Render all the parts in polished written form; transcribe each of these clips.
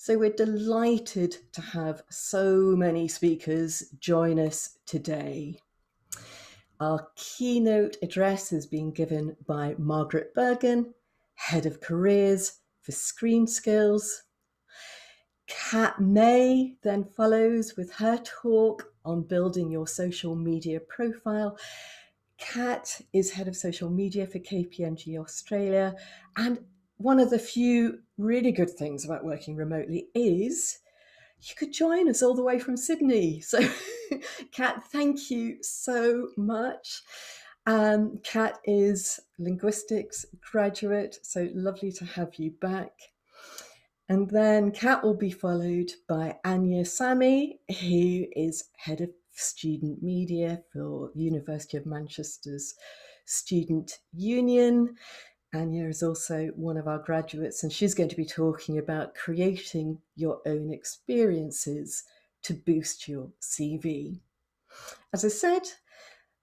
So we're delighted to have so many speakers join us today. Our keynote address is being given by Margaret Bergen, Head of Careers for Screen Skills. Kat May then follows with her talk on building your social media profile. Kat is Head of Social Media for KPMG Australia, and one of the few really good things about working remotely is you could join us all the way from Sydney. So, Kat, thank you so much. Kat is linguistics graduate, so lovely to have you back. And then Kat will be followed by Anya Sami, who is Head of Student Media for the University of Manchester's Student Union. Anya is also one of our graduates, and she's going to be talking about creating your own experiences to boost your CV. As I said,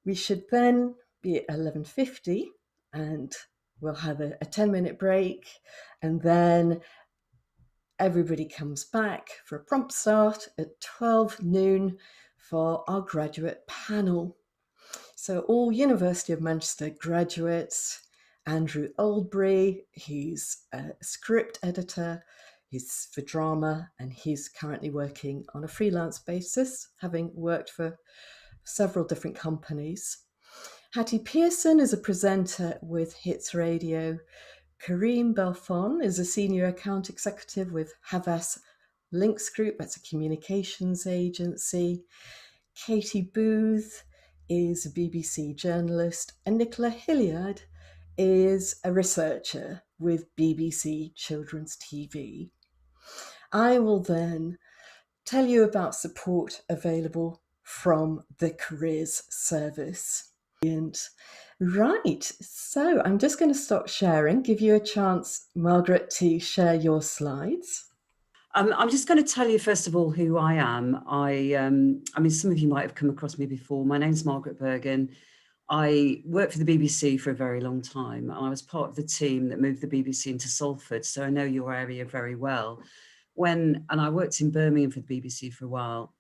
we should then be at 11:50 and we'll have a 10-minute break, and then everybody comes back for a prompt start at 12 noon for our graduate panel. So all University of Manchester graduates, Andrew Oldbury, he's a script editor, he's for drama, and he's currently working on a freelance basis, having worked for several different companies. Hattie Pearson is a presenter with Hits Radio. Kareem Belfon is a senior account executive with Havas Links Group, that's a communications agency. Katie Booth is a BBC journalist, and Nicola Hilliard is a researcher with BBC Children's TV. I will then tell you about support available from the Careers Service. And right, so I'm just going to stop sharing, give you a chance, Margaret, to share your slides. I'm just going to tell you, first of all, who I am. I mean, some of you might have come across me before. My name's Margaret Bergen. I worked for the BBC for a very long time, and I was part of the team that moved the BBC into Salford, so I know your area very well. And I worked in Birmingham for the BBC for a while,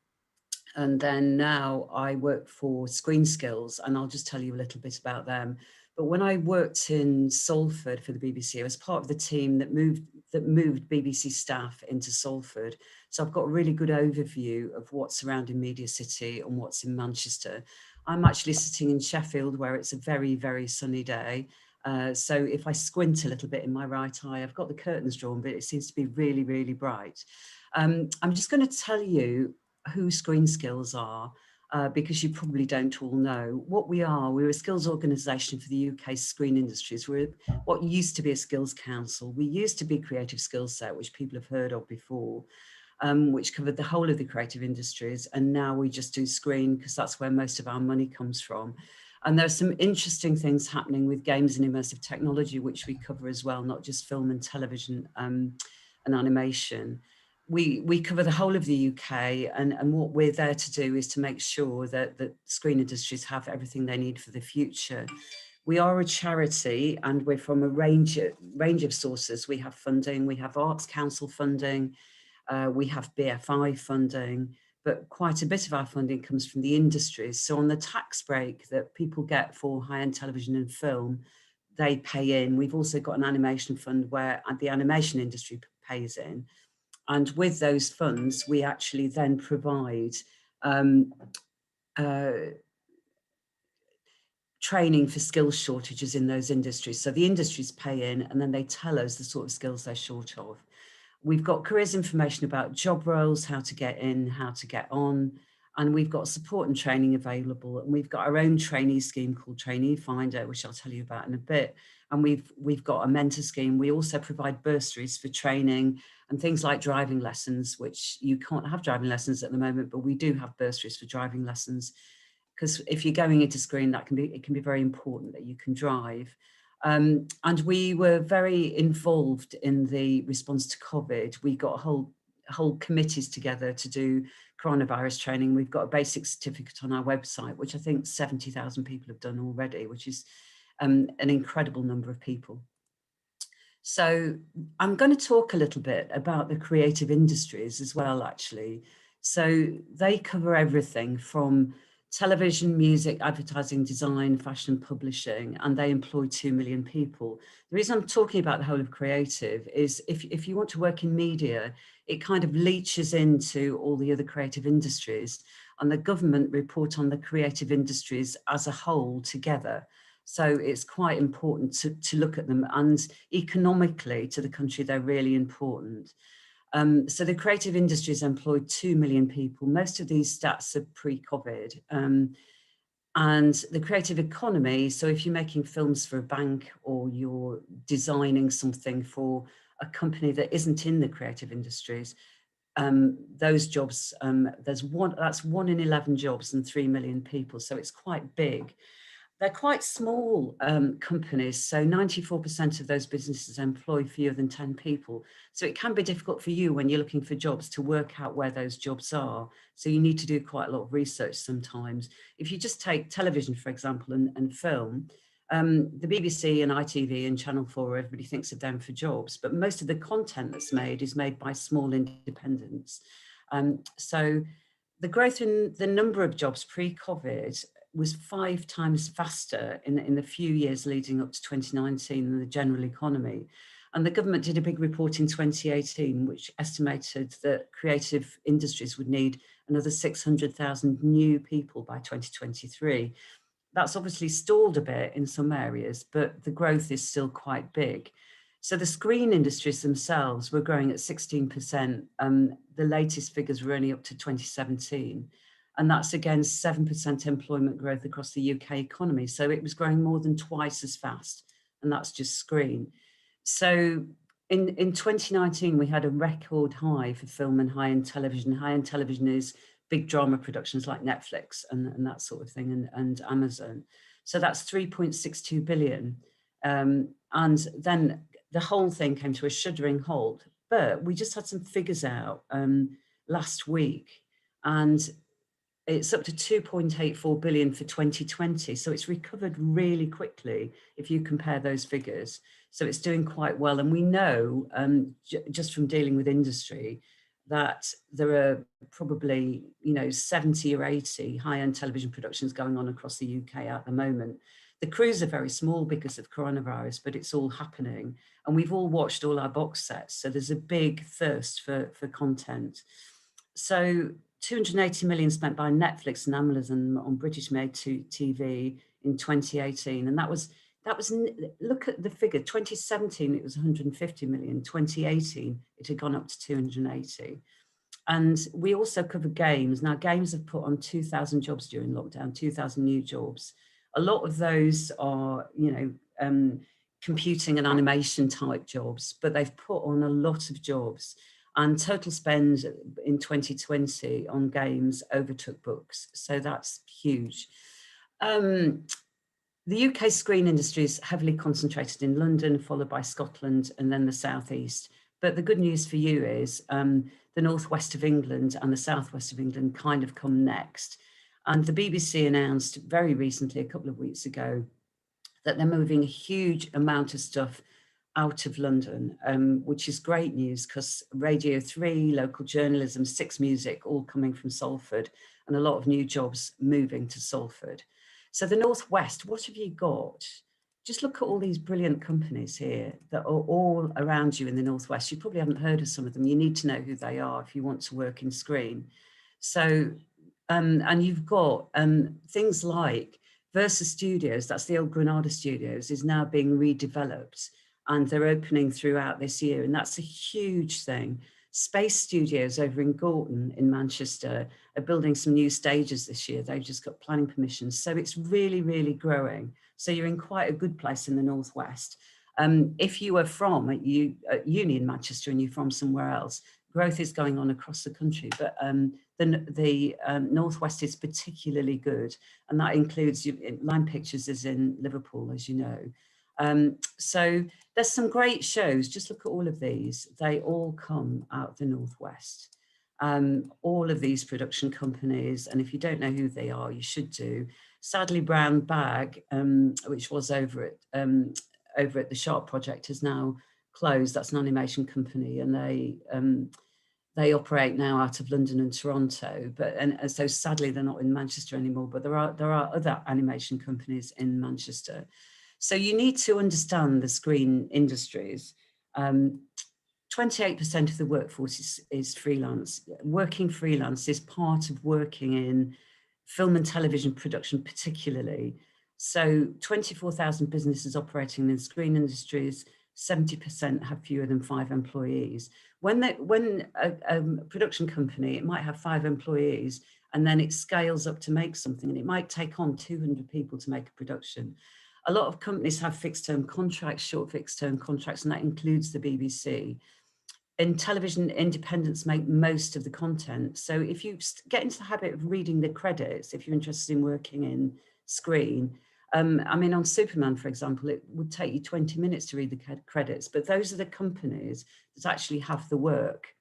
and then now I work for Screen Skills, and I'll just tell you a little bit about them. But when I worked in Salford for the BBC, I was part of the team that moved BBC staff into Salford. So I've got a really good overview of what's surrounding Media City and what's in Manchester. I'm actually sitting in Sheffield, where it's a very, very sunny day. So if I squint a little bit in my right eye, I've got the curtains drawn, but it seems to be really, really bright. I'm just going to tell you who Screen Skills are, because you probably don't all know. What we are, we're a skills organisation for the UK screen industries. We're what used to be a skills council. We used to be Creative Skills Set, which people have heard of before, which covered the whole of the creative industries. And now we just do screen because that's where most of our money comes from. And there's some interesting things happening with games and immersive technology, which we cover as well, not just film and television and animation. We cover the whole of the UK, and what we're there to do is to make sure that the screen industries have everything they need for the future. We are a charity, and we're from a range of sources. We have funding, we have Arts Council funding, we have BFI funding, but quite a bit of our funding comes from the industries. So on the tax break that people get for high-end television and film, they pay in. We've also got an animation fund where the animation industry pays in. And with those funds, we actually then provide training for skills shortages in those industries. So the industries pay in, and then they tell us the sort of skills they're short of. We've got careers information about job roles, how to get in, how to get on, and we've got support and training available. And we've got our own trainee scheme called Trainee Finder, which I'll tell you about in a bit. And we've got a mentor scheme. We also provide bursaries for training and things like driving lessons, which you can't have driving lessons at the moment, but we do have bursaries for driving lessons. Because if you're going into screen, it can be very important that you can drive. And we were very involved in the response to COVID. We got whole committees together to do coronavirus training. We've got a basic certificate on our website, which I think 70,000 people have done already, which is an incredible number of people. So I'm going to talk a little bit about the creative industries as well, actually. So they cover everything from television, music, advertising, design, fashion, publishing, and they employ 2 million people. The reason I'm talking about the whole of creative is if you want to work in media, it kind of leaches into all the other creative industries, and the government report on the creative industries as a whole together. So it's quite important to look at them, and economically to the country, they're really important. So the creative industries employed 2 million people. Most of these stats are pre-COVID. And the creative economy, so if you're making films for a bank or you're designing something for a company that isn't in the creative industries, those jobs, that's 1 in 11 jobs and 3 million people. So it's quite big. They're quite small companies, so 94% of those businesses employ fewer than 10 people. So it can be difficult for you when you're looking for jobs to work out where those jobs are. So you need to do quite a lot of research sometimes. If you just take television, for example, and film, the BBC and ITV and Channel 4, everybody thinks of them for jobs, but most of the content that's made is made by small independents. So the growth in the number of jobs pre-COVID was 5 times faster in the few years leading up to 2019 than the general economy. And the government did a big report in 2018, which estimated that creative industries would need another 600,000 new people by 2023. That's obviously stalled a bit in some areas, but the growth is still quite big. So the screen industries themselves were growing at 16%. The latest figures were only up to 2017. And that's again 7% employment growth across the UK economy. So it was growing more than twice as fast. And that's just screen. So in 2019, we had a record high for film and high-end television. High-end television is big drama productions like Netflix and that sort of thing, and Amazon. So that's 3.62 billion. And then the whole thing came to a shuddering halt. But we just had some figures out last week, and it's up to 2.84 billion for 2020. So it's recovered really quickly if you compare those figures. So it's doing quite well. And we know just from dealing with industry that there are probably 70 or 80 high-end television productions going on across the UK at the moment. The crews are very small because of coronavirus, but it's all happening. And we've all watched all our box sets. So there's a big thirst for content. So 280 million spent by Netflix and Amazon on British made TV in 2018. And that was, look at the figure, 2017, it was 150 million, 2018, it had gone up to 280. And we also cover games. Now, games have put on 2,000 jobs during lockdown, 2,000 new jobs. A lot of those are, computing and animation type jobs, but they've put on a lot of jobs. And total spend in 2020 on games overtook books. So that's huge. The UK screen industry is heavily concentrated in London, followed by Scotland and then the southeast. But the good news for you is the northwest of England and the southwest of England kind of come next. And the BBC announced very recently, a couple of weeks ago, that they're moving a huge amount of stuff out of London, which is great news because Radio 3, local journalism, 6 Music, all coming from Salford, and a lot of new jobs moving to Salford. So the Northwest, what have you got? Just look at all these brilliant companies here that are all around you in the Northwest. You probably haven't heard of some of them. You need to know who they are if you want to work in screen. So, and you've got things like Versa Studios, that's the old Granada Studios, is now being redeveloped and they're opening throughout this year. And that's a huge thing. Space Studios over in Gorton in Manchester are building some new stages this year. They've just got planning permissions. So it's really, really growing. So you're in quite a good place in the Northwest. If you are from at uni in Manchester and you're from somewhere else, growth is going on across the country, but the Northwest is particularly good. And that includes Line Pictures is in Liverpool, as you know. So there's some great shows. Just look at all of these. They all come out of the Northwest. All of these production companies, and if you don't know who they are, you should do. Sadly, Brown Bag, which was over at the Sharp Project, has now closed. That's an animation company, and they operate now out of London and Toronto, and so sadly they're not in Manchester anymore. But there are other animation companies in Manchester. So you need to understand the screen industries. 28% of the workforce is freelance. Working freelance is part of working in film and television production, particularly. So 24,000 businesses operating in screen industries, 70% have fewer than 5 employees. When a production company, it might have 5 employees, and then it scales up to make something, and it might take on 200 people to make a production. A lot of companies have fixed term contracts, short fixed term contracts, and that includes the BBC. In television, independents make most of the content. So if you get into the habit of reading the credits, if you're interested in working in screen, I mean, on Superman, for example, it would take you 20 minutes to read the credits, but those are the companies that actually have the work.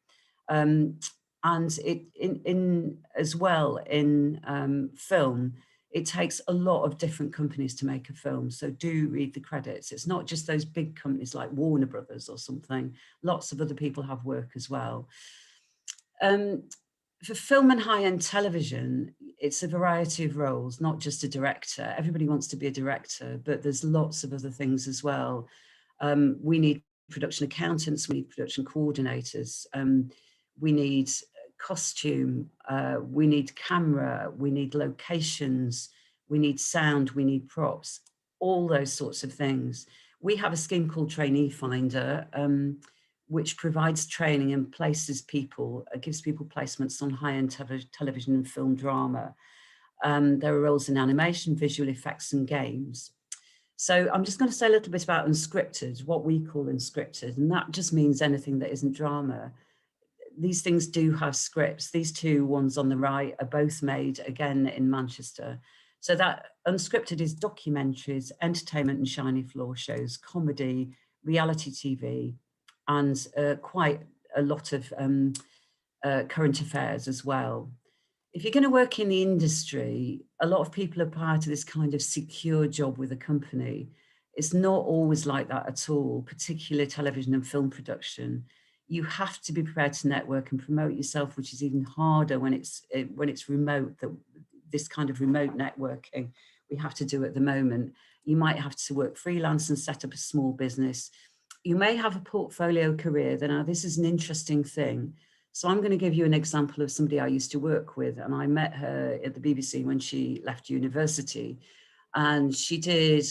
And in as well in film, it takes a lot of different companies to make a film. So do read the credits. It's not just those big companies like Warner Brothers or something. Lots of other people have work as well. For film and high-end television, it's a variety of roles, not just a director. Everybody wants to be a director, but there's lots of other things as well. We need production accountants, we need production coordinators, we need costume, we need camera, we need locations, we need sound, we need props, all those sorts of things. We have a scheme called Trainee Finder, which provides training and places people, gives people placements on high-end television and film drama. There are roles in animation, visual effects, and games. So I'm just going to say a little bit about unscripted, what we call unscripted, and that just means anything that isn't drama. These things do have scripts. These two ones on the right are both made again in Manchester. So that unscripted is documentaries, entertainment and shiny floor shows, comedy, reality TV, and quite a lot of current affairs as well. If you're going to work in the industry, a lot of people apply to this kind of secure job with a company. It's not always like that at all, particularly television and film production. You have to be prepared to network and promote yourself, which is even harder when it's remote, that this kind of remote networking we have to do at the moment. You might have to work freelance and set up a small business. You may have a portfolio career. Now, this is an interesting thing. So I'm going to give you an example of somebody I used to work with, and I met her at the BBC when she left university, and she did.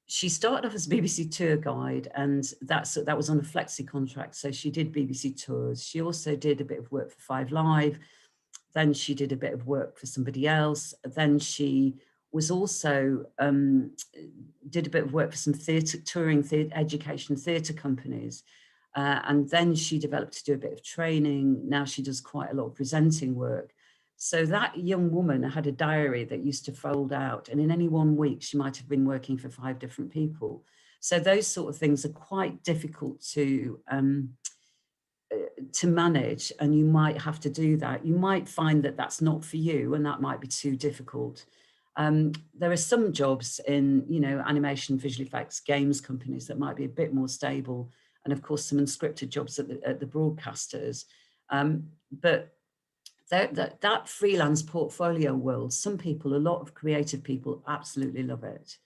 She started off as a BBC tour guide, and that was on a flexi contract. So she did BBC tours. She also did a bit of work for 5 Live. Then she did a bit of work for somebody else. Then she was also did a bit of work for some touring education theatre companies. And then she developed to do a bit of training. Now she does quite a lot of presenting work. So that young woman had a diary that used to fold out, and in any one week, she might have been working for 5 different people. So those sort of things are quite difficult to manage, and you might have to do that. You might find that that's not for you, and that might be too difficult. There are some jobs in, animation, visual effects, games companies that might be a bit more stable, and of course some unscripted jobs at the broadcasters. But that freelance portfolio world, some people, a lot of creative people absolutely love it.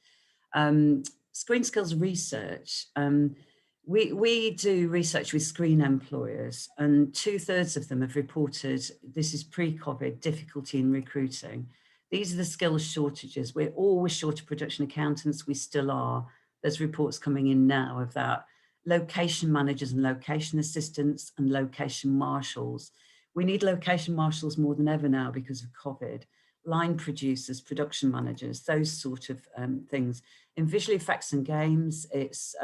Screen skills research. We do research with screen employers, and 2/3 of them have reported, this is pre-COVID, difficulty in recruiting. These are the skills shortages. We're always short of production accountants. We still are. There's reports coming in now of that. Location managers and location assistants and location marshals. We need location marshals more than ever now because of COVID. Line producers, production managers, those sort of things. In visual effects and games, it's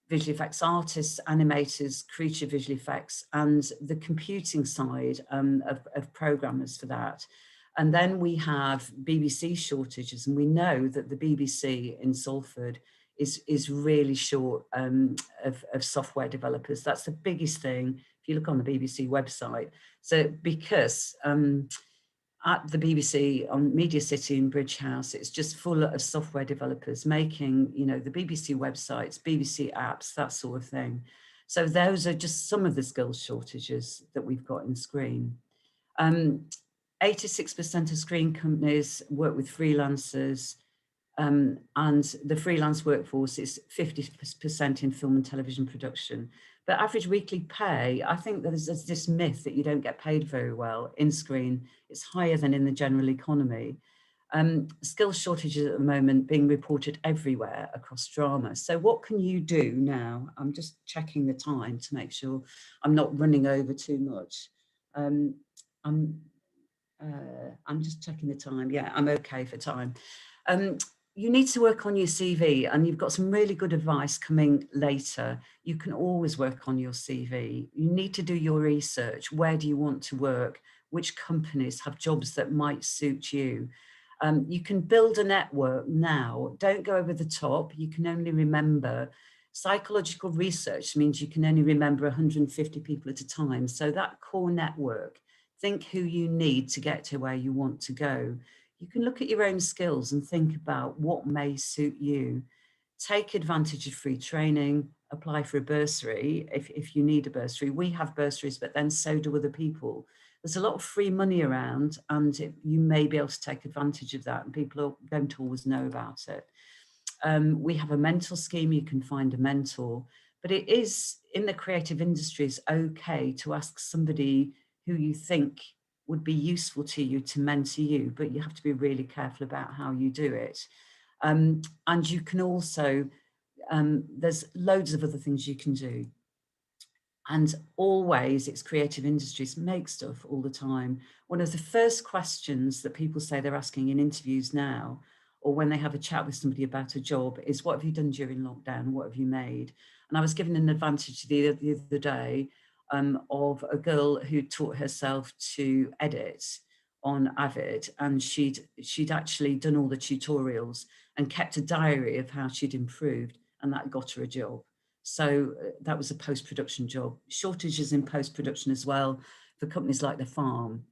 visual effects artists, animators, creature visual effects, and the computing side of programmers for that. And then we have BBC shortages, and we know that the BBC in Salford is really short of software developers. That's the biggest thing if you look on the BBC website. So because at the BBC on Media City in Bridge House, it's just full of software developers making, you know, the BBC websites, BBC apps, that sort of thing. So those are just some of the skills shortages that we've got in Screen. 86% of Screen companies work with freelancers, and the freelance workforce is 50% in film and television production. But average weekly pay, I think there's this myth that you don't get paid very well in Screen. It's higher than in the general economy. Skills shortages at the moment being reported everywhere across drama. So what can you do now? I'm just checking the time to make sure I'm not running over too much. Um, I'm just checking the time. Yeah, I'm okay for time. You need to work on your CV, and you've got some really good advice coming later. You can always work on your CV. You need to do your research. Where do you want to work? Which companies have jobs that might suit you? You can build a network now. Don't go over the top. You can only remember. Psychological research means you can only remember 150 people at a time. So that core network, think who you need to get to where you want to go. You can look at your own skills and think about what may suit you. Take advantage of free training, apply for a bursary if you need a bursary. We have bursaries, but then so do other people. There's a lot of free money around, and you may be able to take advantage of that, and people don't always know about it. We have a mentor scheme. You can find a mentor, but it is in the creative industries okay to ask somebody who you think would be useful to you to mentor you, but you have to be really careful about how you do it. And you can also, there's loads of other things you can do. And always it's creative industries make stuff all the time. One of the first questions that people say they're asking in interviews now, or when they have a chat with somebody about a job, is what have you done during lockdown? What have you made? And I was given an advantage the other day of a girl who taught herself to edit on Avid, and she'd actually done all the tutorials and kept a diary of how she'd improved, and that got her a job. So that was a post-production job. Shortages in post-production as well for companies like The Farm.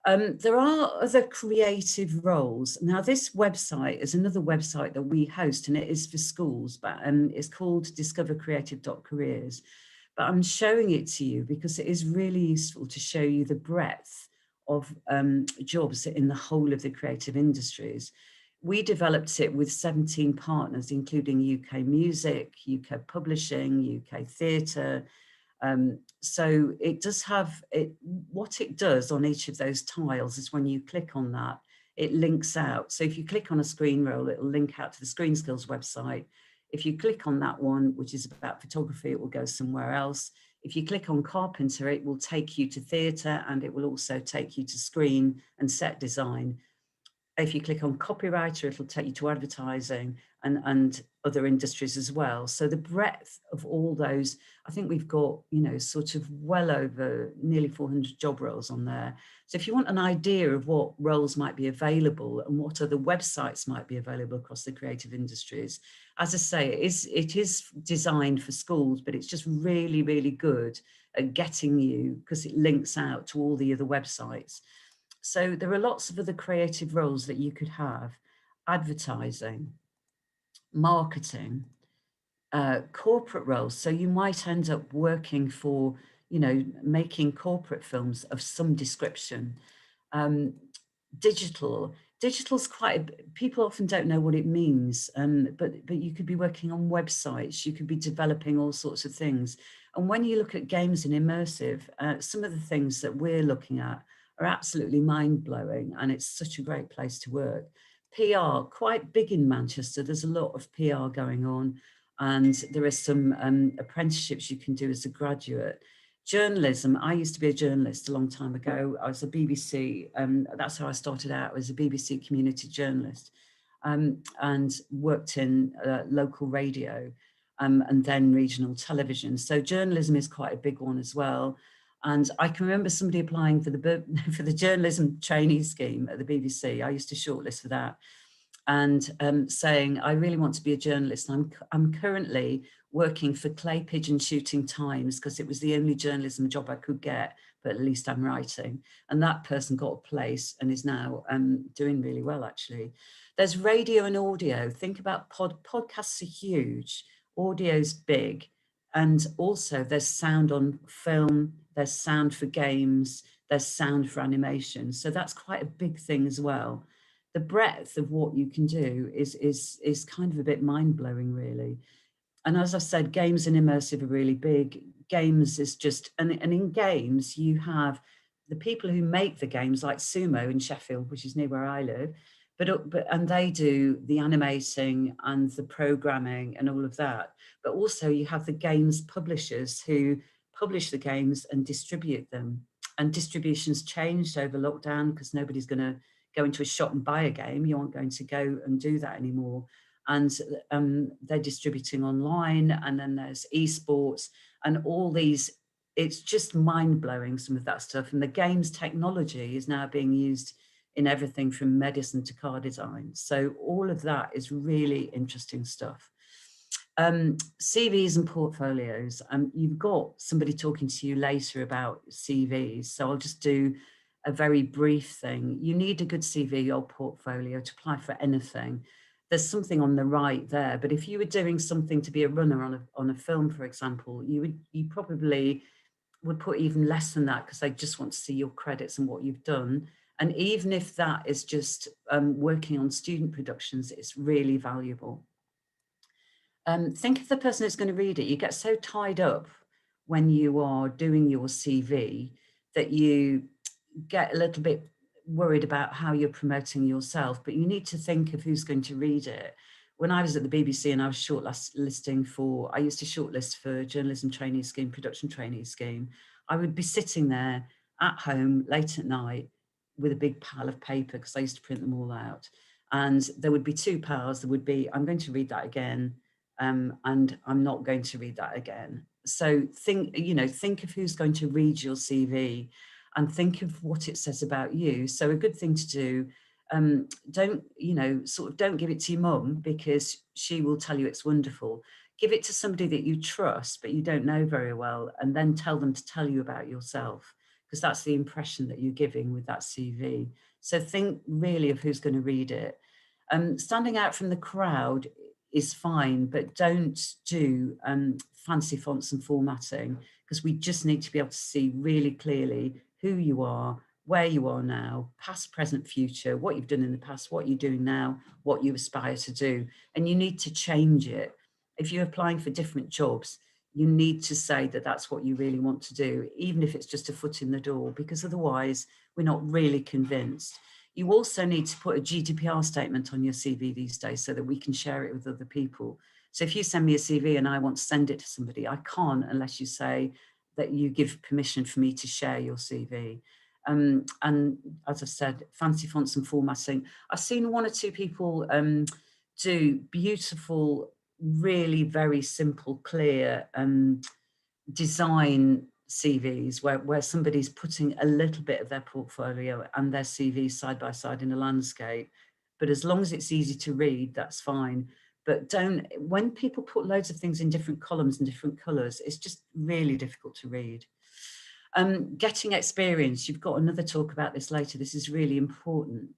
There are other creative roles. Now, this website is another website that we host, and it is for schools, but it's called discovercreative.careers. But I'm showing it to you because it is really useful to show you the breadth of jobs in the whole of the creative industries. We developed it with 17 partners, including UK music, UK publishing, UK theatre. So it does have, what it does on each of those tiles is when you click on that, it links out. So if you click on a screen role, it'll link out to the Screen Skills website. If you click on that one, which is about photography, it will go somewhere else. If you click on carpenter, it will take you to theatre, and it will also take you to screen and set design. If you click on copywriter, it'll take you to advertising and other industries as well. So the breadth of all those, I think we've got, you know, sort of well over nearly 400 job roles on there. So if you want an idea of what roles might be available and what other websites might be available across the creative industries, as I say, it is designed for schools, but it's just really, really good at getting you, because it links out to all the other websites. So there are lots of other creative roles that you could have: advertising, marketing, corporate roles. So you might end up working for, you know, making corporate films of some description. Um, digital's quite, people often don't know what it means, but you could be working on websites, you could be developing all sorts of things. And when you look at games and immersive, some of the things that we're looking at are absolutely mind-blowing, and it's such a great place to work. PR, quite big in Manchester. There's a lot of PR going on, and there are some apprenticeships you can do as a graduate. Journalism, I used to be a journalist a long time ago. I was a BBC, that's how I started out, as a BBC community journalist, and worked in local radio and then regional television. So journalism is quite a big one as well. And I can remember somebody applying for the journalism trainee scheme at the BBC. I used to shortlist for that, and saying, I really want to be a journalist. I'm currently working for Clay Pigeon Shooting Times because it was the only journalism job I could get, but at least I'm writing. And that person got a place and is now doing really well, actually. There's radio and audio. Think about podcasts are huge, audio's big. And also there's sound on film, there's sound for games, there's sound for animation. So that's quite a big thing as well. The breadth of what you can do is kind of a bit mind-blowing, really. And as I said, games and immersive are really big. Games is just, and in games, you have the people who make the games, like Sumo in Sheffield, which is near where I live, and they do the animating and the programming and all of that. But also you have the games publishers who publish the games and distribute them. And distribution's changed over lockdown because nobody's going to go into a shop and buy a game. You aren't going to go and do that anymore. And they're distributing online, and then there's esports and all these. It's just mind-blowing, some of that stuff. And the games technology is now being used in everything from medicine to car design. So all of that is really interesting stuff. CVs and portfolios. You've got somebody talking to you later about CVs, so I'll just do a very brief thing. You need a good CV or portfolio to apply for anything. There's something on the right there, but if you were doing something to be a runner on a film, for example, you probably would put even less than that because they just want to see your credits and what you've done. And even if that is just working on student productions, it's really valuable. Think of the person that's going to read it. You get so tied up when you are doing your CV that you get a little bit worried about how you're promoting yourself, but you need to think of who's going to read it. When I was at the BBC and I was shortlisting for, I used to shortlist for journalism trainee scheme, production trainee scheme, I would be sitting there at home late at night with a big pile of paper because I used to print them all out. And there would be two piles. There would be, I'm going to read that again, and I'm not going to read that again. So think of who's going to read your CV and think of what it says about you. So a good thing to do, don't give it to your mum because she will tell you it's wonderful. Give it to somebody that you trust, but you don't know very well, and then tell them to tell you about yourself, because that's the impression that you're giving with that CV. So think really of who's going to read it. Standing out from the crowd is fine, but don't do fancy fonts and formatting, because we just need to be able to see really clearly who you are, where you are now, past, present, future, what you've done in the past, what you're doing now, what you aspire to do. And you need to change it. If you're applying for different jobs, you need to say that that's what you really want to do, even if it's just a foot in the door, because otherwise we're not really convinced. You also need to put a GDPR statement on your CV these days so that we can share it with other people. So if you send me a CV and I want to send it to somebody, I can't unless you say that you give permission for me to share your CV. And as I said, fancy fonts and formatting. I've seen one or two people do beautiful, really very simple, clear design CVs where somebody's putting a little bit of their portfolio and their CV side by side in a landscape. But as long as it's easy to read, that's fine. But when people put loads of things in different columns and different colours, it's just really difficult to read. Getting experience, you've got another talk about this later. This is really important.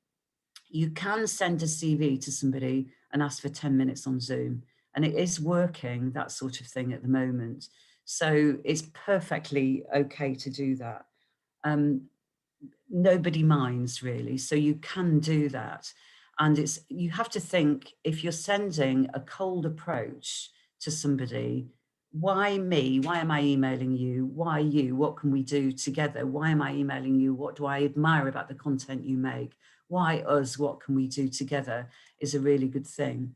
You can send a CV to somebody and ask for 10 minutes on Zoom. And it is working, that sort of thing at the moment. So it's perfectly okay to do that. Nobody minds really, so you can do that. And you have to think, if you're sending a cold approach to somebody, why me? Why am I emailing you? Why you? What can we do together? Why am I emailing you? What do I admire about the content you make? Why us? What can we do together is a really good thing.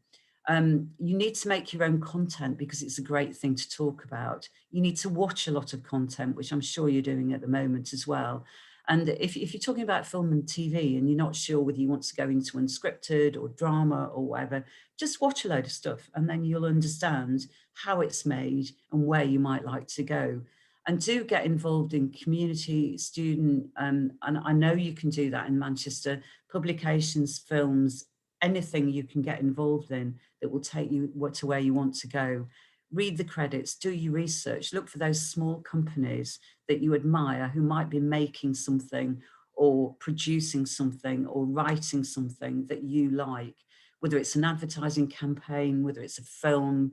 You need to make your own content because it's a great thing to talk about. You need to watch a lot of content, which I'm sure you're doing at the moment as well. And if you're talking about film and TV and you're not sure whether you want to go into unscripted or drama or whatever, just watch a load of stuff and then you'll understand how it's made and where you might like to go. And do get involved in community, student, and I know you can do that in Manchester, publications, films, anything you can get involved in that will take you to where you want to go. read the credits, do your research, look for those small companies that you admire who might be making something or producing something or writing something that you like, whether it's an advertising campaign, whether it's a film,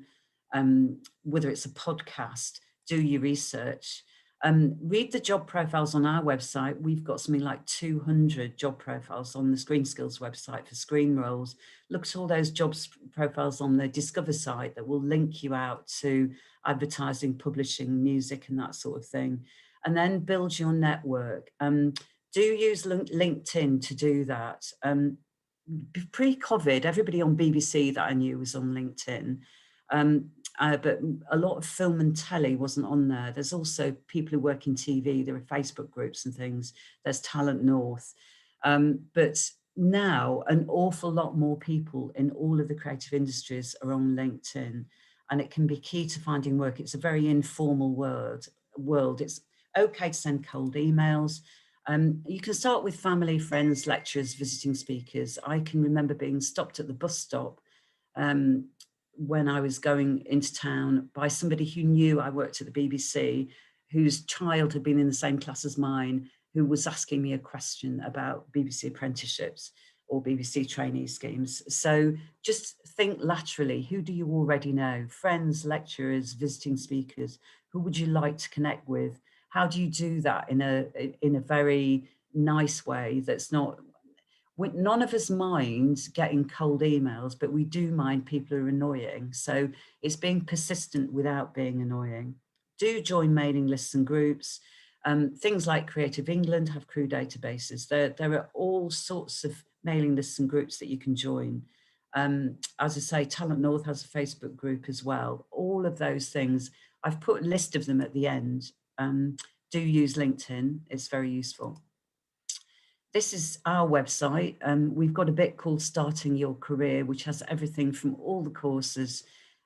whether it's a podcast. Do your research. Read the job profiles on our website. We've got something like 200 job profiles on the Screen Skills website for screen roles. Look at all those jobs profiles on the Discover site that will link you out to advertising, publishing, music, and that sort of thing. And then build your network. Do use LinkedIn to do that. Pre-COVID, everybody on BBC that I knew was on LinkedIn. But a lot of film and telly wasn't on there. There's also people who work in TV. There are Facebook groups and things. There's Talent North. But now an awful lot more people in all of the creative industries are on LinkedIn, and it can be key to finding work. It's a very informal world. It's okay to send cold emails. You can start with family, friends, lecturers, visiting speakers. I can remember being stopped at the bus stop when I was going into town by somebody who knew I worked at the BBC, whose child had been in the same class as mine, who was asking me a question about BBC apprenticeships or BBC trainee schemes. So just think laterally. Who do you already know? Friends, lecturers, visiting speakers. Who would you like to connect with? How do you do that in a very nice way that's not... None of us mind getting cold emails, but we do mind people who are annoying. So it's being persistent without being annoying. Do join mailing lists and groups. Things like Creative England have crew databases. There are all sorts of mailing lists and groups that you can join. As I say, Talent North has a Facebook group as well. All of those things, I've put a list of them at the end. Do use LinkedIn, it's very useful. This is our website. We've got a bit called Starting Your Career, which has everything from all the courses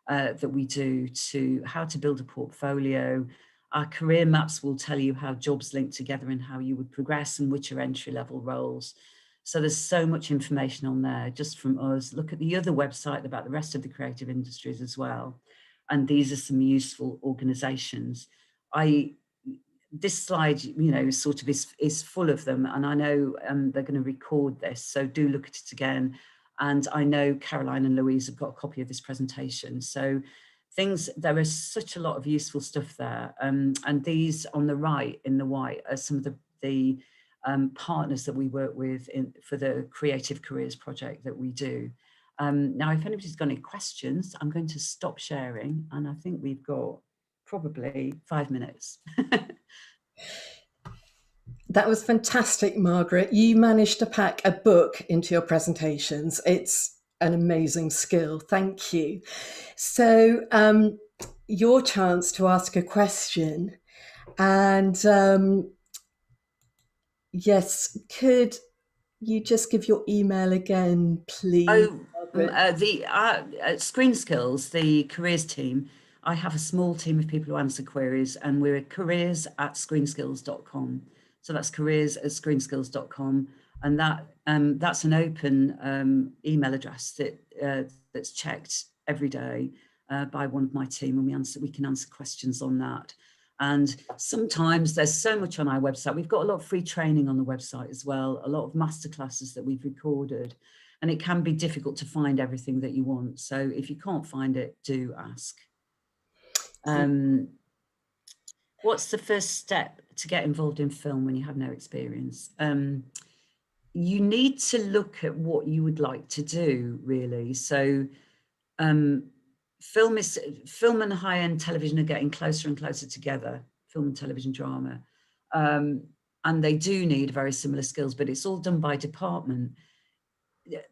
that we do to how to build a portfolio. Our career maps will tell you how jobs link together and how you would progress and which are entry-level roles. So there's so much information on there just from us. Look at the other website about the rest of the creative industries as well. And these are some useful organizations. This slide, sort of is full of them, and I know they're going to record this, so do look at it again. And I know Caroline and Louise have got a copy of this presentation. So there is such a lot of useful stuff there. And these on the right in the white are some of the partners that we work with for the Creative Careers project that we do. Now, if anybody's got any questions, I'm going to stop sharing, and I think we've got probably 5 minutes. That was fantastic, Margaret. You managed to pack a book into your presentations. It's an amazing skill. Thank you. So, your chance to ask a question. And yes, could you just give your email again, please? Screen Skills, the careers team, I have a small team of people who answer queries, and we're at careers@screenskills.com. So that's careers@screenskills.com. And that's an open email address that's checked every day by one of my team, and we can answer questions on that. And sometimes there's so much on our website. We've got a lot of free training on the website as well, a lot of masterclasses that we've recorded, and it can be difficult to find everything that you want. So if you can't find it, do ask. What's the first step to get involved in film when you have no experience? You need to look at what you would like to do, really. So film and high-end television are getting closer and closer together, film and television drama. And they do need very similar skills, but it's all done by department.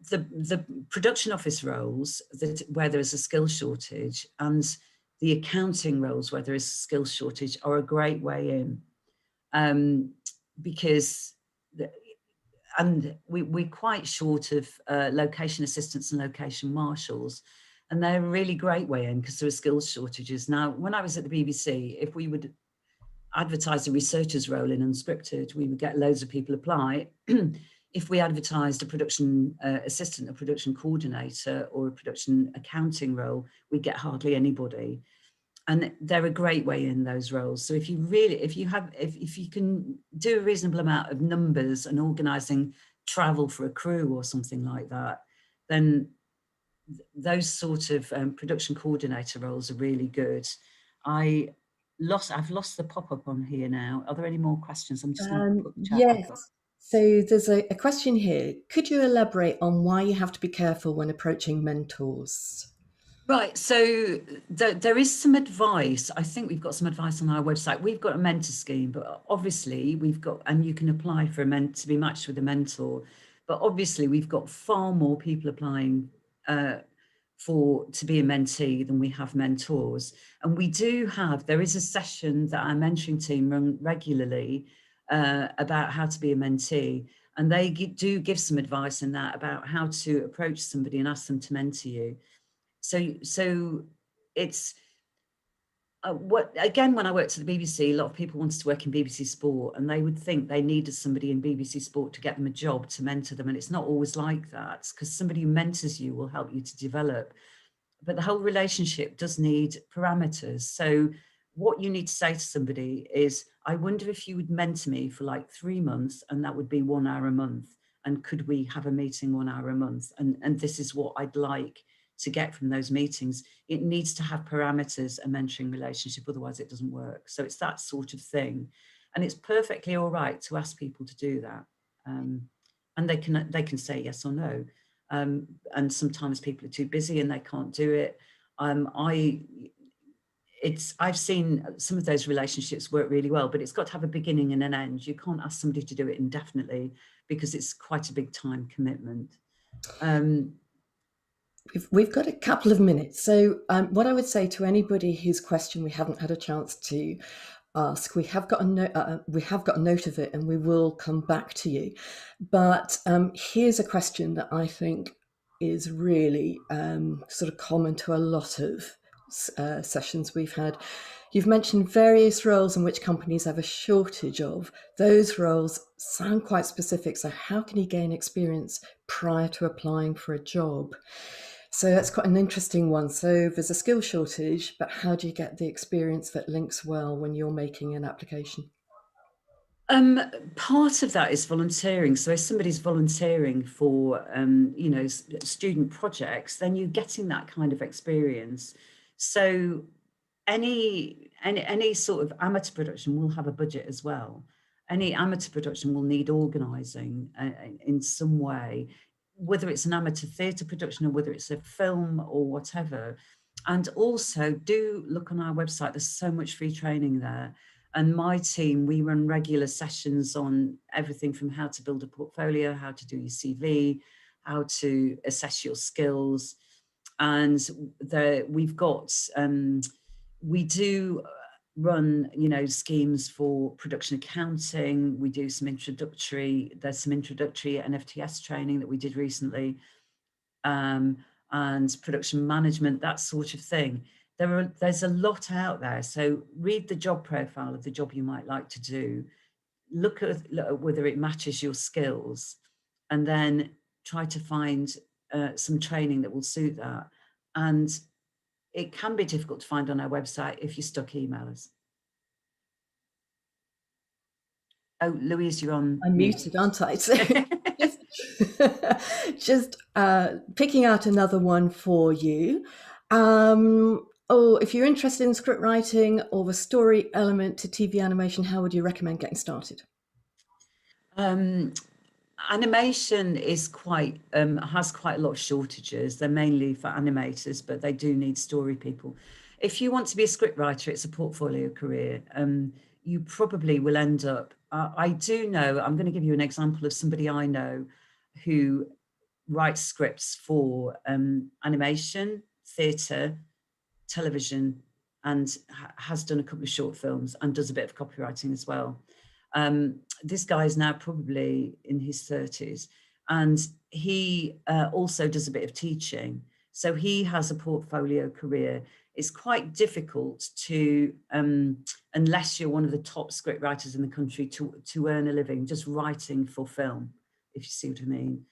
The production office roles where there is a skill shortage, and the accounting roles where there is a skill shortage, are a great way in, because we're quite short of location assistants and location marshals, and they're a really great way in because there are skills shortages. Now, when I was at the BBC, if we would advertise a researcher's role in unscripted, we would get loads of people apply. If we advertised a production assistant, a production coordinator, or a production accounting role, we'd get hardly anybody. and they're a great way in those roles. So if you can do a reasonable amount of numbers and organising travel for a crew or something like that, then those sort of production coordinator roles are really good. I've lost the pop-up on here now. Are there any more questions? I'm just going to put the chat back up. Yes. So there's a question here. Could you elaborate on why you have to be careful when approaching mentors? Right, so there is some advice. I think we've got some advice on our website. We've got a mentor scheme, but obviously we've got, and you can apply for to be matched with a mentor. But obviously we've got far more people applying to be a mentee than we have mentors. And there is a session that our mentoring team run regularly about how to be a mentee. And they do give some advice in that about how to approach somebody and ask them to mentor you. So it's when I worked at the BBC, a lot of people wanted to work in BBC Sport, and they would think they needed somebody in BBC Sport to get them a job, to mentor them. And it's not always like that, because somebody who mentors you will help you to develop. But the whole relationship does need parameters. So what you need to say to somebody is, I wonder if you would mentor me for like 3 months, and that would be 1 hour a month. And could we have a meeting 1 hour a month? And this is what I'd like to get from those meetings. It needs to have parameters, a mentoring relationship, otherwise it doesn't work. So it's that sort of thing. And it's perfectly all right to ask people to do that. And they can say yes or no. And sometimes people are too busy and they can't do it. I've seen some of those relationships work really well, but it's got to have a beginning and an end. You can't ask somebody to do it indefinitely because it's quite a big time commitment. We've got a couple of minutes. So what I would say to anybody whose question we haven't had a chance to ask, we have got a note of it, and we will come back to you. But here's a question that I think is really sort of common to a lot of sessions we've had. You've mentioned various roles in which companies have a shortage of. Those roles sound quite specific. So how can you gain experience prior to applying for a job? So that's quite an interesting one. So there's a skill shortage, but how do you get the experience that links well when you're making an application? Part of that is volunteering. So if somebody's volunteering for, student projects, then you're getting that kind of experience. So any sort of amateur production will have a budget as well. Any amateur production will need organising in some way, whether it's an amateur theatre production or whether it's a film or whatever. And also do look on our website. There's so much free training there. And my team, we run regular sessions on everything from how to build a portfolio, how to do your CV, how to assess your skills. And we do run, schemes for production accounting. We do there's some introductory NFTS training that we did recently, and production management, that sort of thing. There's a lot out there. So read the job profile of the job you might like to do, look at whether it matches your skills, and then try to find some training that will suit that. And it can be difficult to find on our website if you're stuck emailers. Oh, Louise, you're on I'm mute. muted, aren't I? So just picking out another one for you. If you're interested in script writing or the story element to TV animation, how would you recommend getting started? Animation is has quite a lot of shortages. They're mainly for animators, but they do need story people. If you want to be a scriptwriter, it's a portfolio career. You probably will end up. I do know. I'm going to give you an example of somebody I know who writes scripts for animation, theatre, television, and has done a couple of short films and does a bit of copywriting as well. This guy is now probably in his 30s, and he also does a bit of teaching. So he has a portfolio career. It's quite difficult to, unless you're one of the top script writers in the country, to earn a living just writing for film, if you see what I mean.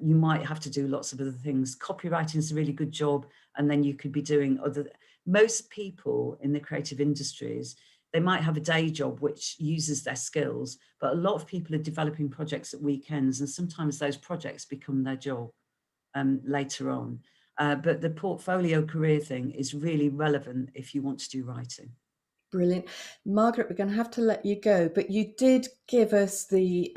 you might have to do lots of other things. Copywriting is a really good job, and then you could be doing other. Most people in the creative industries, they might have a day job which uses their skills, but a lot of people are developing projects at weekends, and sometimes those projects become their job later on. But the portfolio career thing is really relevant if you want to do writing. Brilliant. Margaret, we're going to have to let you go, but you did give us the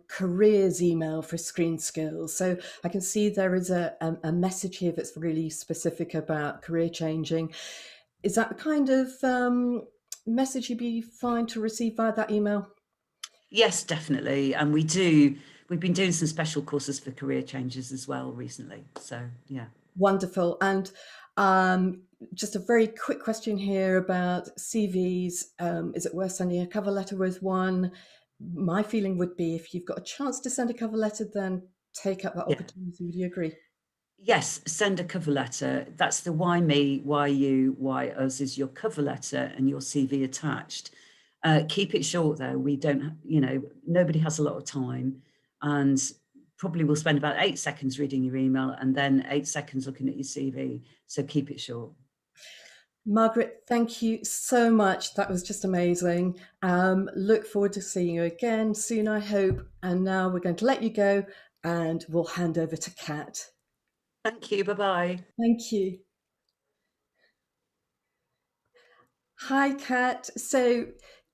careers email for screen skills. So I can see there is a message here that's really specific about career changing. Is that the kind of message you'd be fine to receive via that email? Yes, definitely. And we've been doing some special courses for career changes as well recently. So, yeah. Wonderful. And just a very quick question here about CVs. Is it worth sending a cover letter with one? My feeling would be if you've got a chance to send a cover letter, then take up that Yeah. opportunity. Would you agree? Yes, send a cover letter. That's the why me, why you, why us is your cover letter and your CV attached. Keep it short though. We don't, nobody has a lot of time, and probably will spend about 8 seconds reading your email and then 8 seconds looking at your CV. So keep it short. Margaret, thank you so much. That was just amazing. Look forward to seeing you again soon, I hope. And now we're going to let you go and we'll hand over to Kat. Thank you. Bye-bye. Thank you. Hi, Kat. So,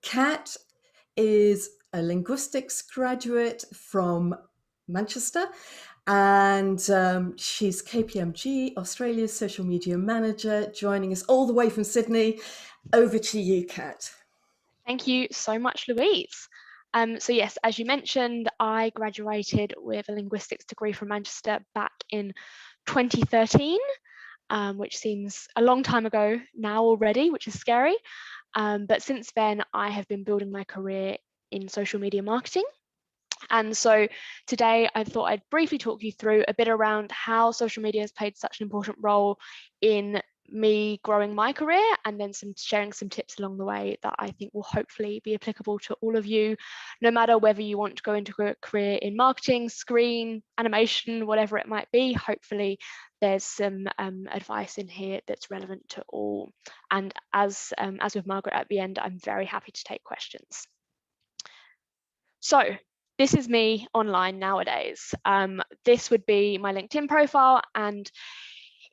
Kat is a linguistics graduate from Manchester, and she's KPMG, Australia's social media manager, joining us all the way from Sydney. Over to you, Kat. Thank you so much, Louise. So yes, as you mentioned, I graduated with a linguistics degree from Manchester back in 2013, which seems a long time ago now already, which is scary. But since then, I have been building my career in social media marketing. And so today I thought I'd briefly talk you through a bit around how social media has played such an important role in me growing my career, and then sharing some tips along the way that I think will hopefully be applicable to all of you, no matter whether you want to go into a career in marketing, screen, animation, whatever it might be. Hopefully there's some advice in here that's relevant to all. And as with Margaret at the end, I'm very happy to take questions. So this is me online nowadays. This would be my LinkedIn profile, and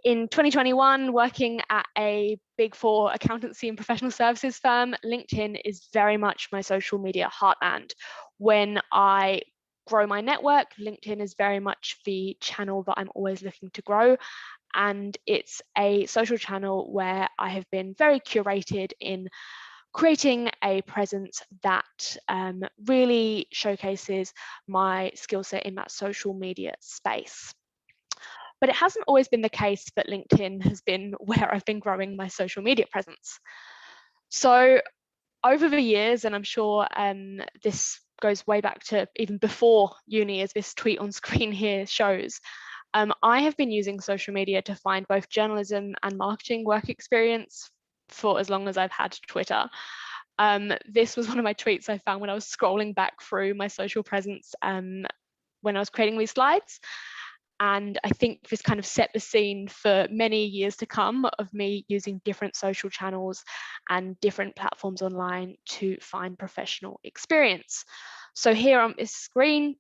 in 2021, working at a Big Four accountancy and professional services firm, LinkedIn is very much my social media heartland. When I grow my network, LinkedIn is very much the channel that I'm always looking to grow. And it's a social channel where I have been very curated in creating a presence that really showcases my skill set in that social media space. But it hasn't always been the case that LinkedIn has been where I've been growing my social media presence. So over the years, and I'm sure this goes way back to even before uni, as this tweet on screen here shows, I have been using social media to find both journalism and marketing work experience for as long as I've had Twitter. This was one of my tweets I found when I was scrolling back through my social presence when I was creating these slides. And I think this kind of set the scene for many years to come of me using different social channels and different platforms online to find professional experience. So here on this screen,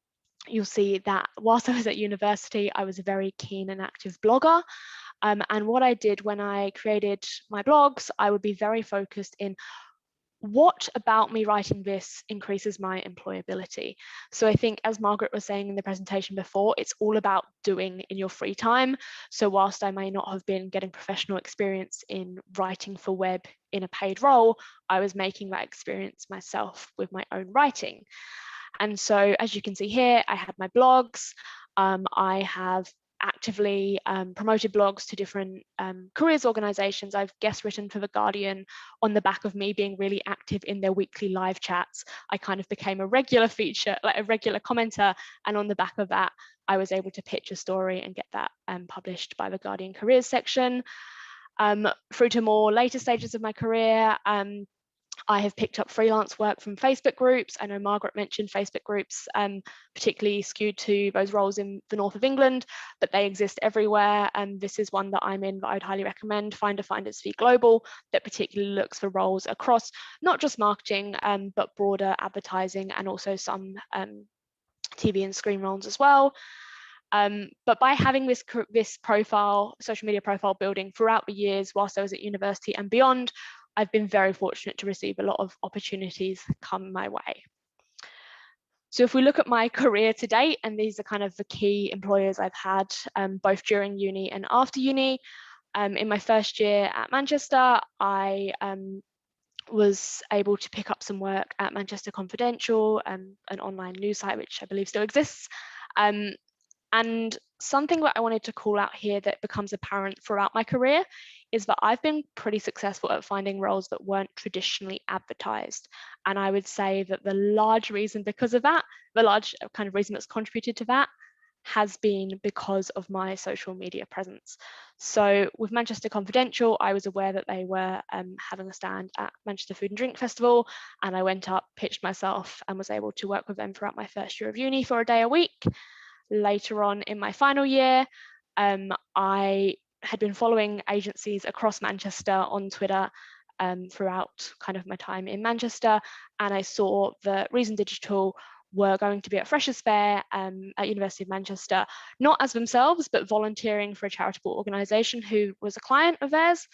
you'll see that whilst I was at university, I was a very keen and active blogger. And what I did when I created my blogs, I would be very focused in what about me writing this increases my employability. So I think, as Margaret was saying in the presentation before, it's all about doing in your free time. So whilst I may not have been getting professional experience in writing for web in a paid role, I was making that experience myself with my own writing. And so as you can see here, I had my blogs. I have actively promoted blogs to different careers organizations. I've guest written for The Guardian on the back of me being really active in their weekly live chats. I kind of became a regular feature, like a regular commenter, and on the back of that, I was able to pitch a story and get that published by The Guardian careers section. Through to more later stages of my career, I have picked up freelance work from Facebook groups. I know Margaret mentioned Facebook groups, particularly skewed to those roles in the north of England, but they exist everywhere. And this is one that I'm in that I'd highly recommend, Find a Finders Fee Global, that particularly looks for roles across not just marketing, but broader advertising and also some TV and screen roles as well. But by having this profile, social media profile building throughout the years whilst I was at university and beyond, I've been very fortunate to receive a lot of opportunities come my way. So if we look at my career to date, and these are kind of the key employers I've had, both during uni and after uni. In my first year at Manchester, I was able to pick up some work at Manchester Confidential, an online news site which I believe still exists. And something that I wanted to call out here that becomes apparent throughout my career is that I've been pretty successful at finding roles that weren't traditionally advertised. And I would say that the large reason because of that, the large kind of reason that's contributed to that, has been because of my social media presence. So with Manchester Confidential, I was aware that they were having a stand at Manchester Food and Drink Festival, and I went up, pitched myself, and was able to work with them throughout my first year of uni for a day a week. Later on in my final year, I had been following agencies across Manchester on Twitter throughout kind of my time in Manchester, and I saw that Reason Digital were going to be at Freshers' Fair at University of Manchester, not as themselves, but volunteering for a charitable organisation who was a client of theirs.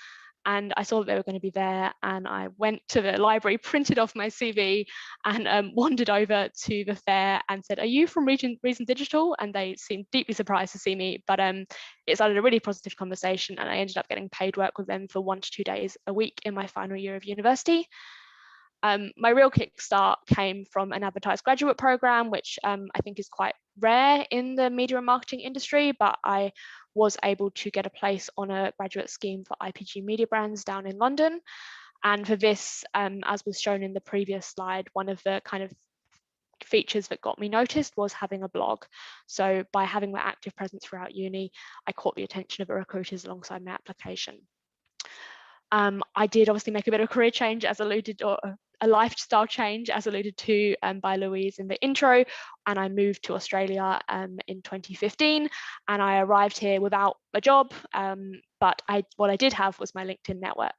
And I saw that they were going to be there, and I went to the library, printed off my CV, and wandered over to the fair and said, "Are you from Reason Digital?" And they seemed deeply surprised to see me, but it started a really positive conversation, and I ended up getting paid work with them for 1 to 2 days a week in my final year of university. My real kickstart came from an advertised graduate program, which I think is quite rare in the media and marketing industry, but I was able to get a place on a graduate scheme for IPG Media Brands down in London. And for this, as was shown in the previous slide, one of the kind of features that got me noticed was having a blog. So by having that active presence throughout uni, I caught the attention of the recruiters alongside my application. I did obviously make a bit of a career change as alluded, or a lifestyle change as alluded to by Louise in the intro, and I moved to Australia in 2015, and I arrived here without a job, but what I did have was my LinkedIn network.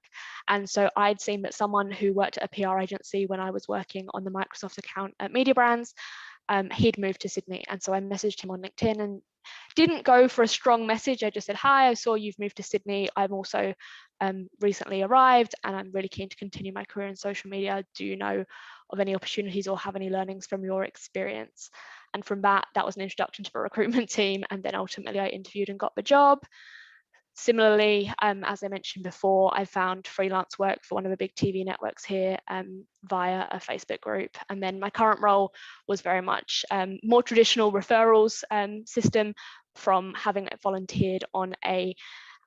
And so I'd seen that someone who worked at a PR agency when I was working on the Microsoft account at Media Brands, he'd moved to Sydney, and so I messaged him on LinkedIn and didn't go for a strong message. I just said, "Hi, I saw you've moved to Sydney. I'm also recently arrived, and I'm really keen to continue my career in social media. Do you know of any opportunities or have any learnings from your experience?" And from that was an introduction to the recruitment team, and then ultimately I interviewed and got the job. Similarly, as I mentioned before, I found freelance work for one of the big TV networks here via a Facebook group. And then my current role was very much more traditional referrals system, from having volunteered on a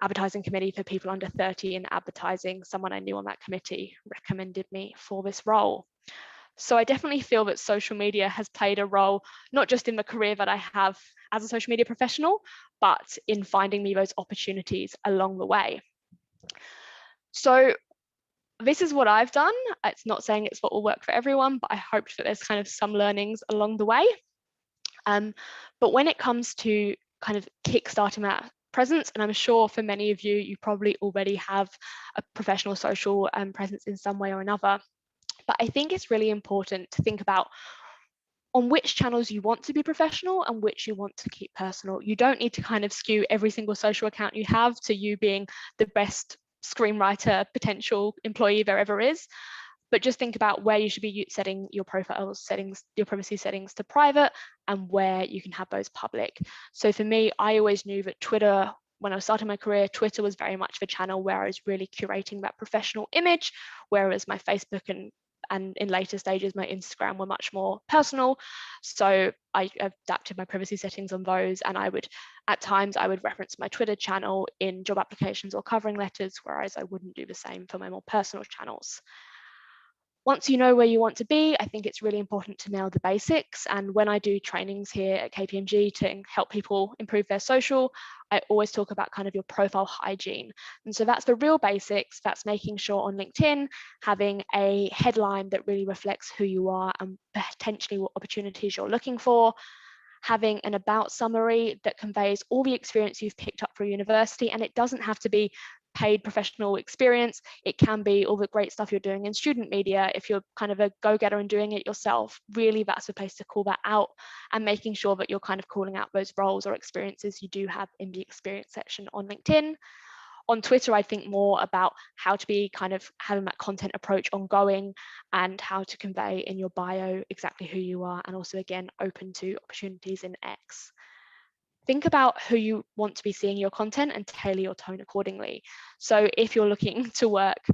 advertising committee for people under 30 in advertising. Someone I knew on that committee recommended me for this role. So I definitely feel that social media has played a role, not just in the career that I have as a social media professional, but in finding me those opportunities along the way. So this is what I've done. It's not saying it's what will work for everyone, but I hope that there's kind of some learnings along the way. But when it comes to kind of kickstarting that presence, and I'm sure for many of you, you probably already have a professional social presence in some way or another. But I think it's really important to think about on which channels you want to be professional and which you want to keep personal. You don't need to kind of skew every single social account you have to you being the best screenwriter potential employee there ever is. But just think about where you should be setting your profile settings, your privacy settings to private, and where you can have those public. So for me, I always knew that Twitter, when I was starting my career, Twitter was very much the channel where I was really curating that professional image, whereas my Facebook and in later stages, my Instagram were much more personal. So I adapted my privacy settings on those, and at times I would reference my Twitter channel in job applications or covering letters, whereas I wouldn't do the same for my more personal channels. Once you know where you want to be, I think it's really important to nail the basics. And when I do trainings here at KPMG to help people improve their social, I always talk about kind of your profile hygiene. And so that's the real basics. That's making sure on LinkedIn, having a headline that really reflects who you are and potentially what opportunities you're looking for, having an about summary that conveys all the experience you've picked up through university. And it doesn't have to be paid professional experience. It can be all the great stuff you're doing in student media. If you're kind of a go-getter and doing it yourself, really that's the place to call that out, and making sure that you're kind of calling out those roles or experiences you do have in the experience section on LinkedIn. On Twitter, I think more about how to be kind of having that content approach ongoing, and how to convey in your bio exactly who you are, and also again open to opportunities in X. Think about who you want to be seeing your content and tailor your tone accordingly. So if you're looking to work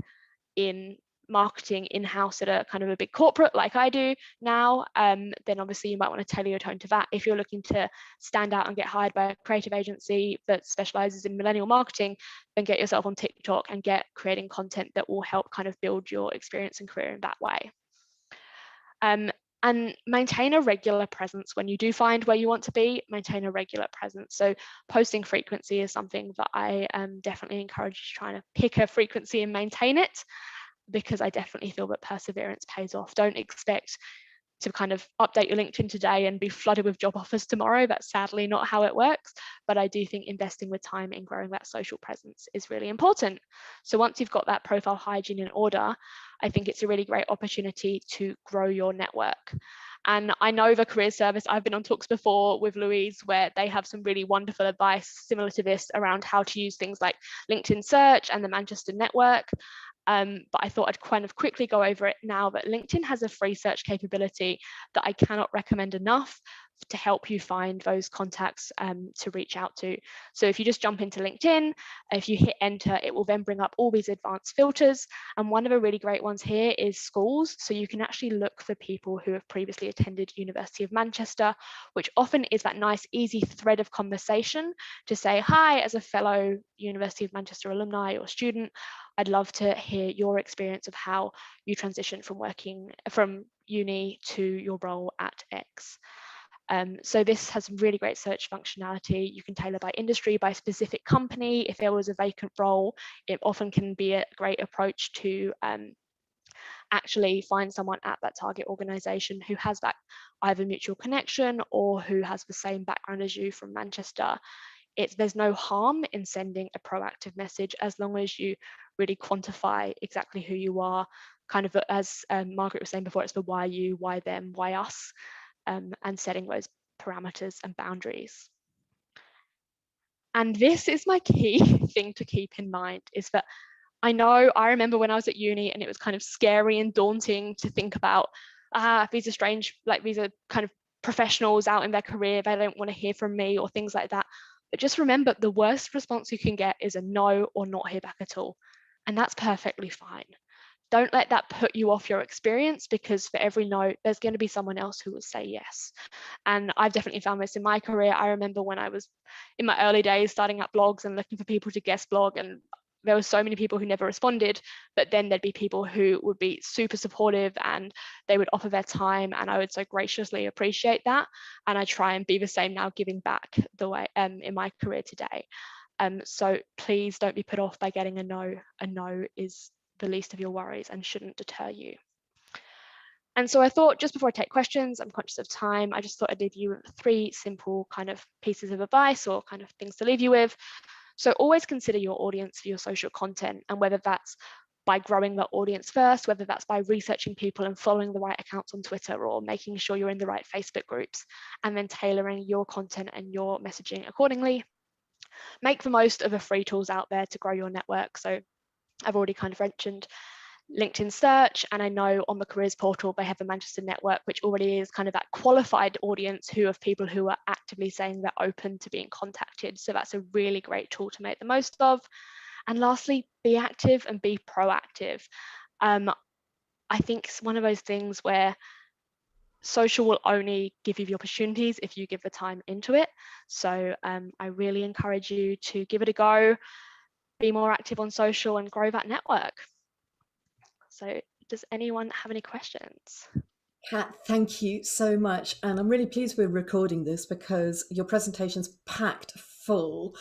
in marketing in-house at a kind of a big corporate like I do now, then obviously you might want to tailor your tone to that. If you're looking to stand out and get hired by a creative agency that specializes in millennial marketing, then get yourself on TikTok and get creating content that will help kind of build your experience and career in that way. And maintain a regular presence. When you do find where you want to be, maintain a regular presence. So posting frequency is something that I definitely encourage you to try to pick a frequency and maintain it, because I definitely feel that perseverance pays off. Don't expect to kind of update your LinkedIn today and be flooded with job offers tomorrow. That's sadly not how it works. But I do think investing with time in growing that social presence is really important. So once you've got that profile hygiene in order, I think it's a really great opportunity to grow your network. And I know the career service, I've been on talks before with Louise where they have some really wonderful advice similar to this around how to use things like LinkedIn search and the Manchester network. But I thought I'd kind of quickly go over it now that LinkedIn has a free search capability that I cannot recommend enough to help you find those contacts to reach out to. So if you just jump into LinkedIn, if you hit enter, it will then bring up all these advanced filters. And one of the really great ones here is schools. So you can actually look for people who have previously attended University of Manchester, which often is that nice, easy thread of conversation to say, hi, as a fellow University of Manchester alumni or student, I'd love to hear your experience of how you transitioned from working from uni to your role at X. So this has really great search functionality. You can tailor by industry, by specific company. If there was a vacant role, it often can be a great approach to actually find someone at that target organization who has that either mutual connection or who has the same background as you from Manchester. There's no harm in sending a proactive message as long as you really quantify exactly who you are, kind of as Margaret was saying before, it's the why you, why them, why us, and setting those parameters and boundaries. And this is my key thing to keep in mind, is that I remember when I was at uni and it was kind of scary and daunting to think about, these are strange, like these are kind of professionals out in their career, they don't want to hear from me or things like that. But just remember, the worst response you can get is a no or not hear back at all. And that's perfectly fine. Don't let that put you off your experience, because for every no, there's going to be someone else who will say yes. And I've definitely found this in my career. I remember when I was in my early days starting up blogs and looking for people to guest blog, and there were so many people who never responded, but then there'd be people who would be super supportive and they would offer their time, and I would so graciously appreciate that. And I try and be the same now, giving back the way in my career today. So please don't be put off by getting a no. A no is the least of your worries and shouldn't deter you. And so I thought, just before I take questions, I'm conscious of time, I just thought I'd leave you with 3 simple kind of pieces of advice or kind of things to leave you with. So always consider your audience for your social content, and whether that's by growing the audience first, whether that's by researching people and following the right accounts on Twitter, or making sure you're in the right Facebook groups, and then tailoring your content and your messaging accordingly. Make the most of the free tools out there to grow your network. So I've already kind of mentioned LinkedIn search, and I know on the careers portal they have the Manchester network, which already is kind of that qualified audience who of people who are actively saying they're open to being contacted. So that's a really great tool to make the most of. And lastly, be active and be proactive. I think it's one of those things where social will only give you the opportunities if you give the time into it. So I really encourage you to give it a go, be more active on social and grow that network. So does anyone have any questions? Kat, thank you so much. And I'm really pleased we're recording this because your presentation's packed full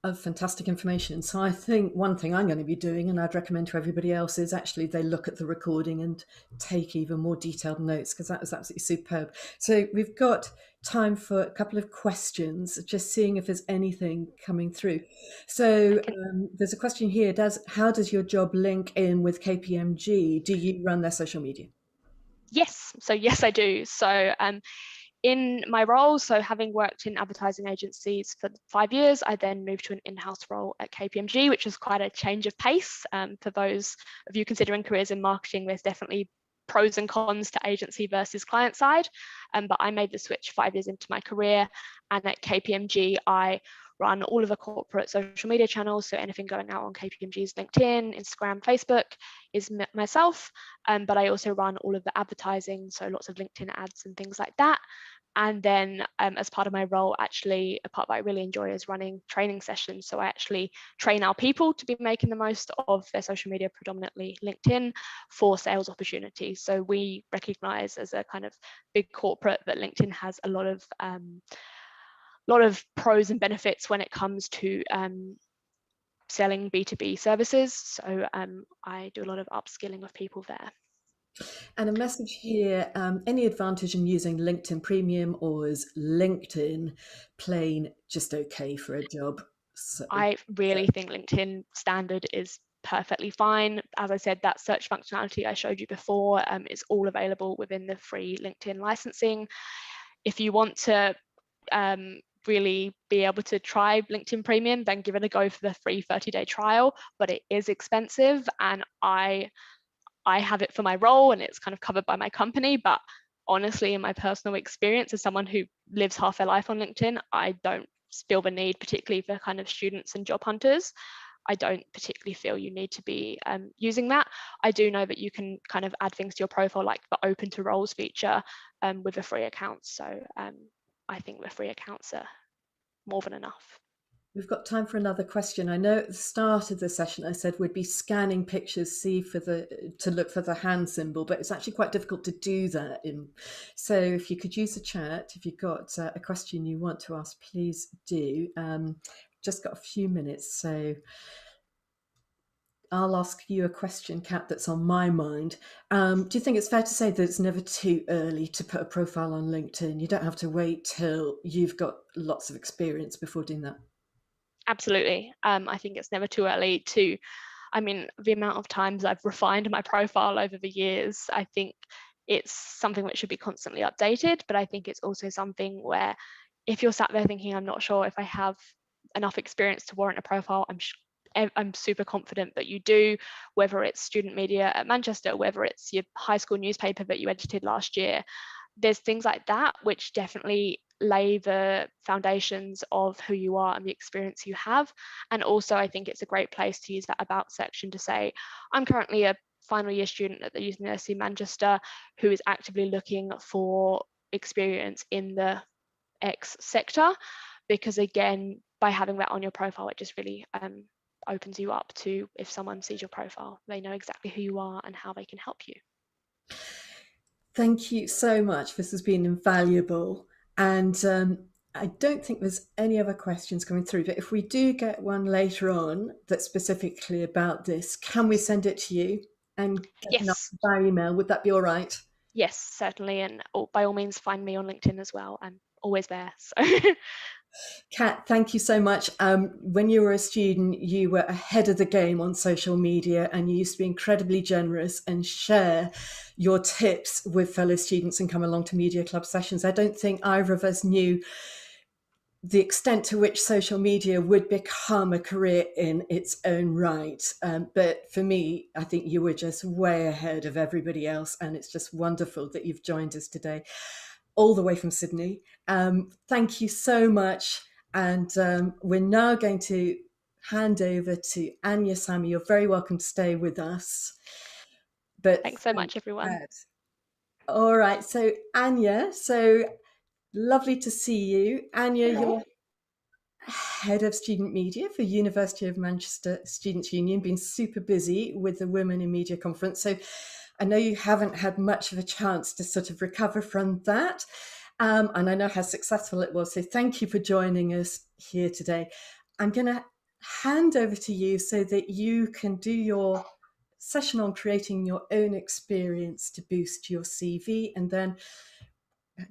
of fantastic information. So I think one thing I'm going to be doing, and I'd recommend to everybody else, is actually they look at the recording and take even more detailed notes, because that was absolutely superb. So we've got time for a couple of questions, just seeing if there's anything coming through. So there's a question here. How does your job link in with KPMG? Do you run their social media? Yes, so yes, I do. So in my role, so having worked in advertising agencies for 5 years, I then moved to an in-house role at KPMG, which was quite a change of pace. For those of you considering careers in marketing, there's definitely pros and cons to agency versus client side. But I made the switch 5 years into my career, and at KPMG, I run all of the corporate social media channels. So anything going out on KPMG's LinkedIn, Instagram, Facebook is myself. But I also run all of the advertising, so lots of LinkedIn ads and things like that. And then as part of my role, actually, a part that I really enjoy is running training sessions. So I actually train our people to be making the most of their social media, predominantly LinkedIn, for sales opportunities. So we recognize as a kind of big corporate that LinkedIn has a lot of pros and benefits when it comes to selling B2B services. So I do a lot of upskilling of people there. And a message here, any advantage in using LinkedIn Premium, or is LinkedIn plain just okay for a job? So, I really think LinkedIn Standard is perfectly fine. As I said, that search functionality I showed you before is all available within the free LinkedIn licensing. If you want to really be able to try LinkedIn Premium, then give it a go for the free 30-day trial, but it is expensive, and I have it for my role and it's kind of covered by my company. But honestly, in my personal experience as someone who lives half their life on LinkedIn, I don't feel the need, particularly for kind of students and job hunters. I don't particularly feel you need to be using that. I do know that you can kind of add things to your profile, like the open to roles feature with a free account. So I think the free accounts are more than enough. we've got time for another question. I know at the start of the session I said we'd be scanning pictures, to look for the hand symbol, but it's actually quite difficult to do that. So if you could use the chat, if you've got a question you want to ask, please do. Just got a few minutes, so I'll ask you a question, Kat, that's on my mind. Do you think it's fair to say that it's never too early to put a profile on LinkedIn? You don't have to wait till you've got lots of experience before doing that. Absolutely. I think it's never too early to, the amount of times I've refined my profile over the years, I think it's something that should be constantly updated. But I think it's also something where if you're sat there thinking, I'm not sure if I have enough experience to warrant a profile, I'm super confident that you do, whether it's student media at Manchester, whether it's your high school newspaper that you edited last year. There's things like that which definitely lay the foundations of who you are and the experience you have. And also, I think it's a great place to use that about section to say, I'm currently a final year student at the University of Manchester who is actively looking for experience in the X sector, because again, by having that on your profile, it just really opens you up to, if someone sees your profile, they know exactly who you are and how they can help you. Thank you so much. This has been invaluable. And I don't think there's any other questions coming through, but if we do get one later on that's specifically about this, can we send it to you and get an answer by email? Would that be all right? Yes, certainly. And by all means, find me on LinkedIn as well. I'm always there. So. Kat, thank you so much. When you were a student, you were ahead of the game on social media, and you used to be incredibly generous and share your tips with fellow students and come along to media club sessions. I don't think either of us knew the extent to which social media would become a career in its own right. But for me, I think you were just way ahead of everybody else, and it's just wonderful that you've joined us today, all the way from Sydney. Thank you so much. And we're now going to hand over to Anya Sammy. You're very welcome to stay with us. But thanks so much, everyone. All right. So Anya, so lovely to see you. Anya, you're head of student media for University of Manchester Students' Union, been super busy with the Women in Media conference. So I know you haven't had much of a chance to sort of recover from that. And I know how successful it was. So thank you for joining us here today. I'm going to hand over to you so that you can do your session on creating your own experience to boost your CV, and then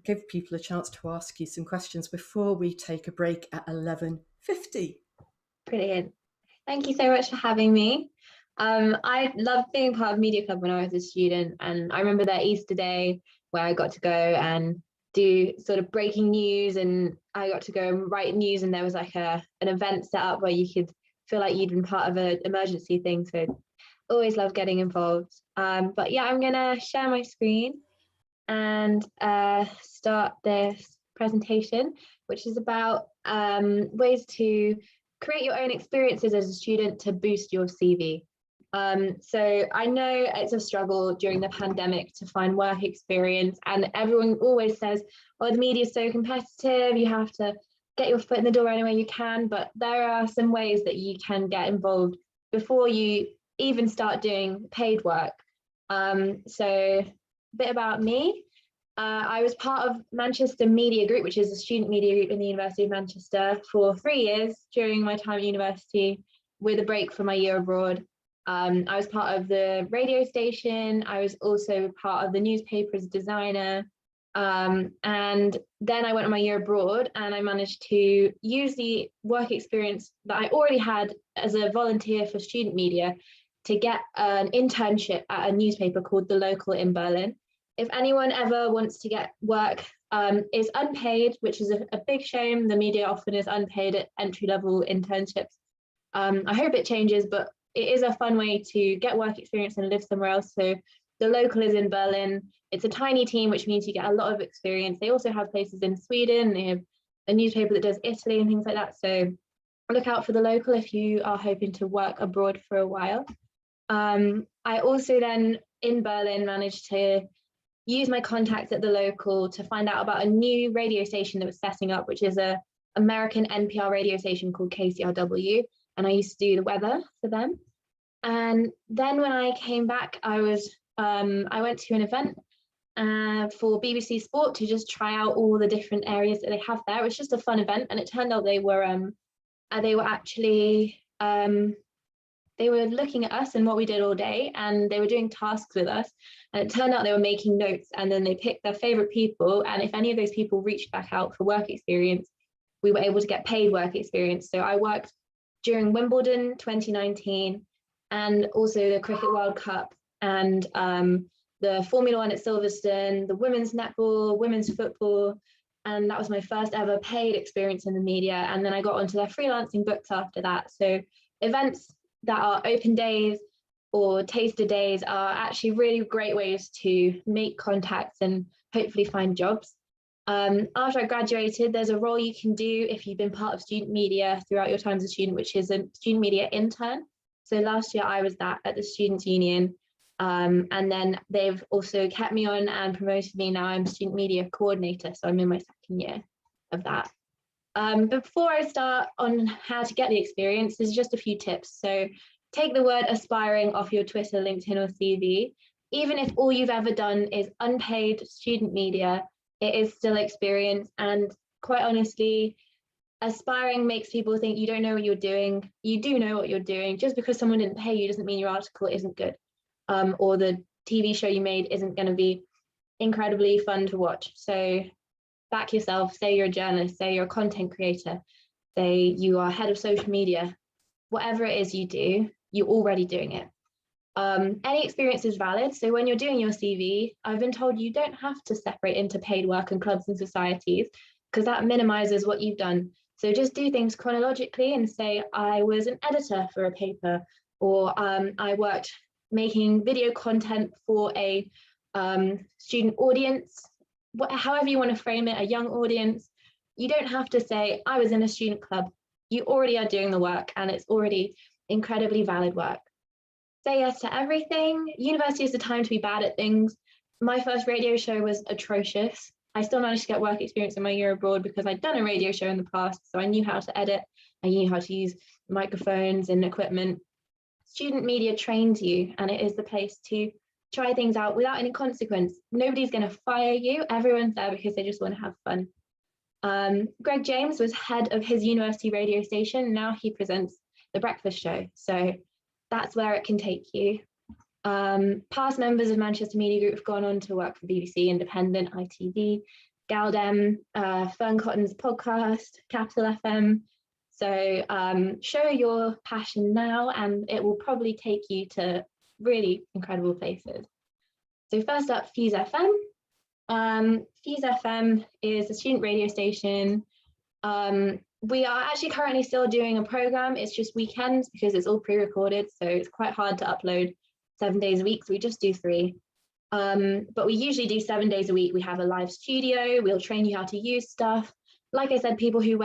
give people a chance to ask you some questions before we take a break at 11:50. Brilliant. Thank you so much for having me. I loved being part of Media Club when I was a student, and I remember that Easter day where I got to go and do sort of breaking news, and I got to go and write news, and there was like an event set up where you could feel like you'd been part of an emergency thing. So always love getting involved. But yeah, I'm gonna share my screen and start this presentation, which is about ways to create your own experiences as a student to boost your CV. So I know it's a struggle during the pandemic to find work experience, and everyone always says, oh, the media is so competitive, you have to get your foot in the door any way you can, but there are some ways that you can get involved before you even start doing paid work. So a bit about me. I was part of Manchester Media Group, which is a student media group in the University of Manchester, for 3 years during my time at university, with a break for my year abroad. I was part of the radio station. I was also part of the newspaper as a designer. And then I went on my year abroad, and I managed to use the work experience that I already had as a volunteer for student media to get an internship at a newspaper called The Local in Berlin. If anyone ever wants to get work, it's unpaid, which is a big shame. The media often is unpaid at entry-level internships. I hope it changes, but it is a fun way to get work experience and live somewhere else. So The Local is in Berlin. It's a tiny team, which means you get a lot of experience. They also have places in Sweden. They have a newspaper that does Italy and things like that. So look out for The Local if you are hoping to work abroad for a while. I also then in Berlin managed to use my contacts at The Local to find out about a new radio station that was setting up, which is a American NPR radio station called KCRW. And I used to do the weather for them. And then when I came back, I went to an event for BBC Sport to just try out all the different areas that they have there. It was just a fun event, and it turned out they were actually they were looking at us and what we did all day, and they were doing tasks with us. And it turned out they were making notes, and then they picked their favorite people. And if any of those people reached back out for work experience, we were able to get paid work experience. So I worked during Wimbledon 2019, and also the Cricket World Cup, and the Formula One at Silverstone, the women's netball, women's football. And that was my first ever paid experience in the media. And then I got onto their freelancing books after that. So events that are open days or taster days are actually really great ways to make contacts and hopefully find jobs. After I graduated, there's a role you can do if you've been part of student media throughout your time as a student, which is a student media intern. So last year I was that at the Students' Union. And then they've also kept me on and promoted me. Now I'm student media coordinator, so I'm in my 2nd year of that. Before I start on how to get the experience, there's just a few tips. So take the word aspiring off your Twitter, LinkedIn, or CV. Even if all you've ever done is unpaid student media, it is still experience. And quite honestly, aspiring makes people think you don't know what you're doing. You do know what you're doing. Just because someone didn't pay you doesn't mean your article isn't good, or the TV show you made isn't going to be incredibly fun to watch. So back yourself. Say you're a journalist, say you're a content creator, say you are head of social media. Whatever it is you do, you're already doing it. Any experience is valid. So when you're doing your CV, I've been told you don't have to separate into paid work and clubs and societies, because that minimizes what you've done. So just do things chronologically and say, I was an editor for a paper, or I worked making video content for a student audience, however you want to frame it, a young audience. You don't have to say, I was in a student club. You already are doing the work, and it's already incredibly valid work. Say yes to everything. University is the time to be bad at things. My first radio show was atrocious. I still managed to get work experience in my year abroad because I'd done a radio show in the past, so I knew how to edit. I knew how to use microphones and equipment. Student media trains you, and it is the place to try things out without any consequence. Nobody's going to fire you. Everyone's there because they just want to have fun. Greg James was head of his university radio station. Now he presents The Breakfast Show. So that's where it can take you. Past members of Manchester Media Group have gone on to work for BBC Independent, ITV, Galdem, Fern Cotton's podcast, Capital FM. So show your passion now and it will probably take you to really incredible places. So first up, Fuse FM. Fuse FM is a student radio station. We are actually currently still doing a program. It's just weekends because it's all pre-recorded, so it's quite hard to upload 7 days a week, so we just do 3. But we usually do 7 days a week. We have a live studio. We'll train you how to use stuff. Like I said, people who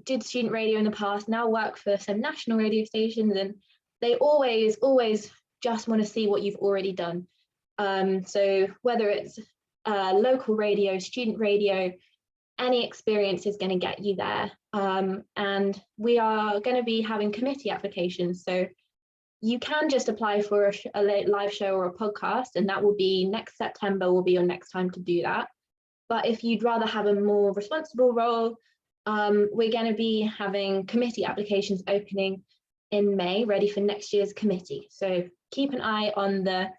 did student radio in the past now work for some national radio stations, and they always just want to see what you've already done. So whether it's local radio, student radio, any experience is going to get you there. And we are going to be having committee applications. So you can just apply for a live show or a podcast, and that will be next September will be your next time to do that. But if you'd rather have a more responsible role, we're going to be having committee applications opening in May, ready for next year's committee. So keep an eye on the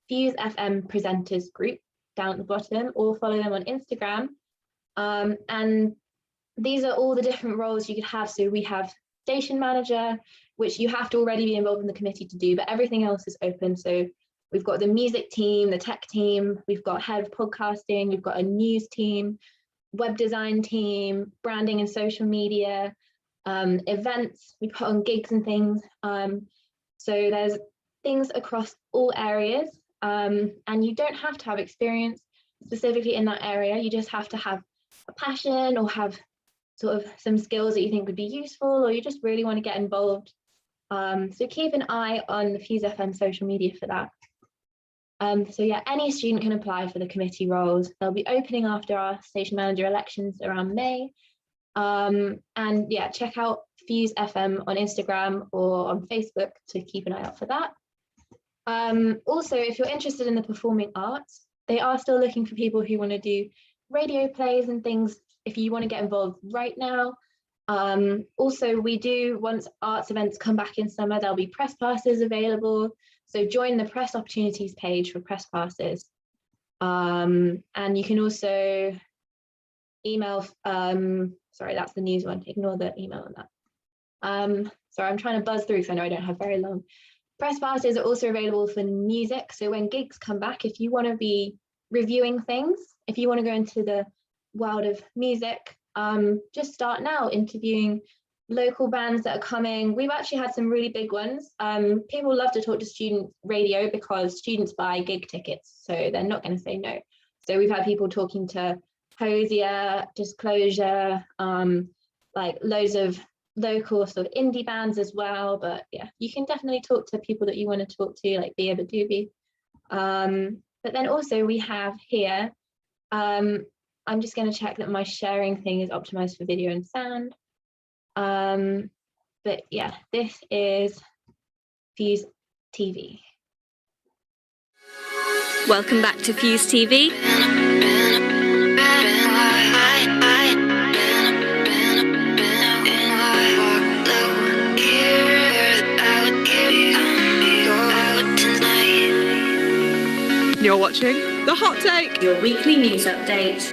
Fuse FM presenters group down at the bottom, or follow them on Instagram. And these are all the different roles you could have. So we have station manager, which you have to already be involved in the committee to do, but everything else is open. So we've got the music team, the tech team, we've got head of podcasting, we've got a news team, web design team, branding and social media, events, we put on gigs and things. So there's things across all areas, and you don't have to have experience specifically in that area. You just have to have a passion or have sort of some skills that you think would be useful, or you just really want to get involved. So keep an eye on the Fuse FM social media for that. So yeah, any student can apply for the committee roles. They'll be opening after our station manager elections around May. And yeah, check out Fuse FM on Instagram or on Facebook to keep an eye out for that. Also, if you're interested in the performing arts, they are still looking for people who want to do radio plays and things if you want to get involved right now. Also, we do, once arts events come back in summer, there'll be press passes available. So join the press opportunities page for press passes. And you can also email, sorry, that's the news one, ignore the email on that. Sorry, I'm trying to buzz through because I know I don't have very long. Press passes are also available for music. So when gigs come back, if you want to be reviewing things, if you want to go into the world of music, just start now interviewing local bands that are coming. We've actually had some really big ones. People love to talk to student radio because students buy gig tickets, so they're not going to say no. So we've had people talking to Hosier, Disclosure, like loads of local sort of indie bands as well. But yeah, you can definitely talk to people that you want to talk to, like Bia Badoobie. But then also we have here, I'm just going to check that my sharing thing is optimized for video and sound. But yeah, this is Fuse TV. Welcome back to Fuse TV. You're watching The Hot Take, your weekly news update.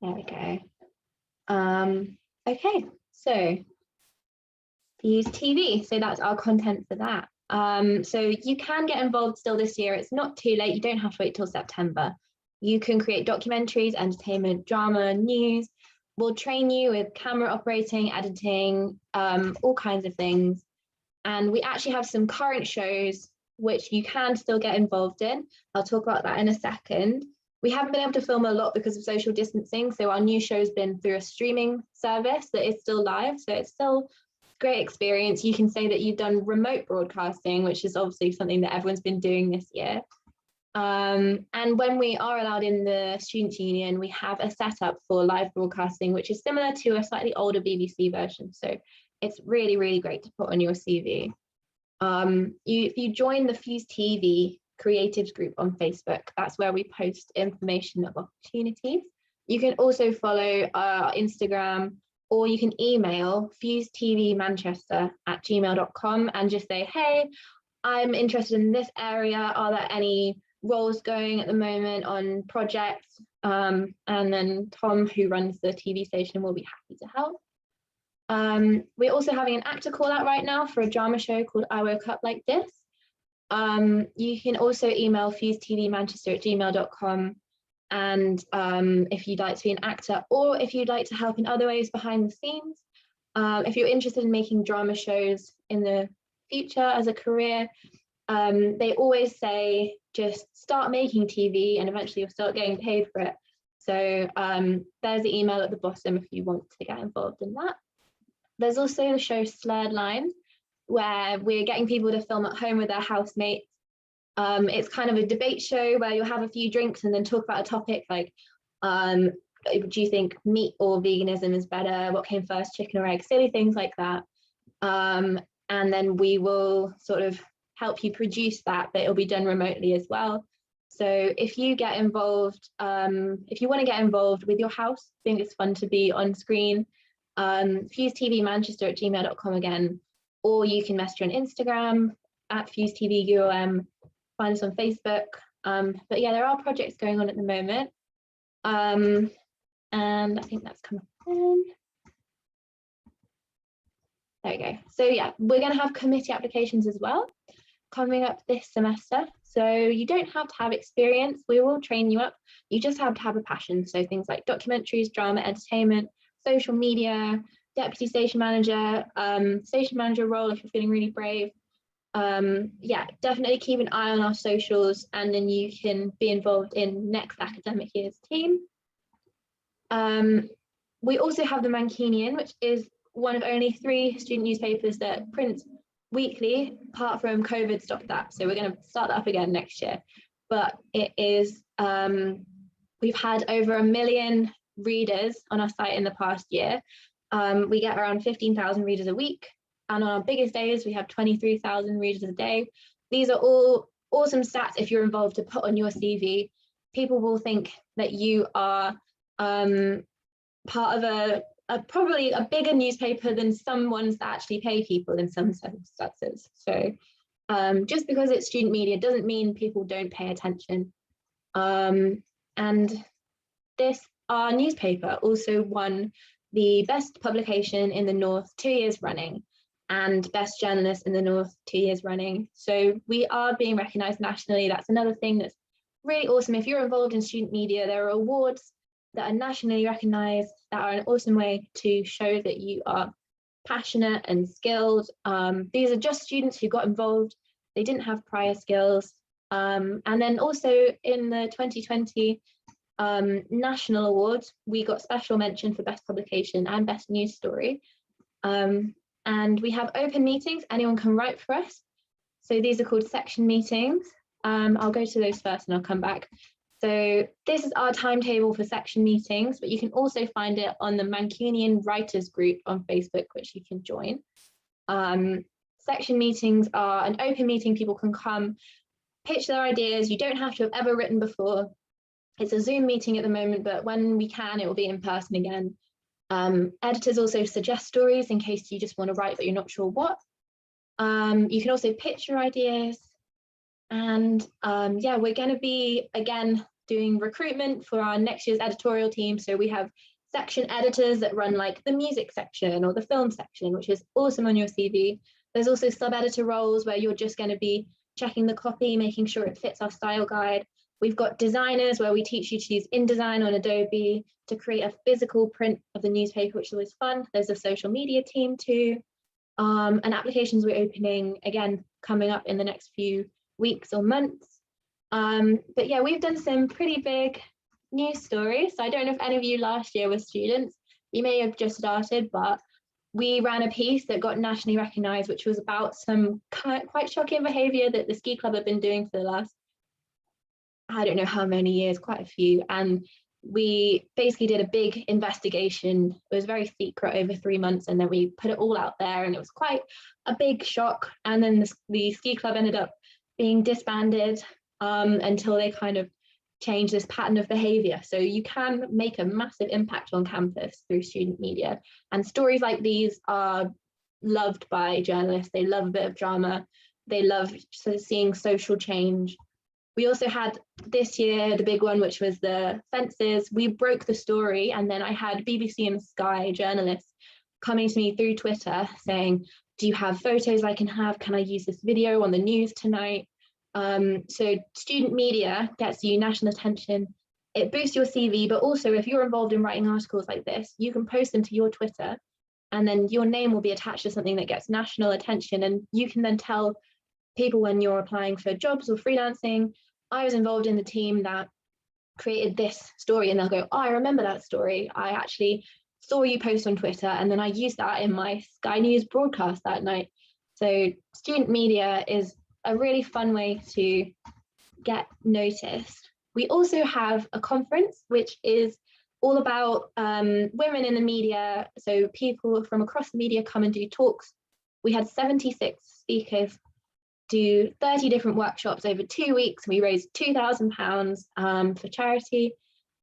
There we go. Okay, so Fuse TV. So that's our content for that. So you can get involved still this year. It's not too late. You don't have to wait till September. You can create documentaries, entertainment, drama, news. We'll train you with camera operating, editing, all kinds of things. And we actually have some current shows which you can still get involved in. I'll talk about that in a second. We haven't been able to film a lot because of social distancing, so our new show's been through a streaming service that is still live, so it's still a great experience. You can say that you've done remote broadcasting, which is obviously something that everyone's been doing this year. And when we are allowed in the Students' Union, we have a setup for live broadcasting, which is similar to a slightly older BBC version. So it's really, really great to put on your CV. If you join the Fuse TV Creatives group on Facebook, that's where we post information of opportunities. You can also follow our Instagram, or you can email fusetvmanchester@gmail.com and just say, hey, I'm interested in this area. Are there any roles going at the moment on projects? And then Tom, who runs the TV station, will be happy to help. We're also having an actor call out right now for a drama show called I Woke Up Like This. You can also email fusetvmanchester@gmail.com, and if you'd like to be an actor, or if you'd like to help in other ways behind the scenes, if you're interested in making drama shows in the future as a career, they always say just start making TV and eventually you'll start getting paid for it. So there's the email at the bottom if you want to get involved in that. There's also the show Slurred Lines, where we're getting people to film at home with their housemates. It's kind of a debate show where you'll have a few drinks and then talk about a topic like, do you think meat or veganism is better? What came first, chicken or egg? Silly things like that. And then we will sort of help you produce that, but it'll be done remotely as well. So if you get involved, if you want to get involved with your house, I think it's fun to be on screen. fusetvmanchester@gmail.com again, or you can message on Instagram @fusetvUOM, find us on Facebook. But yeah, there are projects going on at the moment. And I think that's come up in. There we go. So yeah, we're going to have committee applications as well coming up this semester. So you don't have to have experience, we will train you up. You just have to have a passion. So things like documentaries, drama, entertainment, social media, deputy station manager role if you're feeling really brave. Yeah, definitely keep an eye on our socials, and then you can be involved in next academic year's team. We also have the Mancunian, which is one of only 3 student newspapers that print weekly, apart from COVID stopped that. So we're going to start that up again next year. But it is, we've had over 1 million readers on our site in the past year. We get around 15,000 readers a week. And on our biggest days, we have 23,000 readers a day. These are all awesome stats if you're involved to put on your CV. People will think that you are part of probably a bigger newspaper than some ones that actually pay people in some circumstances. So just because it's student media doesn't mean people don't pay attention. And our newspaper also won the best publication in the North 2 years running, and best journalist in the North 2 years running. So we are being recognised nationally. That's another thing that's really awesome. If you're involved in student media, there are awards that are nationally recognised that are an awesome way to show that you are passionate and skilled. These are just students who got involved. They didn't have prior skills. And then also in the 2020 national awards, we got special mention for best publication and best news story. And we have open meetings. Anyone can write for us. So these are called section meetings. I'll go to those first and I'll come back. So this is our timetable for section meetings, but you can also find it on the Mancunian Writers Group on Facebook, which you can join. Section meetings are an open meeting. People can come, pitch their ideas. You don't have to have ever written before. It's a Zoom meeting at the moment, but when we can, it will be in person again. Editors also suggest stories in case you just want to write but you're not sure what. You can also pitch your ideas. And yeah, we're going to be, again, doing recruitment for our next year's editorial team. So we have section editors that run like the music section or the film section, which is awesome on your CV. There's also sub-editor roles where you're just going to be checking the copy, making sure it fits our style guide. We've got designers where we teach you to use InDesign on Adobe to create a physical print of the newspaper, which is always fun. There's a social media team too. And applications we're opening, again, coming up in the next few weeks or months. But yeah, we've done some pretty big news stories. So I don't know if any of you last year were students. You may have just started, but we ran a piece that got nationally recognised, which was about some quite shocking behaviour that the ski club had been doing for the last, I don't know how many years, quite a few. And we basically did a big investigation. It was very secret over 3 months, and then we put it all out there, and it was quite a big shock. And then the ski club ended up being disbanded until they kind of change this pattern of behavior. So you can make a massive impact on campus through student media. And stories like these are loved by journalists. They love a bit of drama. They love seeing social change. We also had this year, the big one, which was the fences. We broke the story, and then I had BBC and Sky journalists coming to me through Twitter saying, do you have photos I can have? Can I use this video on the news tonight? So student media gets you national attention. It boosts your CV, but also if you're involved in writing articles like this, you can post them to your Twitter, and then your name will be attached to something that gets national attention, and you can then tell people when you're applying for jobs or freelancing, I was involved in the team that created this story, and they'll go, oh, I remember that story. I actually saw you post on Twitter, and then I used that in my Sky News broadcast that night. So student media is a really fun way to get noticed. We also have a conference, which is all about women in the media. So people from across the media come and do talks. We had 76 speakers do 30 different workshops over 2 weeks. We raised £2,000 for charity,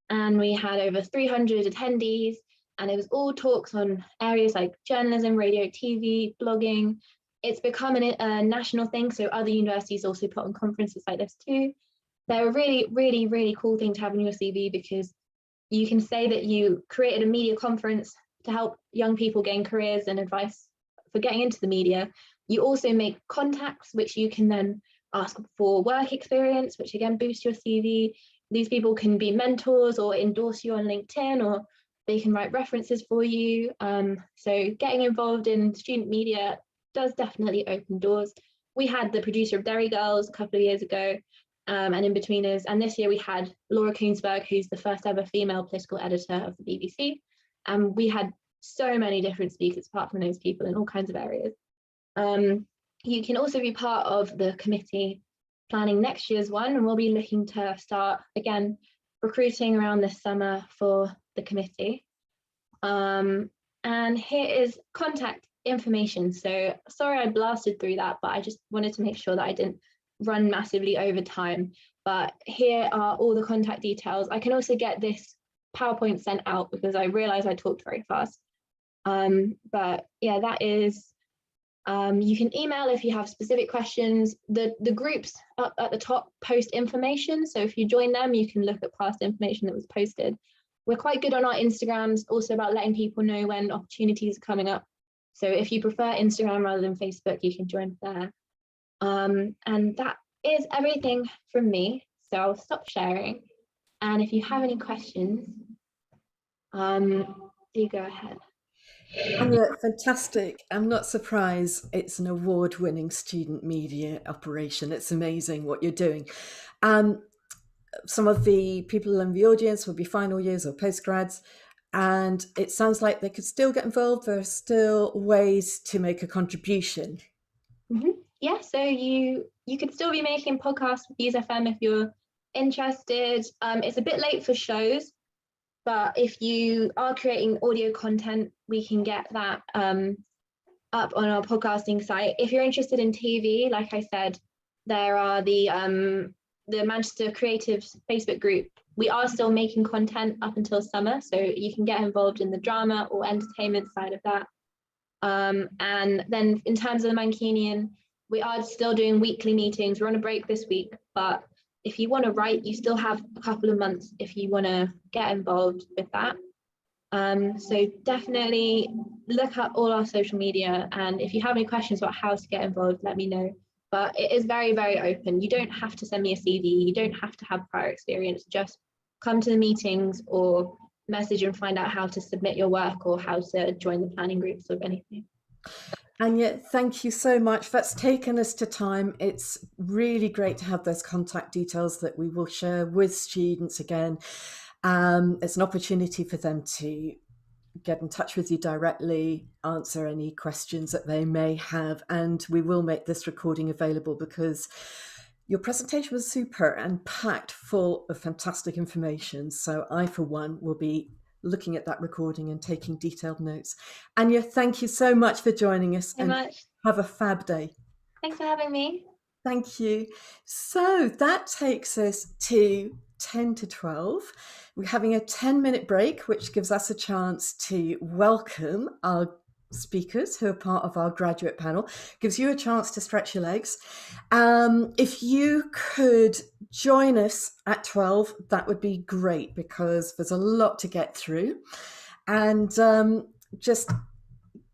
and we had over 300 attendees, and it was all talks on areas like journalism, radio, TV, blogging. It's become a national thing, so other universities also put on conferences like this too. They're a really, really, really cool thing to have in your CV, because you can say that you created a media conference to help young people gain careers and advice for getting into the media. You also make contacts, which you can then ask for work experience, which again boosts your CV. These people can be mentors or endorse you on LinkedIn, or they can write references for you. So getting involved in student media does definitely open doors. We had the producer of Derry Girls a couple of years ago, and In-Betweeners, and this year we had Laura Koonsberg, who's the first ever female political editor of the BBC. And we had so many different speakers apart from those people in all kinds of areas. You can also be part of the committee planning next year's one, and we'll be looking to start again recruiting around this summer for the committee. And here is contact information. So sorry I blasted through that, but I just wanted to make sure that I didn't run massively over time. But here are all the contact details. I can also get this PowerPoint sent out because I realized I talked very fast. But yeah, that is, you can email if you have specific questions. The groups up at the top post information. So if you join them, you can look at past information that was posted. We're quite good on our Instagrams, also about letting people know when opportunities are coming up. So if you prefer Instagram rather than Facebook, you can join there. And that is everything from me. So I'll stop sharing. And if you have any questions, do go ahead. Fantastic. I'm not surprised it's an award-winning student media operation. It's amazing what you're doing. Some of the people in the audience will be final years or postgrads, and it sounds like they could still get involved. There are still ways to make a contribution. Mm-hmm. Yeah, so you could still be making podcasts with Use FM if you're interested. It's a bit late for shows, but if you are creating audio content, we can get that up on our podcasting site. If you're interested in TV, like I said, there are the Manchester Creatives Facebook group. We are still making content up until summer, so you can get involved in the drama or entertainment side of that. And then in terms of the Mancunian, we are still doing weekly meetings. We're on a break this week, but if you want to write, you still have a couple of months if you want to get involved with that. So definitely look at all our social media, and if you have any questions about how to get involved, let me know. But it is very, very open. You don't have to send me a CV. You don't have to have prior experience. Just come to the meetings or message and find out how to submit your work or how to join the planning groups or anything. And yet, thank you so much. That's taken us to time. It's really great to have those contact details that we will share with students again. It's an opportunity for them to get in touch with you directly, answer any questions that they may have, and we will make this recording available because your presentation was super and packed full of fantastic information. So I, for one, will be looking at that recording and taking detailed notes. Anya, thank you so much for joining us So and much. have a fab day. Thanks for having me. Thank you. So that takes us to 10 to 12. We're having a 10-minute break, which gives us a chance to welcome our speakers who are part of our graduate panel, gives you a chance to stretch your legs. If you could join us at 12, that would be great because there's a lot to get through. And just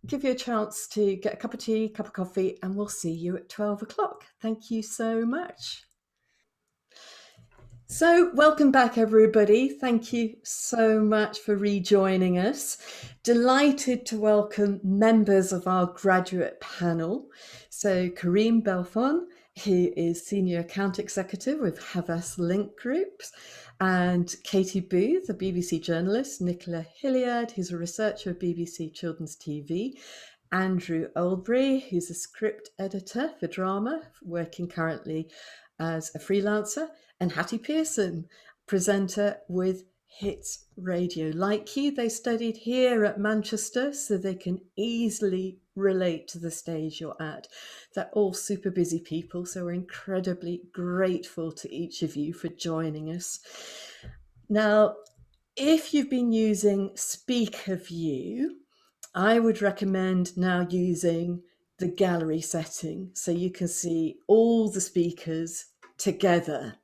give you a chance to get a cup of tea, cup of coffee, and we'll see you at 12 o'clock. Thank you so much. So welcome back, everybody. Thank you so much for rejoining us. Delighted to welcome members of our graduate panel. So Kareem Belfon, who is Senior Account Executive with Havas Link Groups, and Katie Booth, a BBC journalist, Nicola Hilliard, who's a researcher of BBC Children's TV, Andrew Oldbury, who's a script editor for drama, working currently as a freelancer, and Hattie Pearson, presenter with Hits Radio. Like you, they studied here at Manchester, so they can easily relate to the stage you're at. They're all super busy people, so we're incredibly grateful to each of you for joining us. Now, if you've been using Speaker View, I would recommend now using the gallery setting so you can see all the speakers together.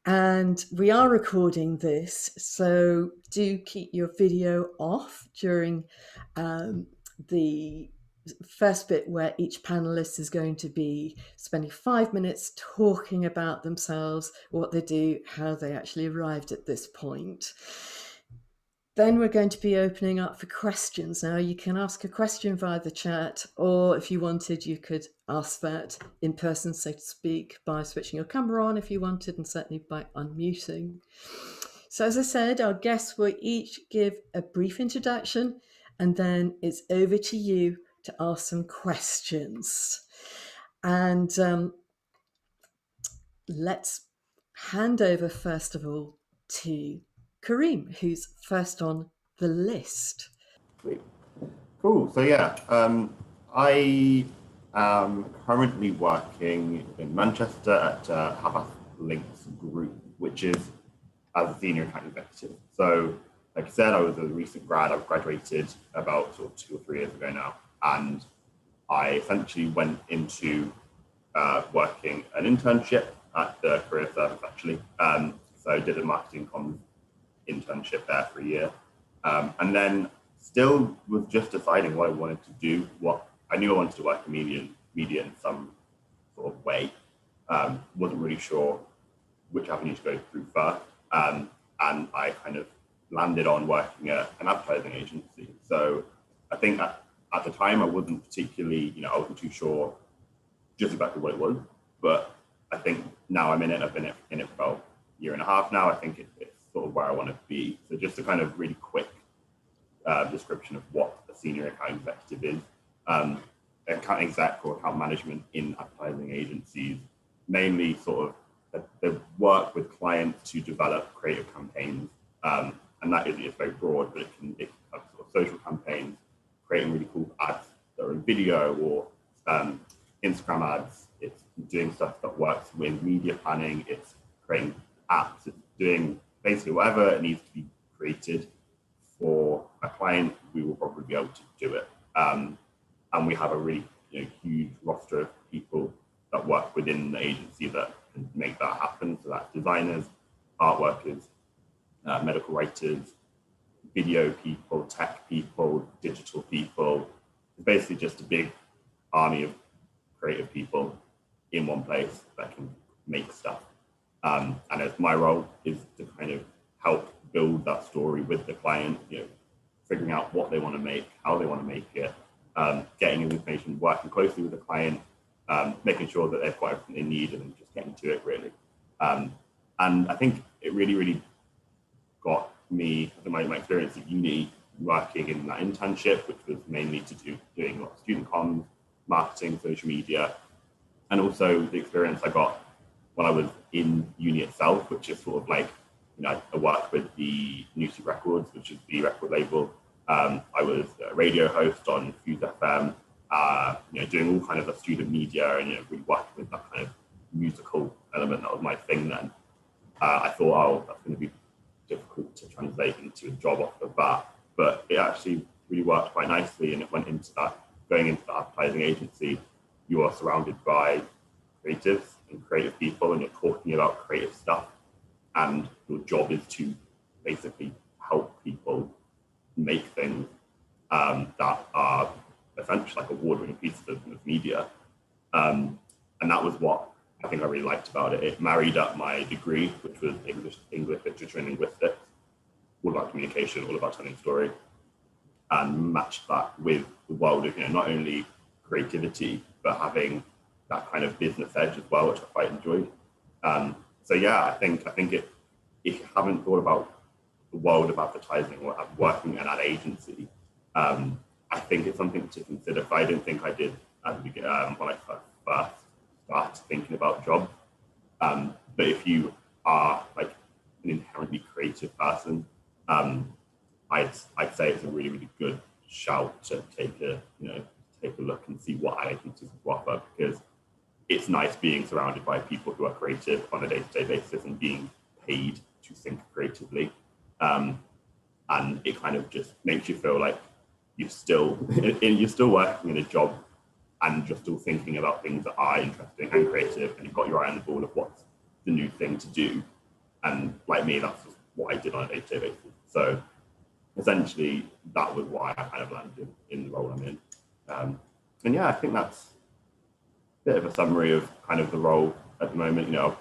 And we are recording this, so do keep your video off during the first bit where each panelist is going to be spending 5 minutes talking about themselves, what they do, how they actually arrived at this point. Then we're going to be opening up for questions. Now you can ask a question via the chat, or if you wanted, you could ask that in person, so to speak, by switching your camera on if you wanted, and certainly by unmuting. So as I said, our guests will each give a brief introduction, and then it's over to you to ask some questions. And let's hand over, first of all, to Kareem, who's first on the list. Sweet. Cool. So yeah, I am currently working in Manchester at Havas Links Group, which is as a senior account executive. So like I said, I was a recent grad. I've graduated about sort of 2 or 3 years ago now. And I essentially went into working an internship at the career service actually. So I did a marketing comms internship there for a year. And then still was just deciding what I wanted to do. What I knew I wanted to work in media in some sort of way. Wasn't really sure which avenue to go through first. And I kind of landed on working at an advertising agency. So I think at the time I wasn't particularly, I wasn't too sure just exactly what it was. But I think now I'm in it. I've been in it for about a year and a half now. I think it's sort of where I want to be. So just a kind of really quick description of what a senior account executive is. Account exec or account management in advertising agencies, mainly sort of they work with clients to develop creative campaigns. And that is very broad, but it can have sort of social campaigns, creating really cool ads that are in video or Instagram ads. It's doing stuff that works with media planning. It's creating apps. It's doing basically whatever it needs to be created for a client. We will probably be able to do it. And we have a really huge roster of people that work within the agency that can make that happen. So that's designers, art workers, medical writers, video people, tech people, digital people. It's basically just a big army of creative people in one place that can make stuff. And as my role is to kind of help build that story with the client, figuring out what they want to make, how they want to make it, getting information, working closely with the client, making sure that they've got everything they need and just getting to it really. And I think it really got me, my experience at uni, working in that internship, which was mainly doing a lot of student comms, marketing, social media, and also the experience I got when I was in uni itself, which is sort of like, I worked with the New Street Records, which is the record label. I was a radio host on Fuse FM, doing all kind of the student media and really working with that kind of musical element. That was my thing then. I thought, that's going to be difficult to translate into a job off the bat, but it actually really worked quite nicely, and it went into that, going into the advertising agency, you are surrounded by creatives and creative people, and you're talking about creative stuff, and your job is to basically help people make things that are essentially like award-winning pieces of media. And that was what I think I really liked about it. It married up my degree, which was English literature and linguistics, all about communication, all about telling a story, and matched that with the world of not only creativity, but having that kind of business edge as well, which I quite enjoyed. So yeah, I think if you haven't thought about the world of advertising or working at an agency, I think it's something to consider. But I don't think I did at the beginning when I first started thinking about jobs. But if you are like an inherently creative person, I'd say it's a really good shout to take a look and see what agencies have to offer, because it's nice being surrounded by people who are creative on a day-to-day basis and being paid to think creatively. And it kind of just makes you feel like you're still working in a job, and you're still thinking about things that are interesting and creative, and you've got your eye on the ball of what's the new thing to do. And like me, that's just what I did on a day-to-day basis. So essentially, that was why I kind of landed in the role I'm in. And yeah, I think that's a bit of a summary of kind of the role at the moment. I'm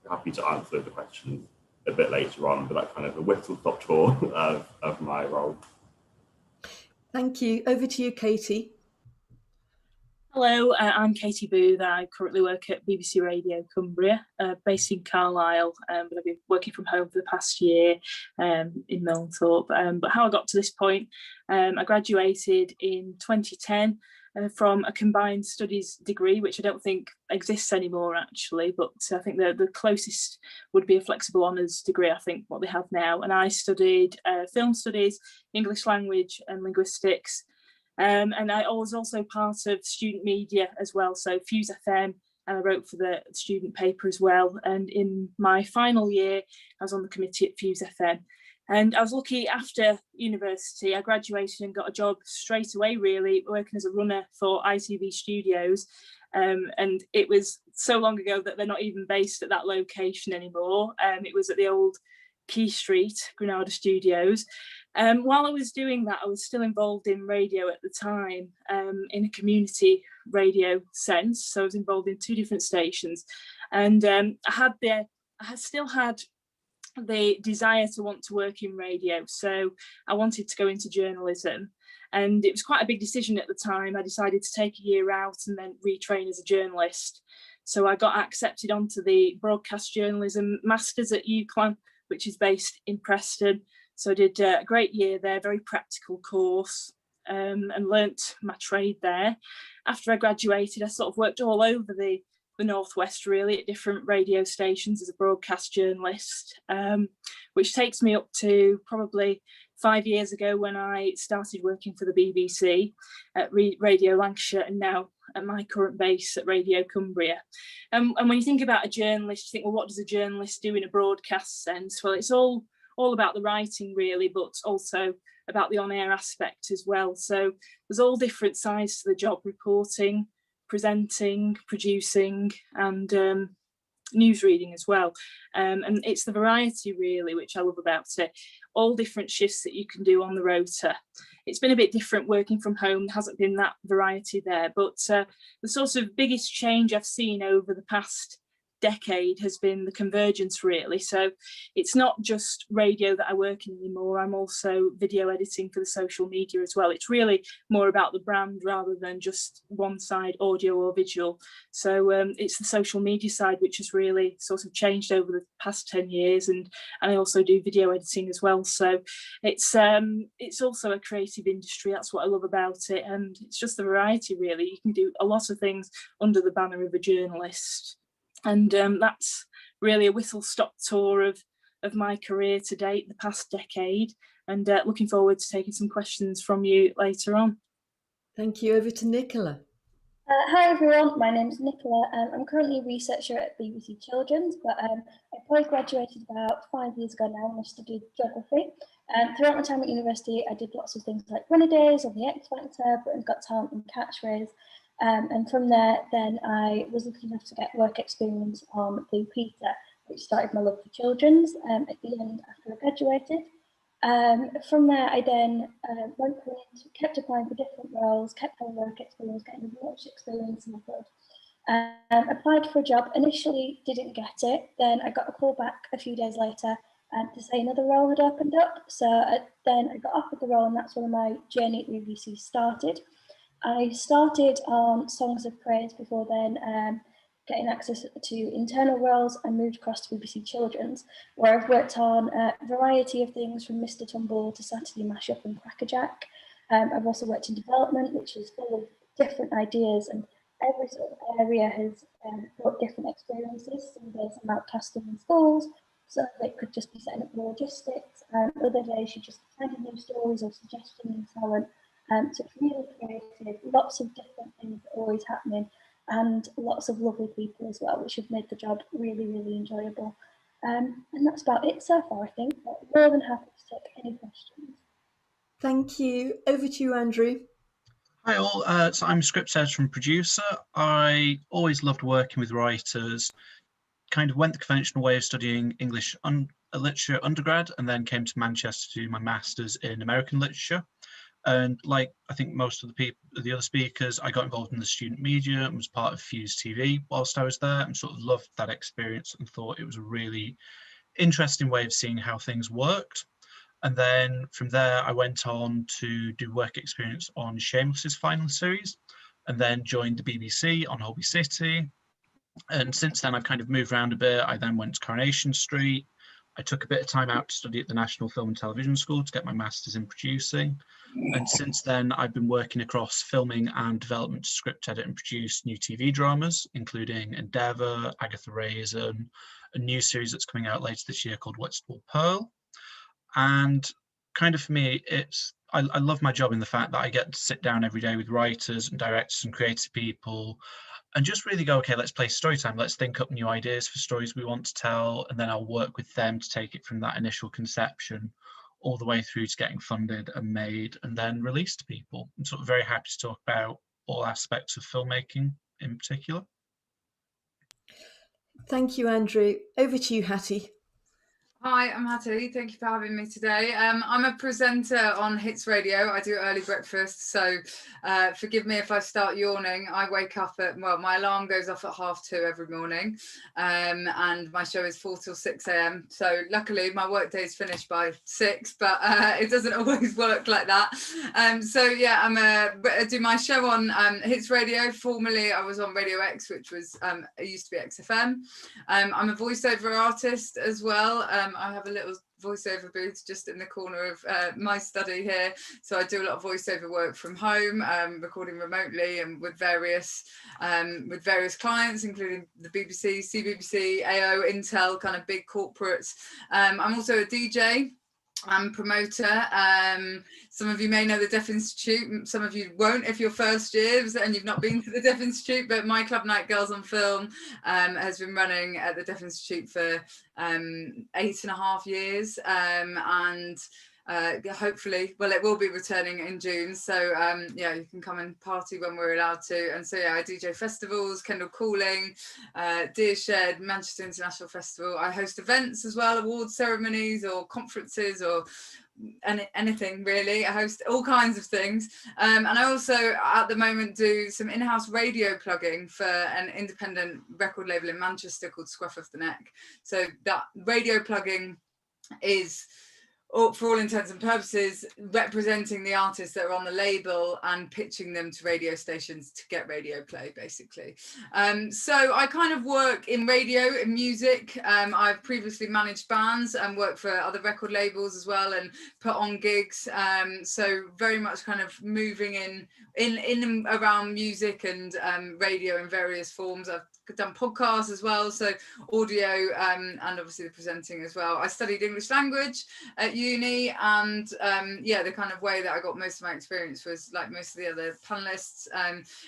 happy to answer the questions a bit later on, but that's kind of a whistle-stop tour of my role. Thank you. Over to you, Katie. Hello, I'm Katie Booth. I currently work at BBC Radio Cumbria, based in Carlisle, but I've been working from home for the past year in Milnthorpe. But how I got to this point, I graduated in 2010 from a combined studies degree, which I don't think exists anymore actually, but I think the closest would be a flexible honours degree, I think, what they have now. And I studied film studies, English language and linguistics. And I was also part of student media as well, so Fuse FM, and I wrote for the student paper as well. And in my final year, I was on the committee at Fuse FM. And I was lucky, after university, I graduated and got a job straight away, really, working as a runner for ITV Studios. And it was so long ago that they're not even based at that location anymore. It was at the old Key Street, Granada Studios. While I was doing that, I was still involved in radio at the time, in a community radio sense. So I was involved in 2 different stations, and I still had the desire to want to work in radio. So I wanted to go into journalism, and it was quite a big decision at the time. I decided to take a year out and then retrain as a journalist. So I got accepted onto the broadcast journalism masters at UCLan, which is based in Preston. So I did a great year there, very practical course, and learnt my trade there. After I graduated, I sort of worked all over the Northwest, really, at different radio stations as a broadcast journalist, which takes me up to probably 5 years ago when I started working for the BBC at Radio Lancashire, and now at my current base at Radio Cumbria. And when you think about a journalist, you think, well, what does a journalist do in a broadcast sense? Well, it's all about the writing, really, but also about the on-air aspect as well. So there's all different sides to the job: reporting, presenting, producing, and news reading as well. And it's the variety, really, which I love about it. All different shifts that you can do on the rota. It's been a bit different working from home. There hasn't been that variety there, but the sort of biggest change I've seen over the past decade has been the convergence, really. So it's not just radio that I work in anymore. I'm also video editing for the social media as well. It's really more about the brand rather than just one side, audio or visual. So it's the social media side which has really sort of changed over the past 10 years, and I also do video editing as well. So it's also a creative industry. That's what I love about it, and it's just the variety, really. You can do a lot of things under the banner of a journalist. And that's really a whistle-stop tour of my career to date, the past decade, and looking forward to taking some questions from you later on. Thank you. Over to Nicola. Hi everyone, my name is Nicola. I'm currently a researcher at BBC Children's, but I probably graduated about 5 years ago now and I studied geography. Throughout my time at university, I did lots of things like runner days on the X Factor, Britain's Got Talent and Catchphrase. And from there, then I was lucky enough to get work experience on Blue Peter, which started my love for children's at the end after I graduated. From there, I then went for it, kept applying for different roles, kept having work experience, getting as much experience as I could. Applied for a job, initially didn't get it, then I got a call back a few days later to say another role had opened up. So then I got offered the role, and that's where my journey at the BBC started. I started on Songs of Praise before then getting access to internal roles. I moved across to BBC Children's, where I've worked on a variety of things from Mr. Tumble to Saturday Mashup and Crackerjack. I've also worked in development, which is full of different ideas, and every sort of area has brought different experiences. Some days I'm out casting in schools, so it could just be setting up logistics, other days you're just finding new stories or suggesting new talent. So it's really creative, lots of different things always happening, and lots of lovely people as well, which have made the job really, really enjoyable. And that's about it so far, I think, but more than happy to take any questions. Thank you. Over to you, Andrew. Hi all, so I'm a script editor and producer. I always loved working with writers, kind of went the conventional way of studying English literature undergrad, and then came to Manchester to do my master's in American literature. And like I think most of the other speakers, I got involved in the student media and was part of Fuse TV whilst I was there, and sort of loved that experience and thought it was a really interesting way of seeing how things worked. And then from there, I went on to do work experience on Shameless's final series, and then joined the BBC on Holby City. And since then, I've kind of moved around a bit. I then went to Coronation Street. I took a bit of time out to study at the National Film and Television School to get my master's in producing. And since then, I've been working across filming and development to script edit and produce new TV dramas, including Endeavour, Agatha Raisin, a new series that's coming out later this year called Wetstable Pearl. And kind of for me, I love my job in the fact that I get to sit down every day with writers and directors and creative people and just really go, okay, let's play story time. Let's think up new ideas for stories we want to tell. And then I'll work with them to take it from that initial conception all the way through to getting funded and made and then released to people. I'm sort of very happy to talk about all aspects of filmmaking in particular. Thank you, Andrew. Over to you, Hattie. Hi, I'm Hattie. Thank you for having me today. I'm a presenter on Hits Radio. I do early breakfast, so forgive me if I start yawning. I wake up my alarm goes off at 2:30 every morning, and my show is 4 till 6 a.m. So luckily my work day is finished by 6, but it doesn't always work like that. So yeah, I do my show on Hits Radio. Formerly I was on Radio X, which was it used to be XFM. I'm a voiceover artist as well. I have a little voiceover booth just in the corner of my study here, so I do a lot of voiceover work from home, recording remotely and with various clients, including the BBC, CBBC, AO, Intel, kind of big corporates. I'm also a DJ and promoter. Some of you may know the Deaf Institute, some of you won't if you're first years and you've not been to the Deaf Institute, but my club night Girls on Film has been running at the Deaf Institute for 8.5 years, and hopefully, well, it will be returning in June, so yeah, you can come and party when we're allowed to. And so yeah, I DJ festivals, Kendal Calling, Deer Shed, Manchester International Festival. I host events as well, awards ceremonies or conferences or anything really. I host all kinds of things, and I also at the moment do some in-house radio plugging for an independent record label in Manchester called Scruff of the Neck. So that radio plugging is, for all intents and purposes, representing the artists that are on the label and pitching them to radio stations to get radio play, basically. So I kind of work in radio, in music. I've previously managed bands and worked for other record labels as well and put on gigs. So very much kind of moving in and around music and radio in various forms. I've done podcasts as well, so audio and obviously the presenting as well. I studied English language at uni, and yeah, the kind of way that I got most of my experience was like most of the other panelists.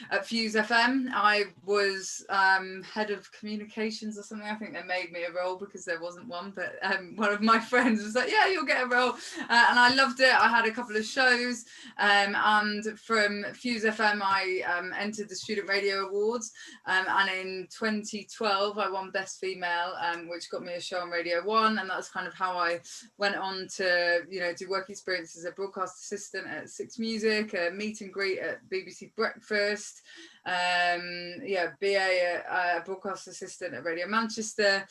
At Fuse FM, I was head of communications or something. I think they made me a role because there wasn't one, but one of my friends was like, yeah, you'll get a role, and I loved it. I had a couple of shows, and from Fuse FM I entered the Student Radio Awards, and in 2012 I won Best Female, which got me a show on Radio 1, and that's kind of how I went on to, you know, do work experience as a broadcast assistant at Six Music, a meet and greet at BBC Breakfast, yeah, BA broadcast assistant at Radio Manchester,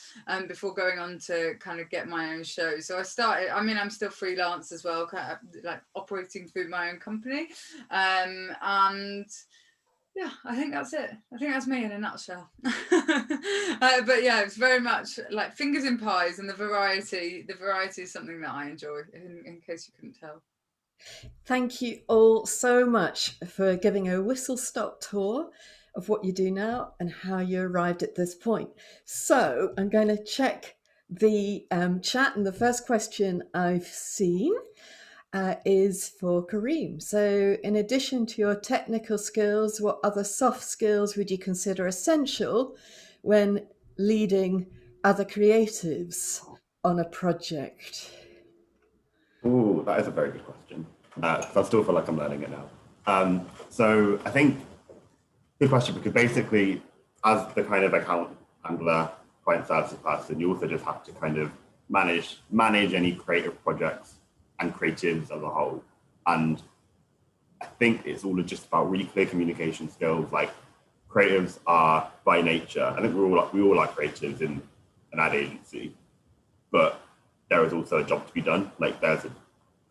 before going on to kind of get my own show. So I started, I mean, I'm still freelance as well, kind of like operating through my own company, and yeah, I think that's it. I think that's me in a nutshell. But yeah, it's very much like fingers in pies, and the variety is something that I enjoy, in case you couldn't tell. Thank you all so much for giving a whistle-stop tour of what you do now and how you arrived at this point. So I'm going to check the chat, and the first question I've seen is for Kareem. So in addition to your technical skills, what other soft skills would you consider essential when leading other creatives on a project? Oh, that is a very good question. I still feel like I'm learning it now. So I think good question, because basically as the kind of account handler, client services person, you also just have to kind of manage any creative projects and creatives as a whole. And I think it's all just about really clear communication skills. Like, creatives are by nature, I think we all are creatives in an ad agency, but there is also a job to be done. Like, there's a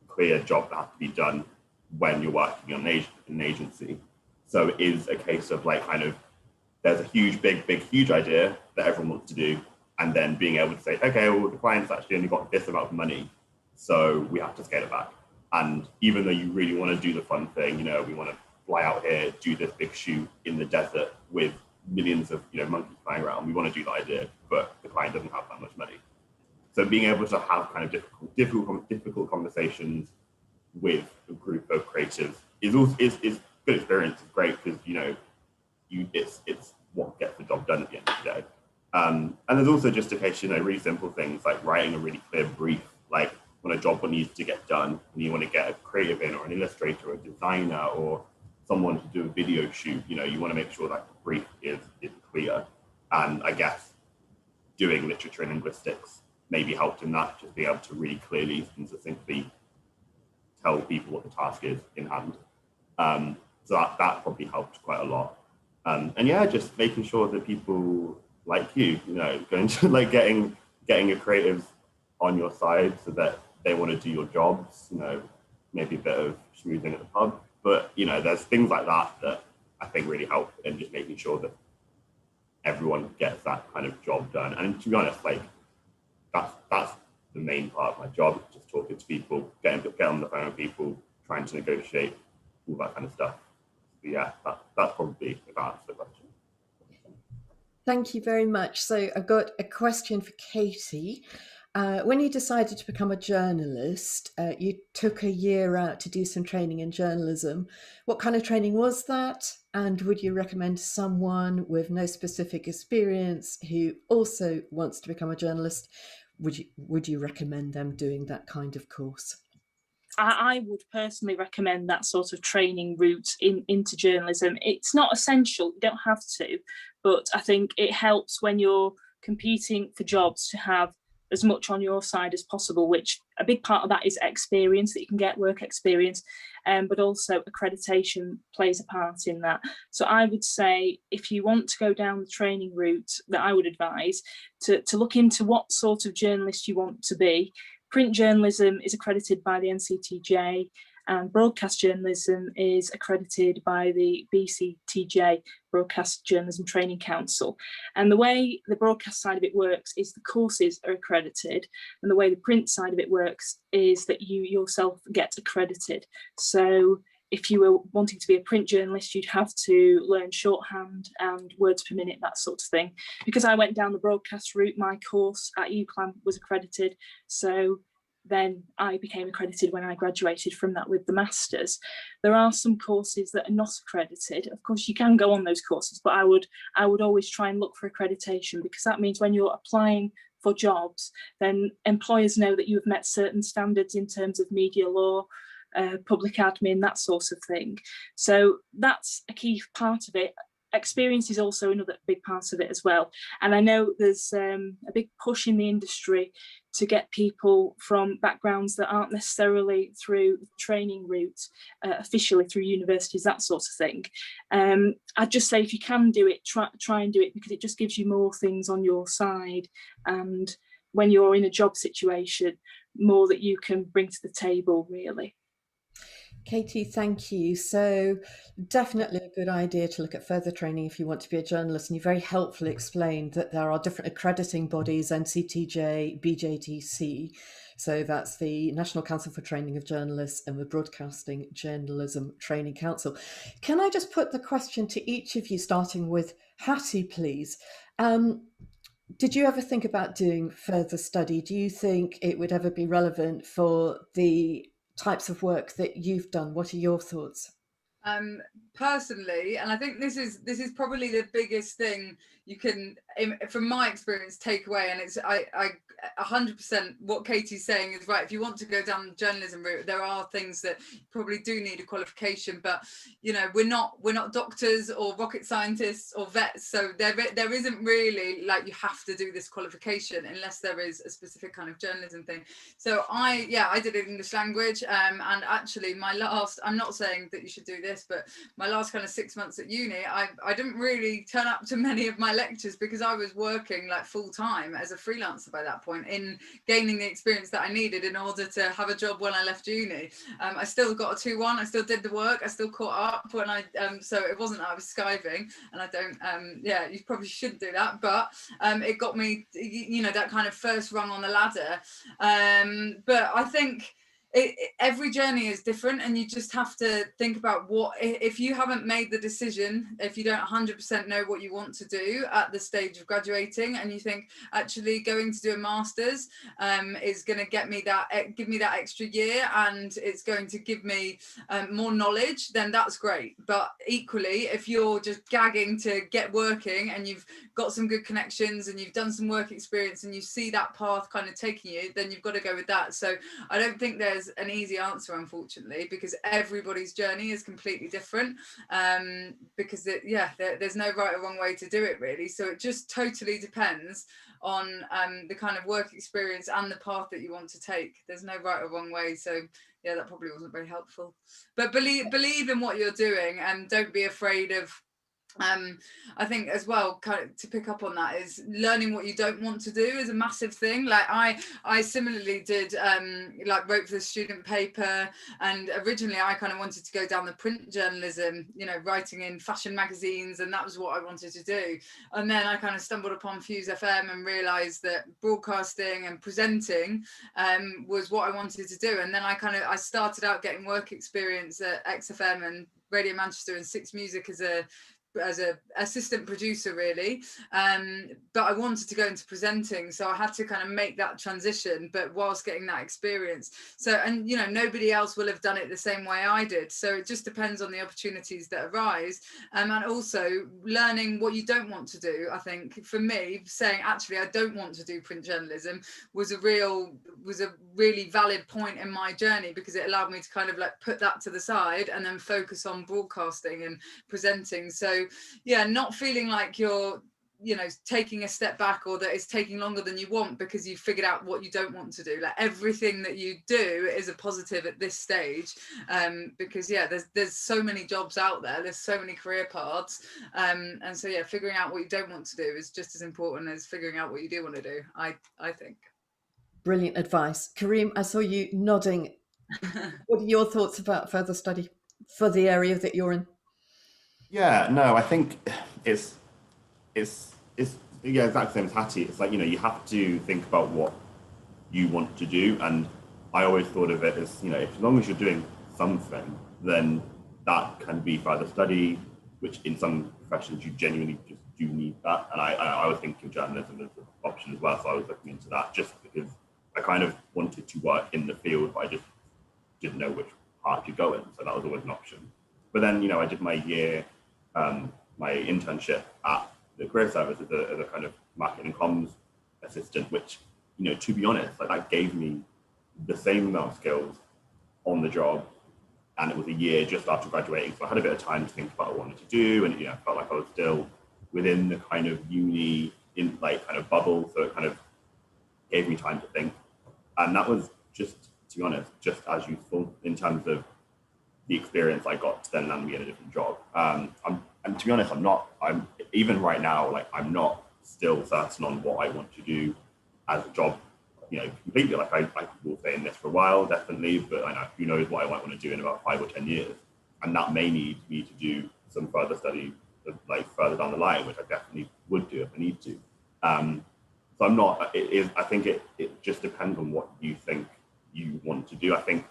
clear job that has to be done when you're working on an agency. So it is a case of like, kind of, there's a huge idea that everyone wants to do, and then being able to say, okay, well, the client's actually only got this amount of money, so we have to scale it back. And even though you really want to do the fun thing, you know, we want to fly out here, do this big shoot in the desert with millions of, you know, monkeys flying around, we want to do that idea, but the client doesn't have that much money. So being able to have kind of difficult conversations with a group of creatives is good experience. It's great because, you know, it's what gets the job done at the end of the day. And there's also just occasionally really simple things like writing a really clear brief, like when a job needs to get done and you want to get a creative in, or an illustrator, or a designer, or someone to do a video shoot, you know, you want to make sure that the brief is clear. And I guess doing literature and linguistics maybe helped in that, just be able to really clearly and succinctly tell people what the task is in hand. So that probably helped quite a lot. And yeah, just making sure that people like you know, going to like getting your creatives on your side so that they want to do your jobs, you know, maybe a bit of schmoozing at the pub, but you know, there's things like that I think really help in just making sure that everyone gets that kind of job done. And to be honest, like that's the main part of my job, just talking to people, get on the phone with people, trying to negotiate, all that kind of stuff. But yeah, that's probably the answer to the question. Thank you very much. So I've got a question for Katie. When you decided to become a journalist, you took a year out to do some training in journalism. What kind of training was that? And would you recommend someone with no specific experience who also wants to become a journalist? Would you recommend them doing that kind of course? I would personally recommend that sort of training route into journalism. It's not essential, you don't have to, but I think it helps when you're competing for jobs to have as much on your side as possible, which a big part of that is experience that you can get, work experience, but also accreditation plays a part in that. So I would say, if you want to go down the training route, that I would advise to look into what sort of journalist you want to be. Print journalism is accredited by the NCTJ, and broadcast journalism is accredited by the BCTJ, Broadcast Journalism Training Council. And the way the broadcast side of it works is the courses are accredited, and the way the print side of it works is that you yourself get accredited. So if you were wanting to be a print journalist, you'd have to learn shorthand and words per minute, that sort of thing. Because I went down the broadcast route, my course at UCLAM was accredited. So then I became accredited when I graduated from that with the Masters. There are some courses that are not accredited. Of course, you can go on those courses, but I would always try and look for accreditation, because that means when you're applying for jobs, then employers know that you have met certain standards in terms of media law, public admin, that sort of thing. So that's a key part of it. Experience is also another big part of it as well. And I know there's a big push in the industry to get people from backgrounds that aren't necessarily through the training route, officially through universities, that sort of thing. I'd just say, if you can do it, try and do it, because it just gives you more things on your side. And when you're in a job situation, more that you can bring to the table, really. Katie, thank you. So definitely a good idea to look at further training if you want to be a journalist. And you very helpfully explained that there are different accrediting bodies, NCTJ, BJTC. So that's the National Council for Training of Journalists and the Broadcasting Journalism Training Council. Can I just put the question to each of you, starting with Hattie, please? Did you ever think about doing further study? Do you think it would ever be relevant for the types of work that you've done? What are your thoughts? Personally, and I think this is probably the biggest thing you can, from my experience, take away, and it's I 100% what Katie's saying is right. If you want to go down the journalism route, there are things that you probably do need a qualification, but you know, we're not doctors or rocket scientists or vets, so there isn't really like you have to do this qualification unless there is a specific kind of journalism thing. So I did English language, and actually my last, I'm not saying that you should do this, but my last kind of 6 months at uni, I didn't really turn up to many of my lectures because I was working like full time as a freelancer by that point, in gaining the experience that I needed in order to have a job when I left uni. I still got a 2-1, I still did the work, I still caught up when I, so it wasn't that I was skiving, and I don't, you probably shouldn't do that, but it got me, you know, that kind of first rung on the ladder. But I think every journey is different, and you just have to think about what, if you haven't made the decision, if you don't 100% know what you want to do at the stage of graduating, and you think actually going to do a master's is going to give me that extra year, and it's going to give me more knowledge, then that's great. But equally, if you're just gagging to get working and you've got some good connections and you've done some work experience and you see that path kind of taking you, then you've got to go with that. So I don't think there's an easy answer, unfortunately, because everybody's journey is completely different, because there's no right or wrong way to do it, really. So it just totally depends on the kind of work experience and the path that you want to take. There's no right or wrong way. So yeah, that probably wasn't very helpful, but believe in what you're doing, and don't be afraid of, I think as well, kind of to pick up on that, is learning what you don't want to do is a massive thing. Like I similarly did, like wrote for the student paper, and originally I kind of wanted to go down the print journalism, you know, writing in fashion magazines, and that was what I wanted to do. And then I kind of stumbled upon Fuse FM and realized that broadcasting and presenting was what I wanted to do. And then I started out getting work experience at XFM and Radio Manchester and Six Music as a assistant producer, really, but I wanted to go into presenting, so I had to kind of make that transition, but whilst getting that experience. So, and you know, nobody else will have done it the same way I did, so it just depends on the opportunities that arise, and also learning what you don't want to do. I think for me, saying actually I don't want to do print journalism was a really valid point in my journey, because it allowed me to kind of like put that to the side and then focus on broadcasting and presenting. So yeah, not feeling like you're you know, taking a step back, or that it's taking longer than you want because you figured out what you don't want to do. Like everything that you do is a positive at this stage, because yeah, there's so many jobs out there, there's so many career paths, and so yeah, figuring out what you don't want to do is just as important as figuring out what you do want to do, I think. Brilliant advice. Kareem, I saw you nodding. What are your thoughts about further study for the area that you're in? Yeah, no, I think it's yeah, exactly the same as Hattie. It's like, you know, you have to think about what you want to do, and I always thought of it as, you know, as long as you're doing something, then that can be further study, which in some professions you genuinely just do need that. And I was thinking of journalism as an option as well, so I was looking into that just because I kind of wanted to work in the field, but I just didn't know which path to go in, so that was always an option. But then, you know, I did my year, my internship at the career service as a kind of marketing and comms assistant, which, you know, to be honest, like that gave me the same amount of skills on the job, and it was a year just after graduating, so I had a bit of time to think about what I wanted to do, and, you know, I felt like I was still within the kind of uni in like kind of bubble, so it kind of gave me time to think, and that was just, to be honest, just as useful in terms of the experience I got to then land me in a different job. And to be honest, I'm even right now, like I'm not still certain on what I want to do as a job, you know, completely. Like I will stay in this for a while, definitely, but I know who knows what I might want to do in about 5 or 10 years. And that may need me to do some further study, like further down the line, which I definitely would do if I need to. So I'm not, I think it just depends on what you think you want to do. I think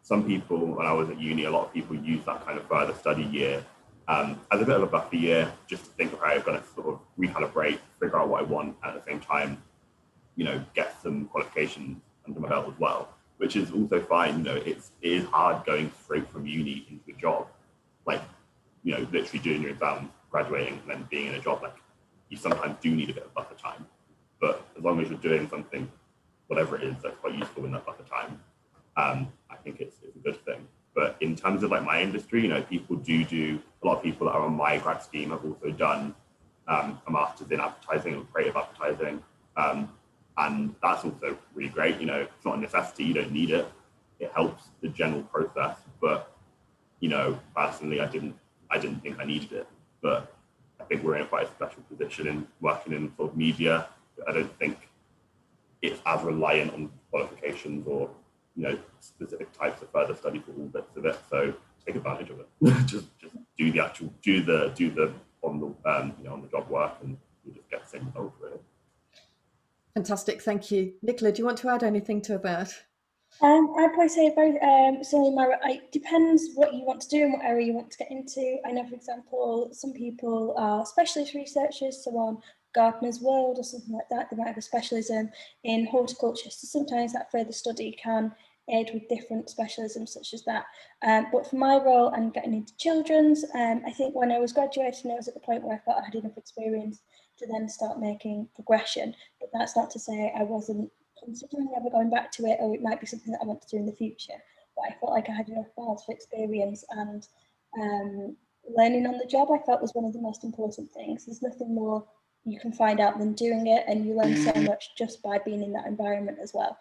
some people, when I was at uni, a lot of people use that kind of further study year as a bit of a buffer year, just to think, okay, I'm going to sort of recalibrate, figure out what I want, at the same time, you know, get some qualifications under my belt as well, which is also fine. You know, it is hard going straight from uni into a job, like, you know, literally doing your exams, graduating, and then being in a job. Like, you sometimes do need a bit of buffer time, but as long as you're doing something, whatever it is, that's quite useful in that buffer time, I think it's a good thing. But in terms of like my industry, you know, people do a lot of people that are on my grad scheme have also done a master's in advertising or creative advertising, and that's also really great. You know, it's not a necessity, you don't need it, it helps the general process, but, you know, personally I didn't think I needed it. But I think we're in quite a special position in working in sort of media. I don't think it's as reliant on qualifications or, you know, specific types of further study for all bits of it. So take advantage of it. just do the actual, do the on the you know, on the job work, and you just get the same result really. Fantastic, thank you. Nicola, do you want to add anything to that? I'd probably say very similar. It depends what you want to do and what area you want to get into. I know, for example, some people are specialist researchers, so on Gardener's World or something like that. They might have a specialism in horticulture, so sometimes that further study can aid with different specialisms such as that. But for my role and getting into children's, I think when I was graduating, I was at the point where I thought I had enough experience to then start making progression. But that's not to say I wasn't considering ever going back to it, or it might be something that I want to do in the future. But I felt like I had enough balance for experience, and learning on the job I felt was one of the most important things. There's nothing more you can find out than doing it, and you learn so much just by being in that environment as well.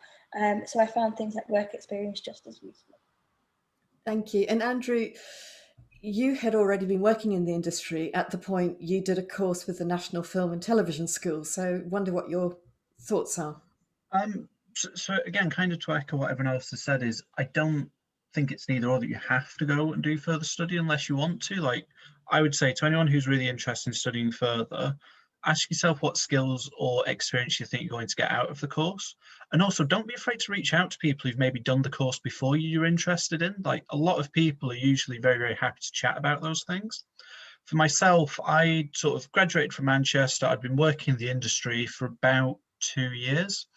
So I found things like work experience just as useful. Thank you. And Andrew, you had already been working in the industry at the point you did a course with the National Film and Television School. So wonder what your thoughts are. So again, kind of to echo what everyone else has said, is I don't think it's neither or that you have to go and do further study unless you want to. Like, I would say to anyone who's really interested in studying further, ask yourself what skills or experience you think you're going to get out of the course. And also, don't be afraid to reach out to people who've maybe done the course before you're interested in. Like, a lot of people are usually very, very happy to chat about those things. For myself, I sort of graduated from Manchester. I'd been working in the industry for about 2 years.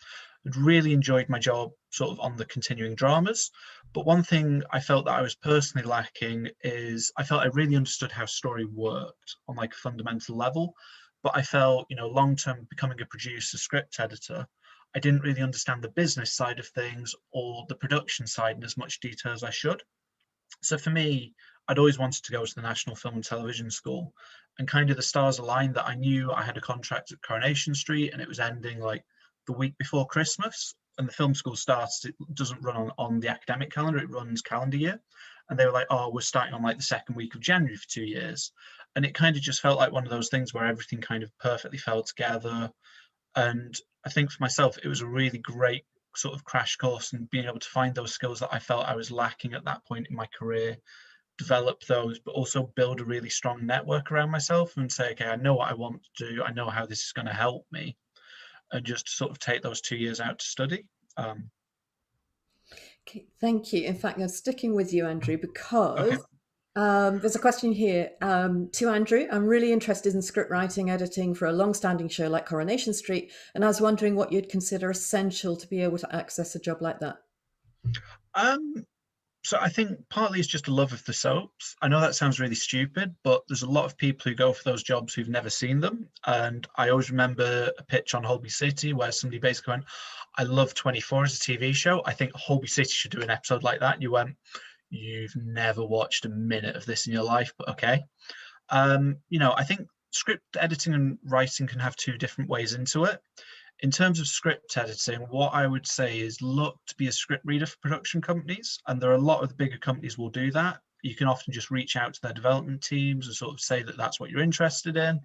I'd really enjoyed my job sort of on the continuing dramas. But one thing I felt that I was personally lacking is I felt I really understood how story worked on like a fundamental level. But I felt, you know, long-term becoming a producer, script editor, I didn't really understand the business side of things or the production side in as much detail as I should. So for me, I'd always wanted to go to the National Film and Television School, and kind of the stars aligned that I knew I had a contract at Coronation Street and it was ending like the week before Christmas. And the film school starts, it doesn't run on the academic calendar, it runs calendar year. And they were like, oh, we're starting on like the second week of January for 2 years. And it kind of just felt like one of those things where everything kind of perfectly fell together. And I think for myself, it was a really great sort of crash course, and being able to find those skills that I felt I was lacking at that point in my career, develop those, but also build a really strong network around myself and say, okay, I know what I want to do. I know how this is going to help me, and just sort of take those 2 years out to study. Okay, thank you. In fact, I'm sticking with you, Andrew, because Okay. there's a question here to Andrew. I'm really interested in script writing, editing for a long-standing show like Coronation Street, and I was wondering what you'd consider essential to be able to access a job like that. So I think partly it's just a love of the soaps. I know that sounds really stupid, but there's a lot of people who go for those jobs who've never seen them. And I always remember a pitch on Holby City where somebody basically went, I love 24 as a TV show. I think Holby City should do an episode like that. And you went, you've never watched a minute of this in your life, but okay. I think script editing and writing can have two different ways into it. In terms of script editing, what I would say is look to be a script reader for production companies. And there are a lot of the bigger companies will do that. You can often just reach out to their development teams and sort of say that that's what you're interested in.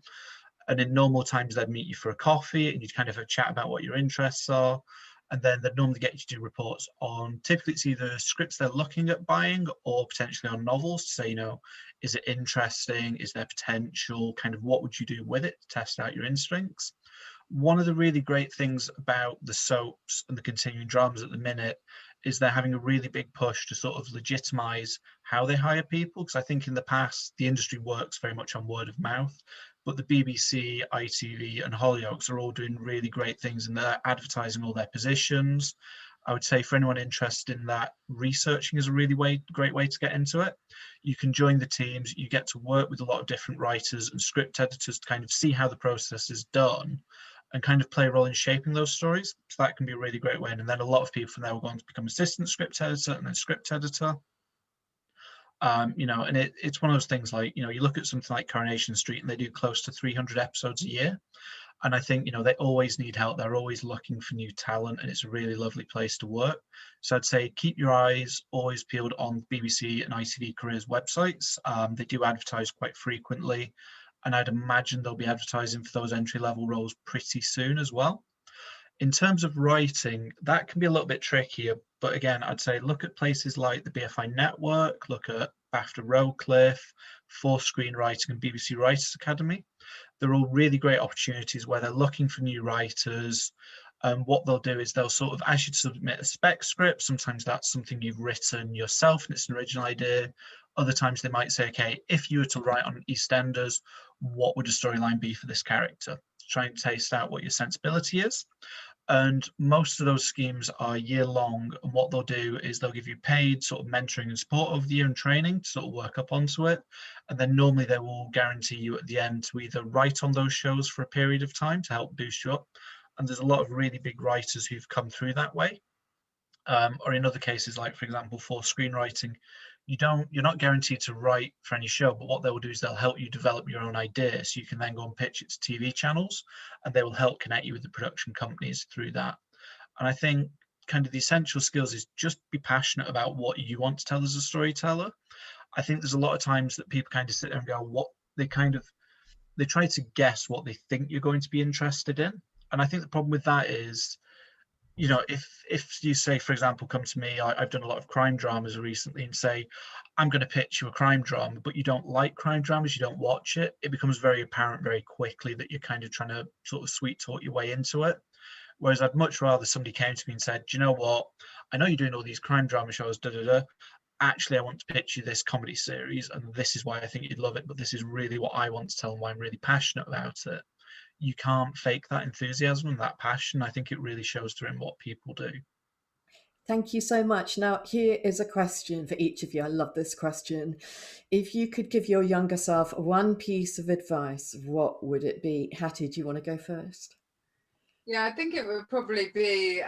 And in normal times, they'd meet you for a coffee and you'd kind of have a chat about what your interests are. And then they'd normally get you to do reports on, typically it's either scripts they're looking at buying or potentially on novels to say, is it interesting? Is there potential? Kind of what would you do with it to test out your instincts? One of the really great things about the soaps and the continuing dramas at the minute is they're having a really big push to sort of legitimize how they hire people. Because I think in the past, the industry works very much on word of mouth, but the BBC, ITV and Hollyoaks are all doing really great things and they're advertising all their positions. I would say for anyone interested in that, researching is a really great way to get into it. You can join the teams, you get to work with a lot of different writers and script editors to kind of see how the process is done and kind of play a role in shaping those stories. So that can be a really great way. And then a lot of people from there will go on to become assistant script editor and then script editor. And it's one of those things like, you look at something like Coronation Street and they do close to 300 episodes a year. And I think, they always need help. They're always looking for new talent and it's a really lovely place to work. So I'd say keep your eyes always peeled on BBC and ITV Careers websites. They do advertise quite frequently. And I'd imagine they'll be advertising for those entry-level roles pretty soon as well. In terms of writing, that can be a little bit trickier. But again, I'd say look at places like the BFI Network, look at BAFTA Rowcliffe, Force Screenwriting and BBC Writers Academy. They're all really great opportunities where they're looking for new writers. What they'll do is they'll sort of ask you to submit a spec script. Sometimes that's something you've written yourself and it's an original idea. Other times they might say, okay, if you were to write on EastEnders, what would a storyline be for this character? To try and taste out what your sensibility is. And most of those schemes are year long. And what they'll do is they'll give you paid sort of mentoring and support over the year and training to sort of work up onto it. And then normally they will guarantee you at the end to either write on those shows for a period of time to help boost you up. And there's a lot of really big writers who've come through that way. Or in other cases, like for example, for screenwriting, you're not guaranteed to write for any show, but what they'll do is they'll help you develop your own idea. So you can then go and pitch it to TV channels and they will help connect you with the production companies through that. And I think kind of the essential skills is just be passionate about what you want to tell as a storyteller. I think there's a lot of times that people kind of sit there and go, they try to guess what they think you're going to be interested in. And I think the problem with that is, if you say, for example, come to me, I've done a lot of crime dramas recently and say, I'm going to pitch you a crime drama, but you don't like crime dramas, you don't watch it, it becomes very apparent very quickly that you're kind of trying to sort of sweet talk your way into it. Whereas I'd much rather somebody came to me and said, do you know what? I know you're doing all these crime drama shows, Actually, I want to pitch you this comedy series and this is why I think you'd love it, but this is really what I want to tell and why I'm really passionate about it. You can't fake that enthusiasm and that passion. I think it really shows through in what people do. Thank you so much. Now, here is a question for each of you. I love this question. If you could give your younger self one piece of advice, what would it be? Hattie, do you want to go first? Yeah, I think it would probably be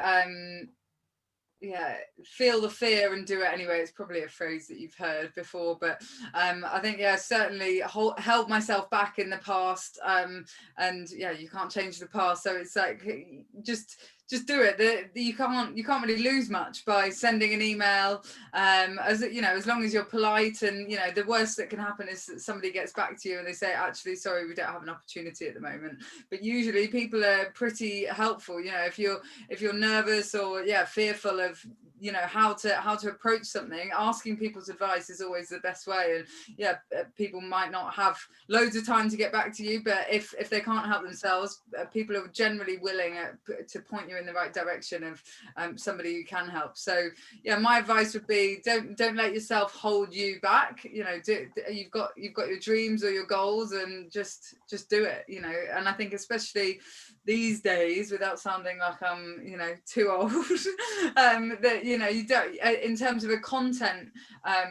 yeah, feel the fear and do it anyway. It's probably a phrase that you've heard before, but I think, yeah, certainly held myself back in the past, and yeah, you can't change the past, so it's like just do it. You can't really lose much by sending an email, as you know, as long as you're polite. And you know, the worst that can happen is that somebody gets back to you and they say, actually, sorry, we don't have an opportunity at the moment. But usually people are pretty helpful. You know, if you're nervous or fearful of, you know, how to approach something, asking people's advice is always the best way. And people might not have loads of time to get back to you, but if they can't help themselves, people are generally willing to point you in the right direction of somebody who can help. So yeah, my advice would be, don't let yourself hold you back. You know, you've got your dreams or your goals, and just do it, you know. And I think especially these days, without sounding like I'm, you know, too old, that, you know, you don't, in terms of a content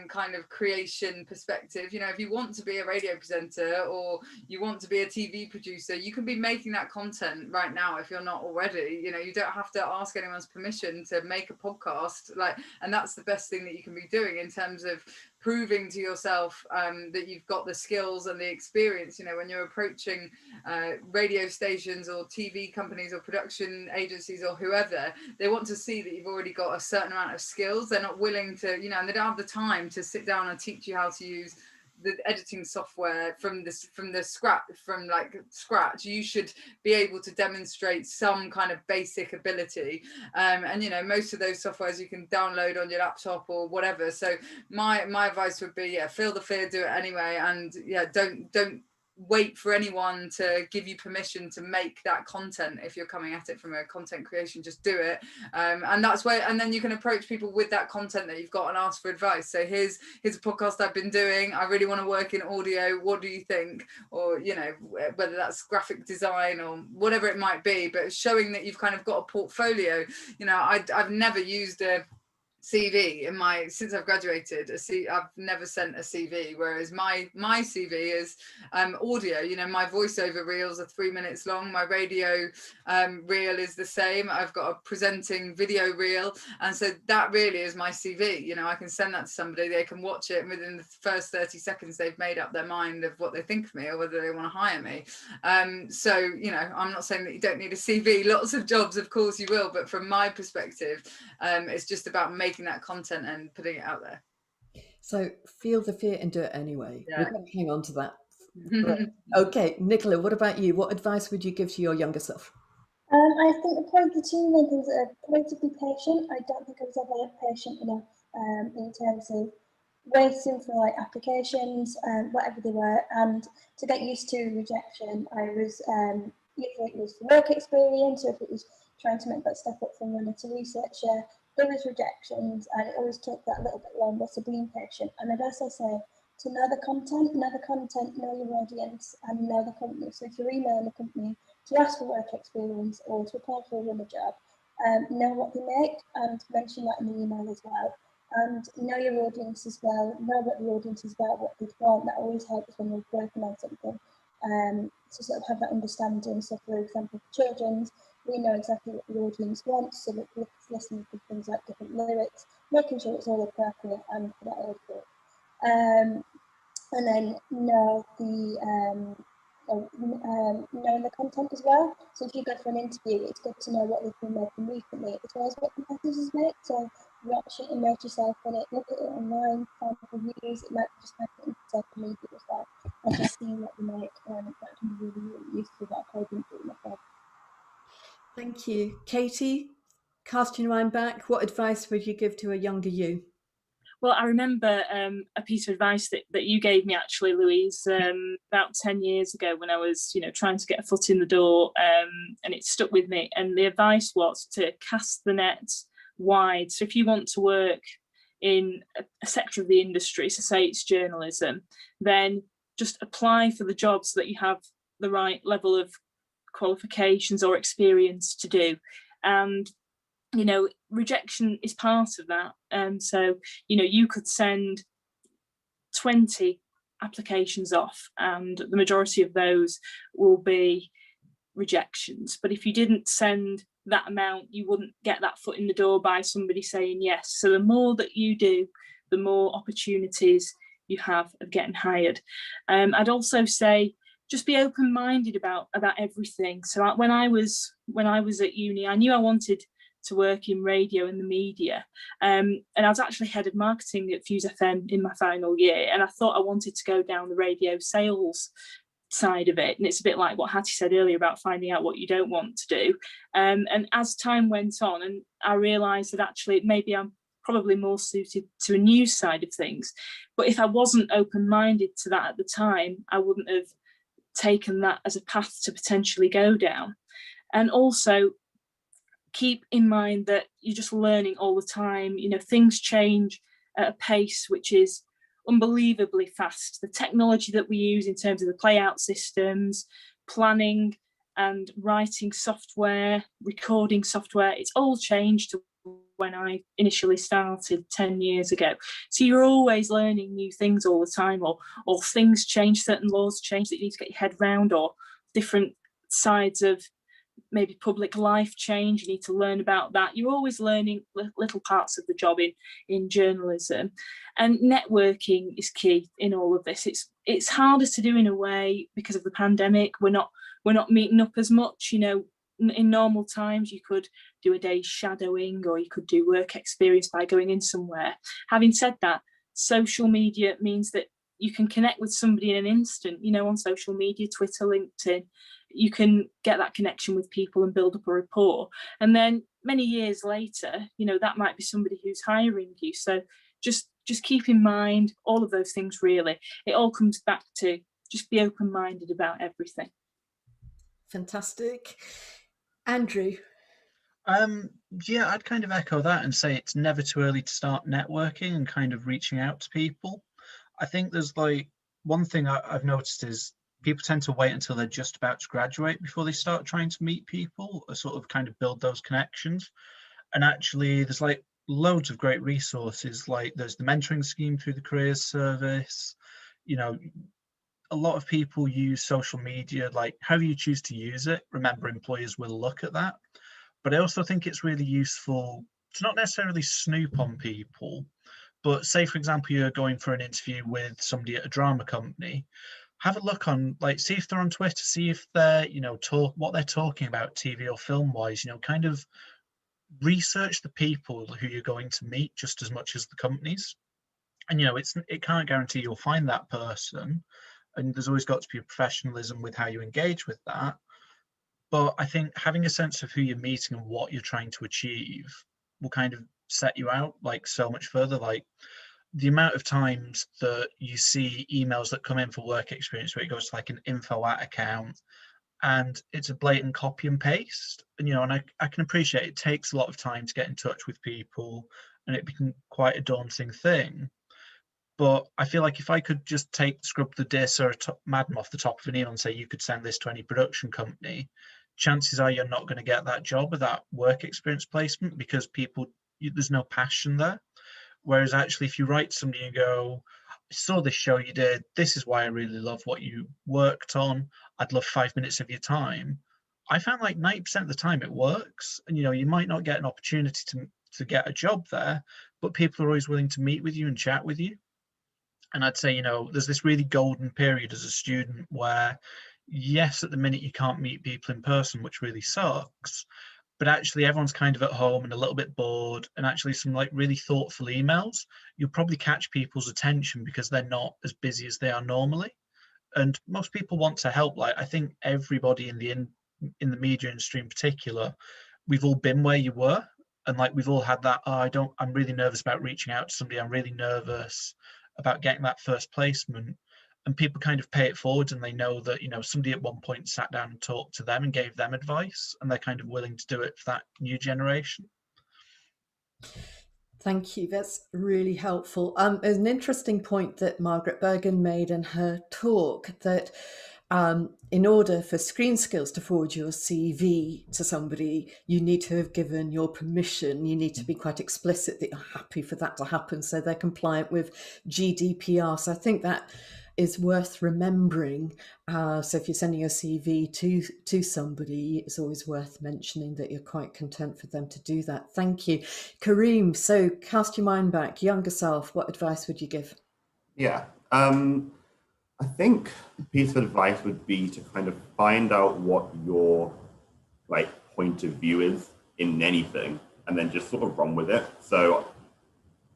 kind of creation perspective, you know, if you want to be a radio presenter or you want to be a TV producer, you can be making that content right now if you're not already. You know, you don't have to ask anyone's permission to make a podcast, and that's the best thing that you can be doing in terms of proving to yourself that you've got the skills and the experience. You know, when you're approaching radio stations or TV companies or production agencies or whoever, they want to see that you've already got a certain amount of skills. They're not willing to, you know, and they don't have the time to sit down and teach you how to use the editing software from scratch. You should be able to demonstrate some kind of basic ability, and you know, most of those softwares you can download on your laptop or whatever. So my advice would be, feel the fear, do it anyway, and don't wait for anyone to give you permission to make that content. If you're coming at it from a content creation, just do it, and that's where, and then you can approach people with that content that you've got and ask for advice. So here's a podcast I've been doing, I really want to work in audio, what do you think? Or, you know, whether that's graphic design or whatever it might be, but showing that you've kind of got a portfolio. You know, I've never used a CV since I've graduated. I've never sent a CV, whereas my CV is audio. You know, my voiceover reels are 3 minutes long. My radio reel is the same. I've got a presenting video reel, and so that really is my CV. You know, I can send that to somebody, they can watch it, and within the first 30 seconds they've made up their mind of what they think of me or whether they want to hire me. So, you know, I'm not saying that you don't need a CV. Lots of jobs, of course you will, but from my perspective, it's just about making that content and putting it out there. So feel the fear and do it anyway. Yeah. We're going to hang on to that. Okay, Nicola, what about you? What advice would you give to your younger self? I think probably the two main things are probably to be patient. I don't think I was ever patient enough in terms of waiting for like applications, whatever they were, and to get used to rejection. I was either it was work experience or if it was trying to make that step up from runner to researcher, there was rejections, and it always took that little bit longer. So being patient, and I'd also say to know the content, know your audience, and know the company. So if you're emailing the company to ask for work experience or to apply for a runner job, know what they make and mention that in the email as well. And know your audience as well, know what the audience is about, what they want. That always helps when you're working on something, to sort of have that understanding. So for example, for children's, we know exactly what the audience wants, so that we're listening to things like different lyrics, making sure it's all appropriate and for that age group. And then know knowing the content as well. So if you go for an interview, it's good to know what they've been making recently, as well as what competitors make. So watch it, immerse yourself in it, look at it online, find reviews. It might just make it into social media as well, and just seeing what they make. That can be really, really useful. That I didn't do myself. Thank you. Katie, casting your mind back, what advice would you give to a younger you? Well, I remember a piece of advice that you gave me, actually, Louise, about 10 years ago when I was, you know, trying to get a foot in the door, and it stuck with me. And the advice was to cast the net wide. So if you want to work in a sector of the industry, so say it's journalism, then just apply for the jobs that you have the right level of qualifications or experience to do. And you know, rejection is part of that. So, you know, you could send 20 applications off and the majority of those will be rejections. But if you didn't send that amount, you wouldn't get that foot in the door by somebody saying yes. So the more that you do, the more opportunities you have of getting hired. I'd also say just be open-minded about everything. So when I was at uni, I knew I wanted to work in radio and the media, and I was actually head of marketing at Fuse FM in my final year, and I thought I wanted to go down the radio sales side of it. And it's a bit like what Hattie said earlier about finding out what you don't want to do. And as time went on, and I realised that actually maybe I'm probably more suited to a news side of things. But if I wasn't open-minded to that at the time, I wouldn't have taken that as a path to potentially go down. And also keep in mind that you're just learning all the time. You know, things change at a pace which is unbelievably fast. The technology that we use in terms of the playout systems, planning and writing software, recording software, it's all changed to when I initially started 10 years ago. So you're always learning new things all the time, or things change, certain laws change that you need to get your head around, or different sides of maybe public life change, you need to learn about that. You're always learning little parts of the job in journalism. And networking is key in all of this. It's harder to do in a way because of the pandemic. We're not meeting up as much. You know, in normal times you could do a day's shadowing, or you could do work experience by going in somewhere. Having said that, social media means that you can connect with somebody in an instant, you know, on social media, Twitter, LinkedIn. You can get that connection with people and build up a rapport. And then many years later, you know, that might be somebody who's hiring you. So just keep in mind all of those things, really. It all comes back to just be open-minded about everything. Fantastic. Andrew? Yeah, I'd kind of echo that and say it's never too early to start networking and kind of reaching out to people. I think there's like one thing I've noticed is people tend to wait until they're just about to graduate before they start trying to meet people or sort of kind of build those connections. And actually there's like loads of great resources, like there's the mentoring scheme through the careers service. You know, a lot of people use social media, like however you choose to use it. Remember, employers will look at that. But I also think it's really useful to not necessarily snoop on people, but say, for example, you're going for an interview with somebody at a drama company, have a look on, like, see if they're on Twitter, see if they're, you know, what they're talking about TV or film wise, you know, kind of research the people who you're going to meet just as much as the companies. And, you know, it can't guarantee you'll find that person. And there's always got to be a professionalism with how you engage with that. But I think having a sense of who you're meeting and what you're trying to achieve will kind of set you out like so much further. Like the amount of times that you see emails that come in for work experience where it goes to like an info@ account and it's a blatant copy and paste. And, you know, and I can appreciate it takes a lot of time to get in touch with people and it becomes quite a daunting thing. But I feel like if I could just scrub the Dear Sir Madam off the top of an email and say you could send this to any production company, chances are you're not going to get that job or that work experience placement because there's no passion there. Whereas actually, if you write to somebody and go, I saw this show you did, this is why I really love what you worked on, I'd love 5 minutes of your time. I found like 90% of the time it works. And, you know, you might not get an opportunity to get a job there, but people are always willing to meet with you and chat with you. And I'd say, you know, there's this really golden period as a student where, yes, at the minute you can't meet people in person, which really sucks, but actually everyone's kind of at home and a little bit bored, and actually some like really thoughtful emails, you'll probably catch people's attention because they're not as busy as they are normally. And most people want to help. Like I think everybody in the media industry in particular, we've all been where you were. And like we've all had that, I'm really nervous about reaching out to somebody. I'm really nervous about getting that first placement. And people kind of pay it forward and they know that, you know, somebody at one point sat down and talked to them and gave them advice and they're kind of willing to do it for that new generation. Thank you. That's really helpful. There's an interesting point that Margaret Bergen made in her talk that in order for Screen Skills to forward your CV to somebody, you need to have given your permission. You need to be quite explicit that you're happy for that to happen so they're compliant with GDPR. So I think that is worth remembering. So if you're sending a CV to somebody, it's always worth mentioning that you're quite content for them to do that. Thank you. Kareem, so cast your mind back, younger self, what advice would you give? Yeah. I think a piece of advice would be to kind of find out what your like point of view is in anything, and then just sort of run with it. So,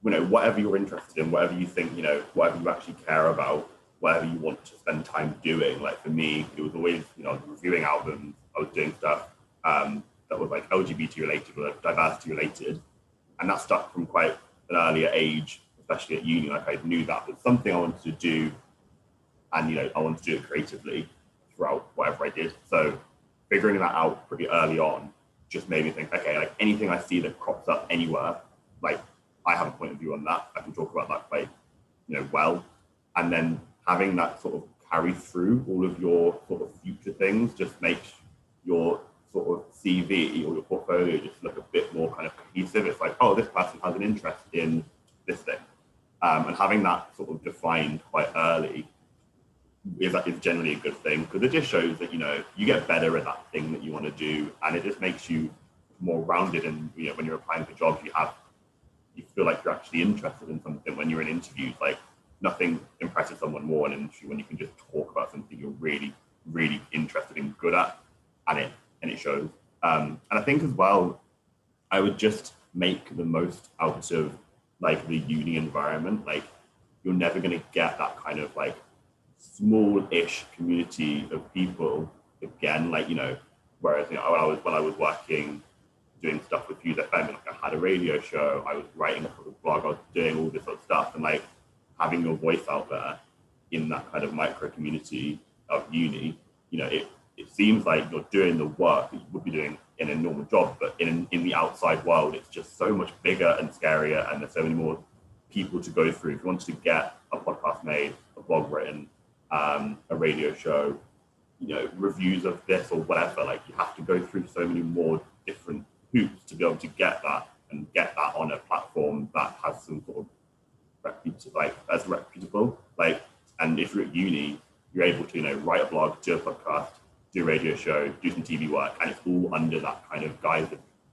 whatever you're interested in, whatever you think, whatever you actually care about, whatever you want to spend time doing. Like for me, it was always, reviewing albums. I was doing stuff that was like LGBT related or diversity related, and that stuck from quite an earlier age, especially at uni. Like I knew that was something I wanted to do, and I wanted to do it creatively throughout whatever I did. So figuring that out pretty early on just made me think, okay, like anything I see that crops up anywhere, like I have a point of view on that. I can talk about that quite, well. And then having that sort of carry through all of your sort of future things just makes your sort of CV or your portfolio just look a bit more kind of cohesive. It's like, oh, this person has an interest in this thing. And having that sort of defined quite early is generally a good thing, because it just shows that you get better at that thing that you want to do, and it just makes you more rounded. And when you're applying for jobs, you feel like you're actually interested in something. When you're in interviews, like nothing impresses someone more in an interview when you can just talk about something you're really, really interested and good at, and it shows. And I think as well, I would just make the most out of like the uni environment. Like you're never going to get that kind of like small-ish community of people again. Like whereas when I was working doing stuff with Fuse FM, like I had a radio show, I was writing a blog, I was doing all this sort of stuff, and like having your voice out there in that kind of micro community of uni, it seems like you're doing the work that you would be doing in a normal job, but in the outside world, it's just so much bigger and scarier, and there's so many more people to go through. If you wanted to get a podcast made, a blog written, a radio show, reviews of this or whatever, like you have to go through so many more different hoops to be able to get that, and get that on a platform that has some sort of reputable. Like, and if you're at uni, you're able to write a blog, do a podcast, do a radio show, do some TV work, and it's all under that kind of guise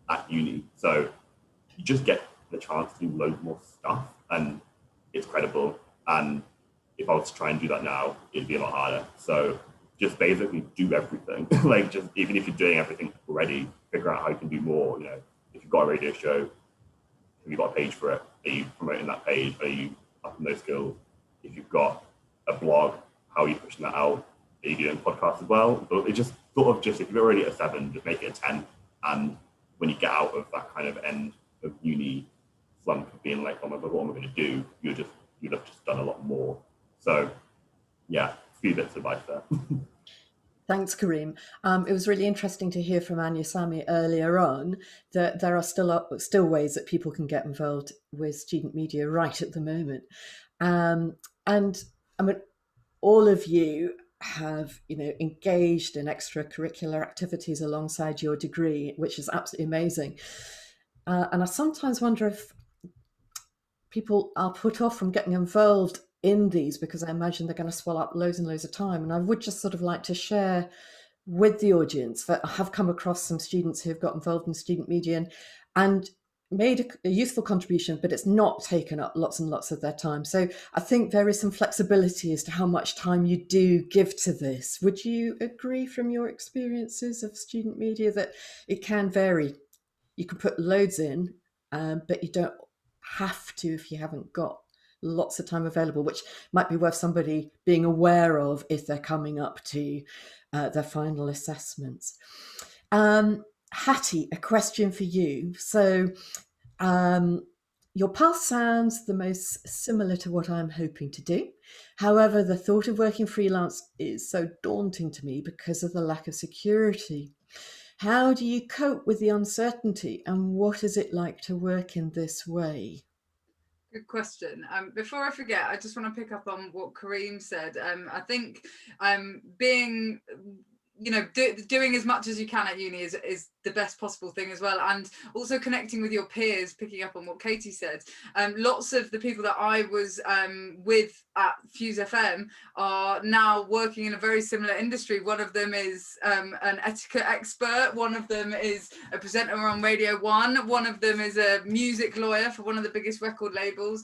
at uni. So you just get the chance to do loads more stuff, and it's credible. And if I was to try and do that now, it'd be a lot harder. So just basically do everything. Like just even if you're doing everything already, figure out how you can do more. If you've got a radio show, have you got a page for it? Are you promoting that page? Are you upping those skills? If you've got a blog, how are you pushing that out? Are you doing podcasts as well? So it just sort of if you're already at a 7, just make it a 10. And when you get out of that kind of end of uni slump of being like, oh my God, what am I going to do? You'd have just done a lot more. So yeah, a few bits of advice there. Thanks, Kareem. It was really interesting to hear from Anya Sami earlier on that there are still ways that people can get involved with student media right at the moment. And I mean, all of you have, engaged in extracurricular activities alongside your degree, which is absolutely amazing. And I sometimes wonder if people are put off from getting involved in these because I imagine they're going to swallow up loads and loads of time. And I would just sort of like to share with the audience that I have come across some students who have got involved in student media and made a useful contribution, but it's not taken up lots and lots of their time. So I think there is some flexibility as to how much time you do give to this. Would you agree from your experiences of student media that it can vary? You can put loads in, but you don't have to if you haven't got lots of time available, which might be worth somebody being aware of if they're coming up to their final assessments. Hattie, a question for you. So your path sounds the most similar to what I'm hoping to do. However, the thought of working freelance is so daunting to me because of the lack of security. How do you cope with the uncertainty, and what is it like to work in this way? Good question. Before I forget, I just want to pick up on what Kareem said. I think being you know, doing as much as you can at uni is the best possible thing as well, and also connecting with your peers, picking up on what Katie said. Lots of the people that I was with at Fuse FM are now working in a very similar industry. One of them is an etiquette expert, one of them is a presenter on Radio 1, one of them is a music lawyer for one of the biggest record labels,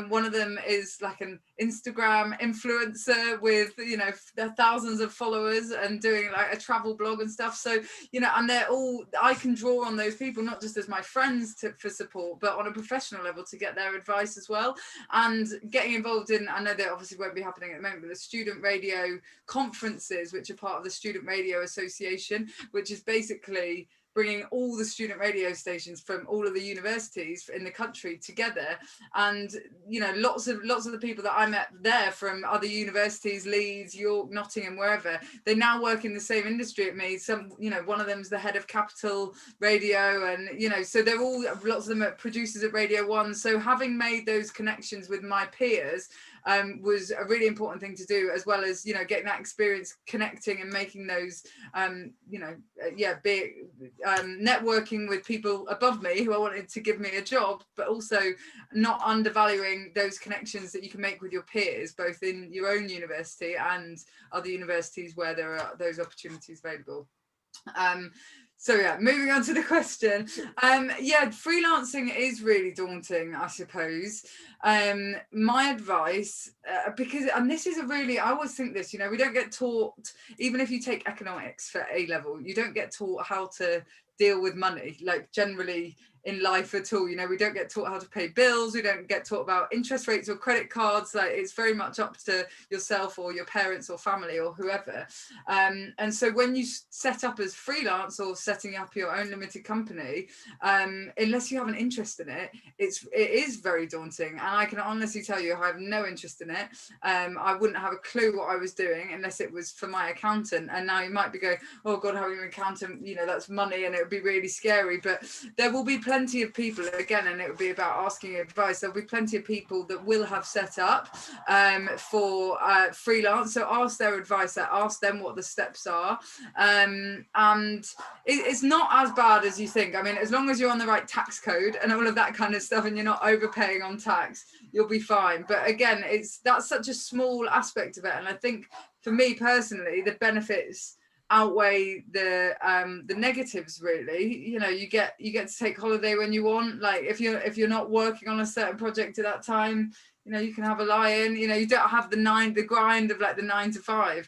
one of them is like an Instagram influencer with, you know, thousands of followers and doing like a travel blog and stuff. So, you know, and they're all, I can draw on those people not just as my friends for support, but on a professional level to get their advice as well. And getting involved in, I know that obviously won't be happening at the moment, but the student radio conferences, which are part of the Student Radio Association, which is basically bringing all the student radio stations from all of the universities in the country together. And, you know, lots of the people that I met there from other universities, Leeds, York, Nottingham, wherever, they now work in the same industry at me. Some, you know, one of them's the head of Capital Radio, and, you know, so they're all, lots of them are producers at Radio 1. So having made those connections with my peers was a really important thing to do, as well as, you know, getting that experience connecting and making those, you know, networking with people above me who I wanted to give me a job, but also not undervaluing those connections that you can make with your peers, both in your own university and other universities where there are those opportunities available. So yeah, moving on to the question. Yeah, freelancing is really daunting, I suppose. My advice, because, and this is a really, I always think this, you know, we don't get taught, even if you take economics for A level, you don't get taught how to deal with money, like generally in life at all. You know, we don't get taught how to pay bills, we don't get taught about interest rates or credit cards. Like, it's very much up to yourself or your parents or family or whoever. And so when you set up as freelance or setting up your own limited company, unless you have an interest in it, it is very daunting. And I can honestly tell you, I have no interest in it. I wouldn't have a clue what I was doing unless it was for my accountant. And now you might be going, oh God, having an accountant, you know, that's money and it would be really scary. But there will be plenty of people, again, and it would be about asking advice. There'll be plenty of people that will have set up for freelance. So ask their advice, ask them what the steps are. And it's not as bad as you think. I mean, as long as you're on the right tax code and all of that kind of stuff and you're not overpaying on tax, you'll be fine. But again, that's such a small aspect of it. And I think for me personally, the benefits outweigh the negatives, really. You know, you get to take holiday when you want. Like if you're not working on a certain project at that time, you know, you can have a lie-in. You know, you don't have the grind of like the 9 to 5.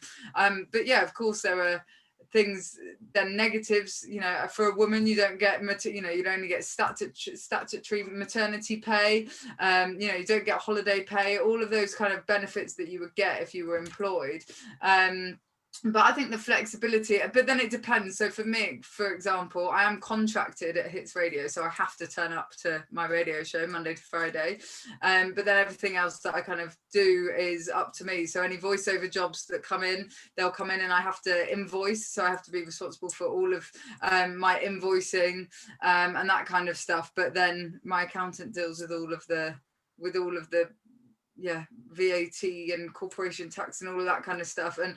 But yeah, of course there are things, then negatives. You know, for a woman, you don't get, you know, you'd only get statutory maternity pay. You know, you don't get holiday pay, all of those kind of benefits that you would get if you were employed. But I think the flexibility, but then it depends. So for me, for example, I am contracted at Hits Radio, so I have to turn up to my radio show Monday to Friday. But then everything else that I kind of do is up to me. So any voiceover jobs that come in, they'll come in and I have to invoice. So I have to be responsible for all of my invoicing and that kind of stuff. But then my accountant deals with all of the VAT and corporation tax and all of that kind of stuff. And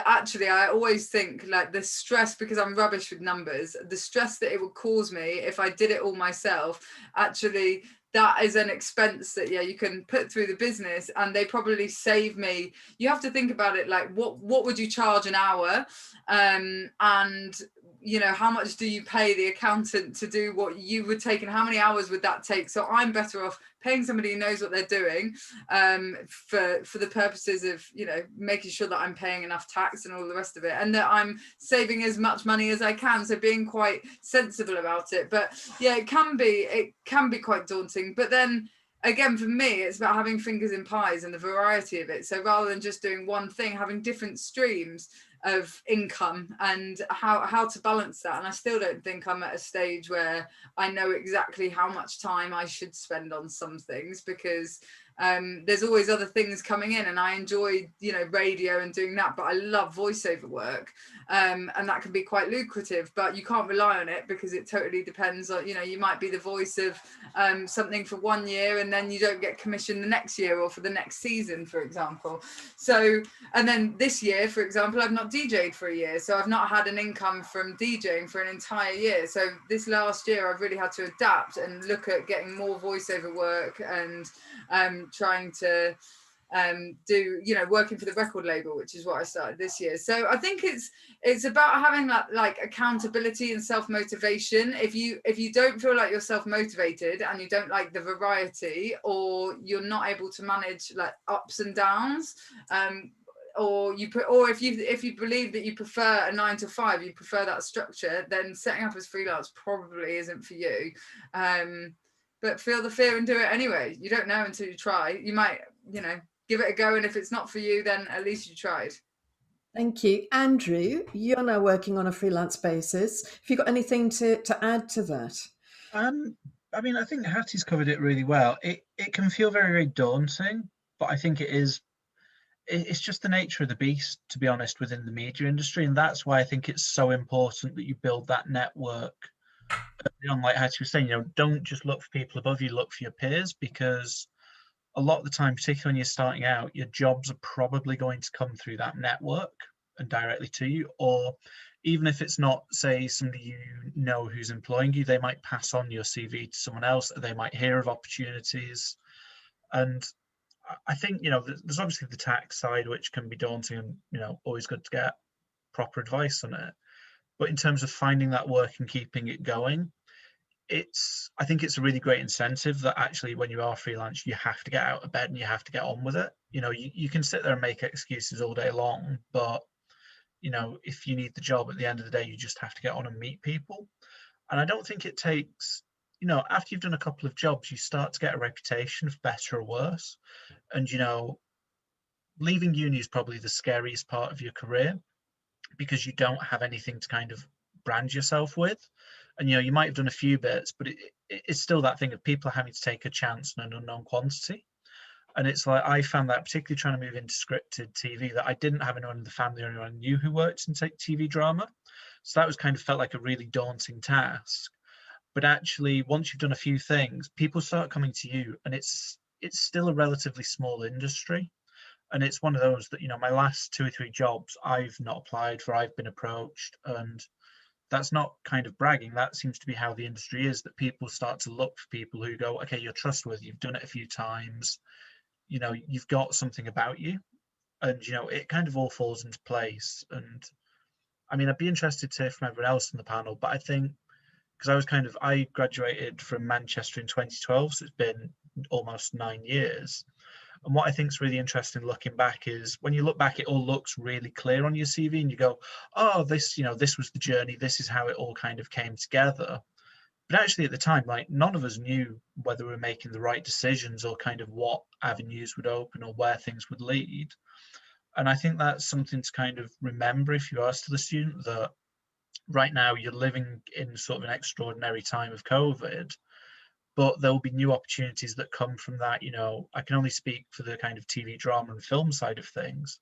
actually I always think like the stress, because I'm rubbish with numbers, the stress that it would cause me if I did it all myself, actually that is an expense that you can put through the business, and they probably save me. You have to think about it like what would you charge an hour, and you know, how much do you pay the accountant to do what you would take, and how many hours would that take? So I'm better off paying somebody who knows what they're doing, for the purposes of, you know, making sure that I'm paying enough tax and all the rest of it, and that I'm saving as much money as I can. So being quite sensible about it. But yeah, it can be quite daunting. But then again, for me, it's about having fingers in pies and the variety of it. So rather than just doing one thing, having different streams of income and how to balance that. And I still don't think I'm at a stage where I know exactly how much time I should spend on some things, because there's always other things coming in, and I enjoy, you know, radio and doing that, but I love voiceover work, and that can be quite lucrative, but you can't rely on it because it totally depends on, you know, you might be the voice of something for 1 year and then you don't get commissioned the next year or for the next season, for example. So, and then this year, for example, I've not DJ'd for a year, so I've not had an income from DJing for an entire year. So this last year I've really had to adapt and look at getting more voiceover work and trying to do, you know, working for the record label, which is what I started this year. So I think it's about having that like accountability and self-motivation. If you don't feel like you're self-motivated and you don't like the variety, or you're not able to manage like ups and downs, or if you believe that you prefer a 9 to 5, you prefer that structure, then setting up as freelance probably isn't for you. But feel the fear and do it anyway. You don't know until you try. You might, you know, give it a go, and if it's not for you, then at least you tried. Thank you. Andrew, you're now working on a freelance basis. Have you got anything to add to that? I mean, I think Hattie's covered it really well. It can feel very, very daunting, but I think it's just the nature of the beast, to be honest, within the media industry. And that's why I think it's so important that you build that network. Like Hattie was saying, you know, don't just look for people above you, look for your peers, because a lot of the time, particularly when you're starting out, your jobs are probably going to come through that network and directly to you. Or even if it's not, say, somebody you know who's employing you, they might pass on your CV to someone else, or they might hear of opportunities. And I think, you know, there's obviously the tax side, which can be daunting and, you know, always good to get proper advice on it. But in terms of finding that work and keeping it going, I think it's a really great incentive that actually when you are freelance, you have to get out of bed and you have to get on with it. You know, you can sit there and make excuses all day long, but, you know, if you need the job at the end of the day, you just have to get on and meet people. And I don't think it takes, you know, after you've done a couple of jobs, you start to get a reputation for better or worse. And, you know, leaving uni is probably the scariest part of your career, because you don't have anything to kind of brand yourself with. And, you know, you might have done a few bits, but it's still that thing of people having to take a chance on an unknown quantity. And it's like, I found that particularly trying to move into scripted TV, that I didn't have anyone in the family or anyone I knew who worked in TV drama. So that was kind of felt like a really daunting task. But actually, once you've done a few things, people start coming to you, and it's still a relatively small industry. And it's one of those that, you know, my last 2 or 3 jobs I've not applied for, I've been approached, and that's not kind of bragging. That seems to be how the industry is, that people start to look for people who go, okay, you're trustworthy, you've done it a few times, you know, you've got something about you. And, you know, it kind of all falls into place. And I mean, I'd be interested to hear from everyone else in the panel, but I think, because I graduated from Manchester in 2012, so it's been almost 9 years. And what I think is really interesting looking back is when you look back, it all looks really clear on your CV, and you go, oh, this, you know, this was the journey, this is how it all kind of came together. But actually at the time, like, none of us knew whether we were making the right decisions or kind of what avenues would open or where things would lead. And I think that's something to kind of remember if you are still a student, that right now you're living in sort of an extraordinary time of COVID, but there will be new opportunities that come from that. You know, I can only speak for the kind of TV drama and film side of things,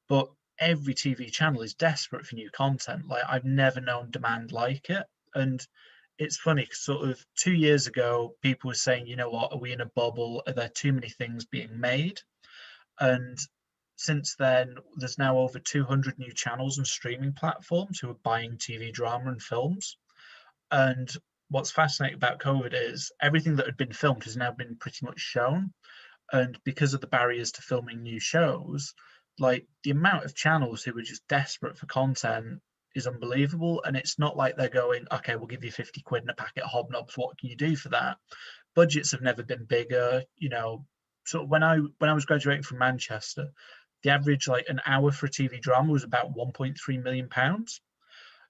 but every TV channel is desperate for new content. Like, I've never known demand like it. And it's funny, 'cause sort of 2 years ago, people were saying, you know what, are we in a bubble? Are there too many things being made? And since then, there's now over 200 new channels and streaming platforms who are buying TV drama and films. And what's fascinating about COVID is everything that had been filmed has now been pretty much shown. And because of the barriers to filming new shows, like, the amount of channels who are just desperate for content is unbelievable. And it's not like they're going, okay, we'll give you 50 quid and a packet of hobnobs, what can you do for that? Budgets have never been bigger. You know, so when I was graduating from Manchester, the average, like, an hour for a TV drama was about £1.3 million.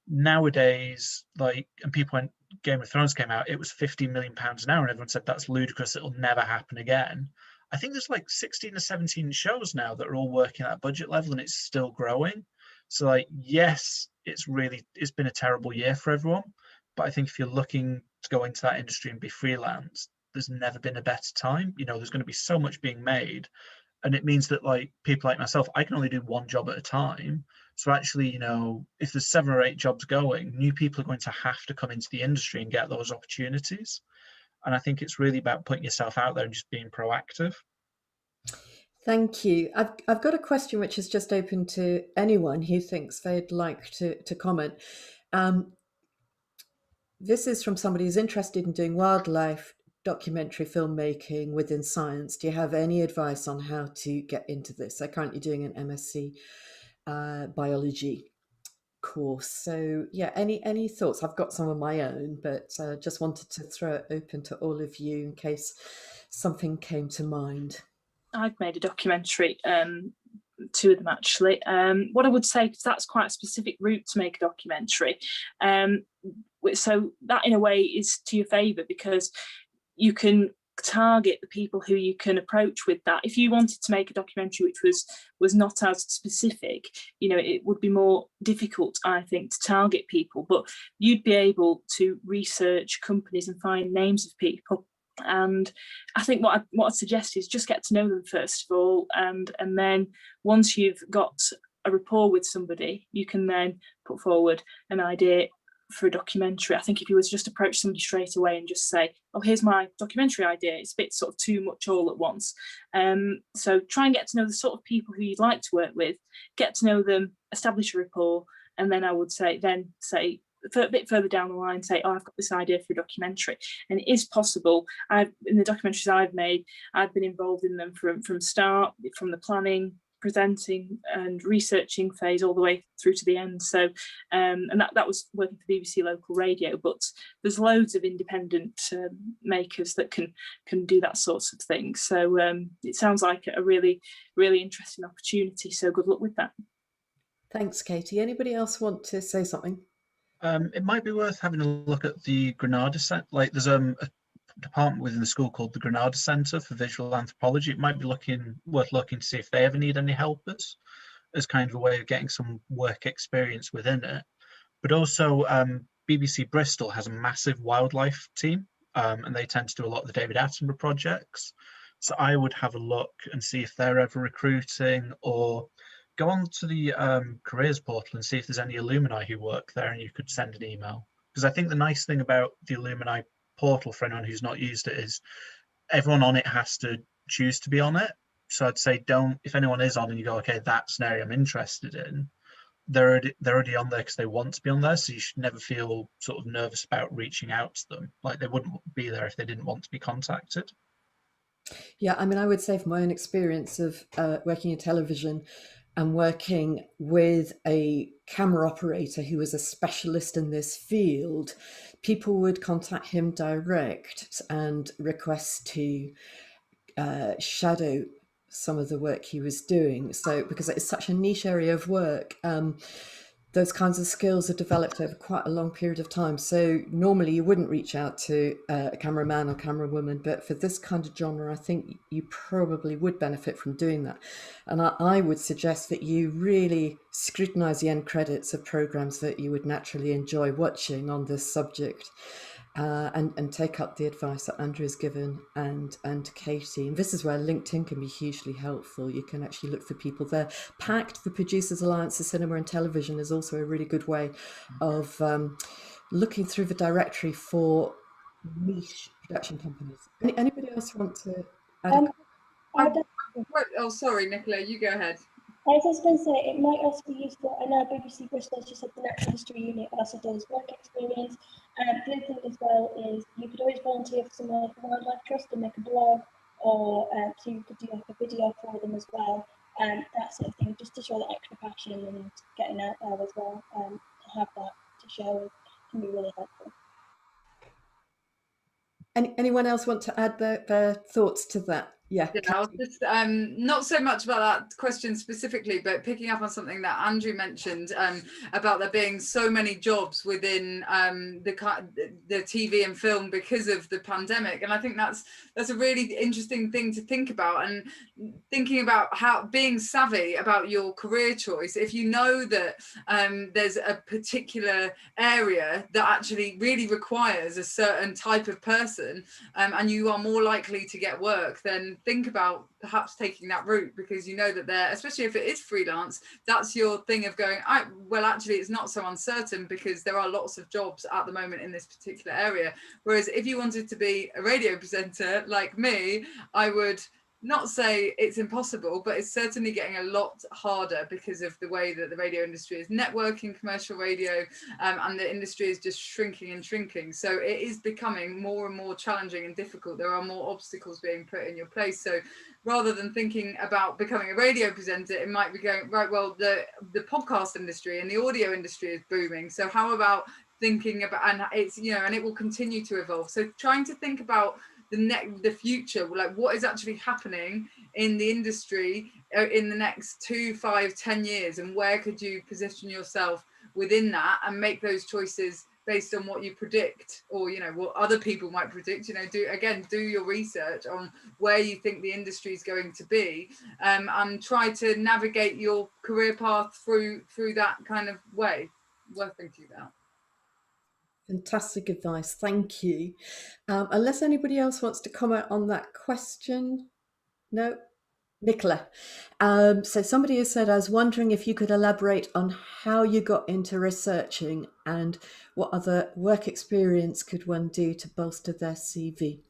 Nowadays, like, and people, when Game of Thrones came out, it was £50 million an hour, and everyone said that's ludicrous, it'll never happen again. I think there's like 16 or 17 shows now that are all working at that budget level, and it's still growing. So, like, yes, it's been a terrible year for everyone, but I think if you're looking to go into that industry and be freelance, there's never been a better time. You know, there's going to be so much being made, and it means that like people like myself, I can only do one job at a time. So actually, you know, if there's 7 or 8 jobs going, new people are going to have to come into the industry and get those opportunities. And I think it's really about putting yourself out there and just being proactive. Thank you. I've got a question which is just open to anyone who thinks they'd like to comment. This is from somebody who's interested in doing wildlife documentary filmmaking within science. Do you have any advice on how to get into this? They're currently doing an MSc biology course. So yeah, any thoughts? I've got some of my own, but just wanted to throw it open to all of you in case something came to mind. I've made a documentary, 2 of them actually. What I would say, because that's quite a specific route to make a documentary, so that in a way is to your favour, because you can target the people who you can approach with that. If you wanted to make a documentary which was not as specific, you know, it would be more difficult, I think, to target people, but you'd be able to research companies and find names of people. And I think what I'd suggest is just get to know them first of all, and then once you've got a rapport with somebody, you can then put forward an idea for a documentary. I think if you was just approach somebody straight away and just say, oh, here's my documentary idea, it's a bit sort of too much all at once. So try and get to know the sort of people who you'd like to work with, get to know them, establish a rapport, and then I would say a bit further down the line, say, oh, I've got this idea for a documentary. And it is possible. In the documentaries I've made, I've been involved in them from start, from the planning, presenting and researching phase all the way through to the end. So and that was working for BBC Local Radio, but there's loads of independent makers that can do that sort of thing. So it sounds like a really, really interesting opportunity. So good luck with that. Thanks, Katie. Anybody else want to say something? It might be worth having a look at the Granada Centre. Like there's a department within the school called the Granada Centre for Visual Anthropology. It might be worth looking to see if they ever need any helpers, as kind of a way of getting some work experience within it. But also BBC Bristol has a massive wildlife team, and they tend to do a lot of the David Attenborough projects. So I would have a look and see if they're ever recruiting, or go on to the careers portal and see if there's any alumni who work there, and you could send an email. Because I think the nice thing about the alumni portal, for anyone who's not used it, is everyone on it has to choose to be on it. So I'd say if anyone is on and you go, okay, that's an area I'm interested in, they're already on there because they want to be on there. So you should never feel sort of nervous about reaching out to them. Like they wouldn't be there if they didn't want to be contacted. Yeah, I mean, I would say from my own experience of working in television and working with a camera operator who was a specialist in this field, people would contact him direct and request to shadow some of the work he was doing. So because it's such a niche area of work, those kinds of skills are developed over quite a long period of time. So normally you wouldn't reach out to a cameraman or camerawoman, but for this kind of genre, I think you probably would benefit from doing that. And I would suggest that you really scrutinize the end credits of programs that you would naturally enjoy watching on this subject. And take up the advice that Andrew has given and Katie. And this is where LinkedIn can be hugely helpful. You can actually look for people there. PACT, the Producers Alliance of Cinema and Television, is also a really good way of looking through the directory for niche production companies. Anybody else want to add? Oh, sorry, Nicola, you go ahead. I was just going to say, it might also be useful. I know BBC Bristol just said the Natural History Unit also does work experience. The other thing as well is you could always volunteer for some of the Wildlife Trust and make a blog, or so you could do like a video for them as well. That sort of thing, just to show that extra passion and getting out there as well. To have that to show can be really helpful. Anyone else want to add their thoughts to that? Yeah, yeah, I was just not so much about that question specifically, but picking up on something that Andrew mentioned about there being so many jobs within the TV and film because of the pandemic, and I think that's a really interesting thing to think about, and thinking about how being savvy about your career choice. If you know that there's a particular area that actually really requires a certain type of person, and you are more likely to get work, then think about perhaps taking that route, because you know that there, especially if it is freelance, that's your thing of going, well, actually it's not so uncertain because there are lots of jobs at the moment in this particular area. Whereas if you wanted to be a radio presenter like me, I would not say it's impossible, but it's certainly getting a lot harder because of the way that the radio industry is networking, commercial radio, and the industry is just shrinking and shrinking. So it is becoming more and more challenging and difficult. There are more obstacles being put in your place. So rather than thinking about becoming a radio presenter, it might be going, right, well, the podcast industry and the audio industry is booming. So how about thinking about, and it's, you know, and it will continue to evolve. So trying to think about the future, like what is actually happening in the industry in the next 2, 5, 10 years, and where could you position yourself within that and make those choices based on what you predict, or, you know, what other people might predict. You know, do your research on where you think the industry is going to be, and try to navigate your career path through that kind of way. Worth thinking about. Fantastic advice, thank you. Unless anybody else wants to comment on that question. No? Nicola. So somebody has said, I was wondering if you could elaborate on how you got into researching and what other work experience could one do to bolster their CV?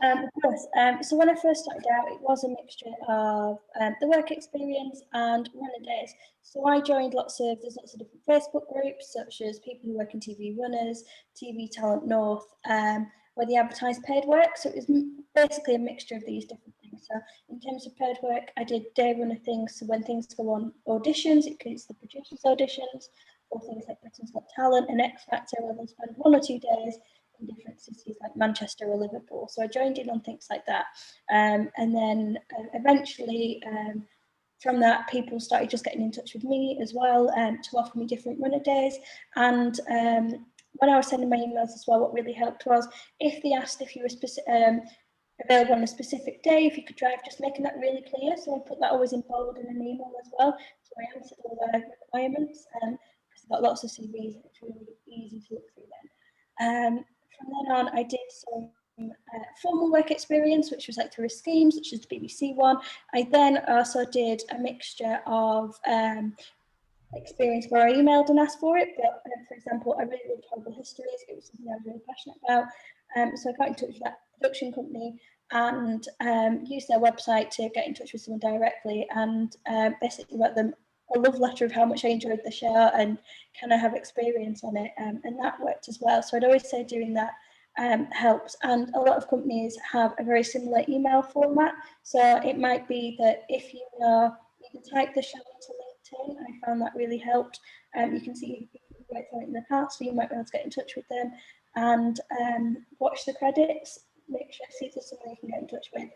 Of course. So when I first started out, it was a mixture of the work experience and runner days. So I joined there's lots of different Facebook groups, such as People Who Work in TV Runners, TV Talent North, where they advertise paid work. So it was basically a mixture of these different things. So in terms of paid work, I did day runner things. So when things go on auditions, it includes the producers' auditions, or things like Britain's Got Talent and X Factor, where they'll spend 1 or 2 days in different cities like Manchester or Liverpool. So I joined in on things like that. And then eventually from that, people started just getting in touch with me as well to offer me different runner days. And when I was sending my emails as well, what really helped was if they asked if you were available on a specific day, if you could drive, just making that really clear. So I put that always in bold in an email as well. So I answered all the requirements because I've got lots of CVs and it's really easy to look through them. From then on, I did some formal work experience, which was like through schemes, which is the BBC one. I then also did a mixture of experience where I emailed and asked for it. But for example, I really loved horrible histories. It was something I was really passionate about. So I got in touch with that production company and used their website to get in touch with someone directly and basically wrote them a love letter of how much I enjoyed the show and kind of have experience on it, and that worked as well. So I'd always say doing that helps, and a lot of companies have a very similar email format. So it might be that if you can type the show into LinkedIn. I found that really helped. You can see people who worked on it in the past, so you might be able to get in touch with them and watch the credits, make sure see if there's someone you can get in touch with.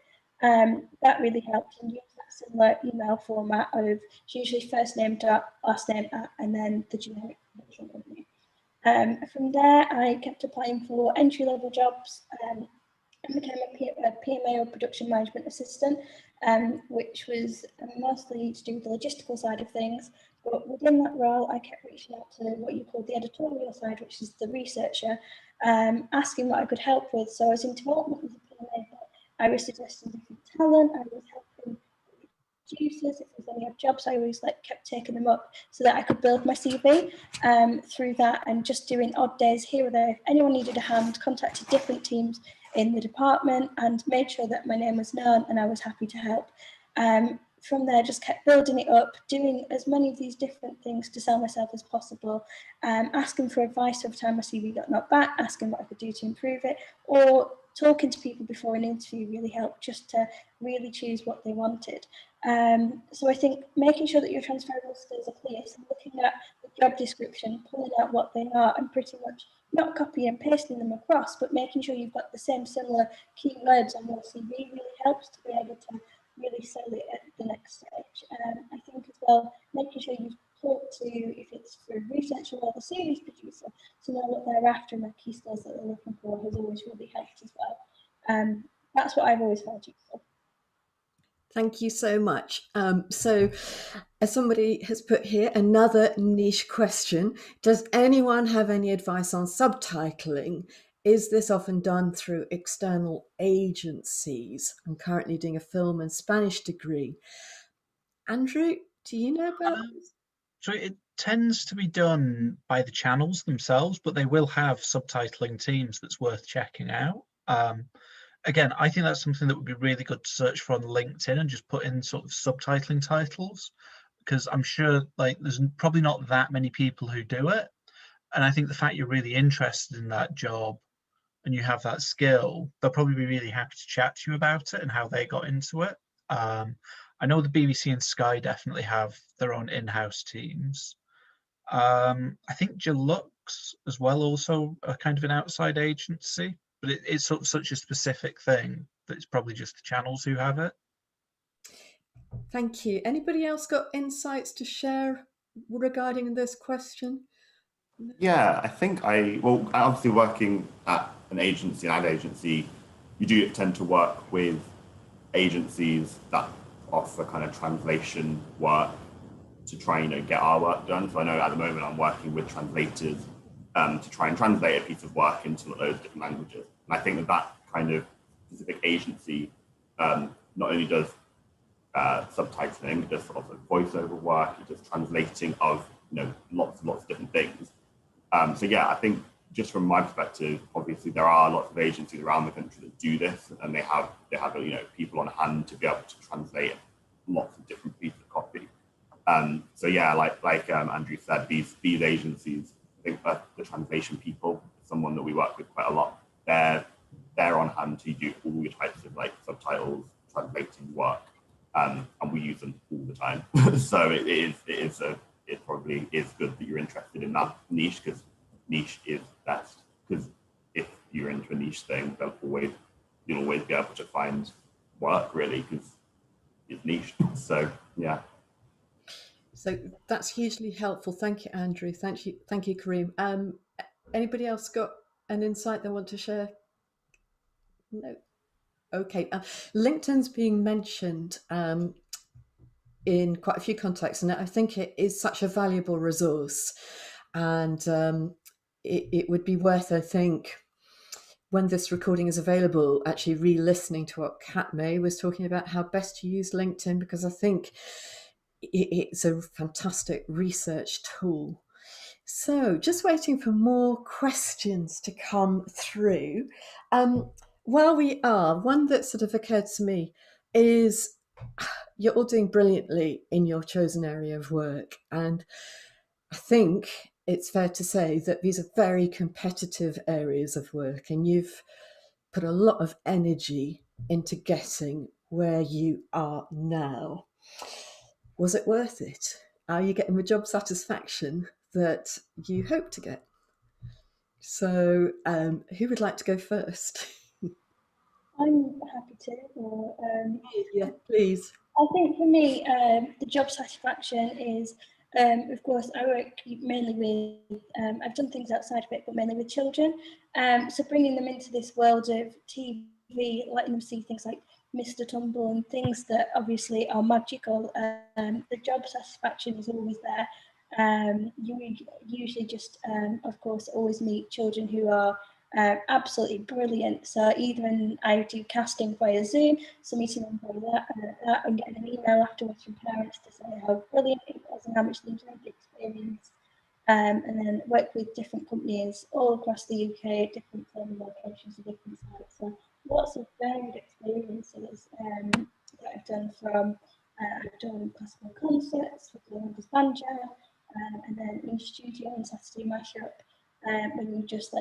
That really helps, and use that similar email format of it's usually first name dot last name at, and then the generic production company. From there, I kept applying for entry-level jobs and became a PMA or production management assistant, which was mostly to do with the logistical side of things. But within that role, I kept reaching out to what you call the editorial side, which is the researcher, asking what I could help with. So I was in development with the PMA, but I was suggesting different talent. I was helping producers, if there's any jobs, I always kept taking them up so that I could build my CV through that, and just doing odd days here or there. If anyone needed a hand, contacted different teams in the department and made sure that my name was known, and I was happy to help. From there, just kept building it up, doing as many of these different things to sell myself as possible, asking for advice every time my CV got knocked back, asking what I could do to improve it, or talking to people before an interview really helped, just to really choose what they wanted. So I think making sure that your transferable skills are clear, so looking at the job description, pulling out what they are, and pretty much not copying and pasting them across, but making sure you've got the same similar keywords on your CV really helps to be able to really sell it at the next stage. I think as well, making sure you've talked to, if it's for a researcher or the series producer, to know what they're after and the key skills that they're looking for has always really helped as well. That's what I've always found useful. Thank you so much. So, as somebody has put here, another niche question. Does anyone have any advice on subtitling? Is this often done through external agencies? I'm currently doing a film and Spanish degree. Andrew, do you know about this? So it tends to be done by the channels themselves, but they will have subtitling teams that's worth checking out. Again, I think that's something that would be really good to search for on LinkedIn and just put in sort of subtitling titles, because I'm sure like there's probably not that many people who do it. And I think the fact you're really interested in that job and you have that skill, they'll probably be really happy to chat to you about it and how they got into it. I know the BBC and Sky definitely have their own in-house teams. I think Gelux as well also are kind of an outside agency, but it's sort of such a specific thing that it's probably just the channels who have it. Thank you. Anybody else got insights to share regarding this question? Yeah, I think obviously working at an agency, an ad agency, you do tend to work with agencies that offer kind of translation work to try, get our work done. So I know at the moment I'm working with translators to try and translate a piece of work into those different languages. And I think that kind of specific agency not only does subtitling, it does sort of voiceover work, it does translating of lots of different things. So yeah, I think just from my perspective, obviously there are lots of agencies around the country that do this, and they have people on hand to be able to translate lots of different pieces of copy. So yeah, like Andrew said, these agencies, I think the translation people, someone that we work with quite a lot, they're on hand to do all your types of subtitles, translating work, and we use them all the time. So it probably is good that you're interested in that niche, because niche is best. Because if you're into a niche thing, then you'll always be able to find work, really, because it's niche. So yeah. So that's hugely helpful. Thank you, Andrew. Thank you, Kareem. Anybody else got an insight they want to share? No. Okay. LinkedIn's being mentioned in quite a few contexts, and I think it is such a valuable resource, and it would be worth, I think, when this recording is available, actually re-listening to what Kat May was talking about, how best to use LinkedIn, because I think it's a fantastic research tool. So just waiting for more questions to come through. While we are, one that sort of occurred to me is you're all doing brilliantly in your chosen area of work. And I think it's fair to say that these are very competitive areas of work, and you've put a lot of energy into getting where you are now. Was it worth it? Are you getting the job satisfaction that you hope to get? So who would like to go first? I'm happy to. Yeah, please. I think for me, the job satisfaction is, of course, I work mainly with, I've done things outside of it, but mainly with children. So bringing them into this world of TV, letting them see things like Mr. Tumble and things that obviously are magical, the job satisfaction is always there. You usually just, of course, always meet children who are absolutely brilliant. So even I do casting via Zoom, so meeting them via that and getting an email afterwards from parents to say how brilliant it was and how much they enjoyed the experience. And then work with different companies all across the UK at different locations and different sites. So lots of varied experiences that I've done from, I've done classical concerts with the youngest banjo, and then in studio on Saturday mashup, when you just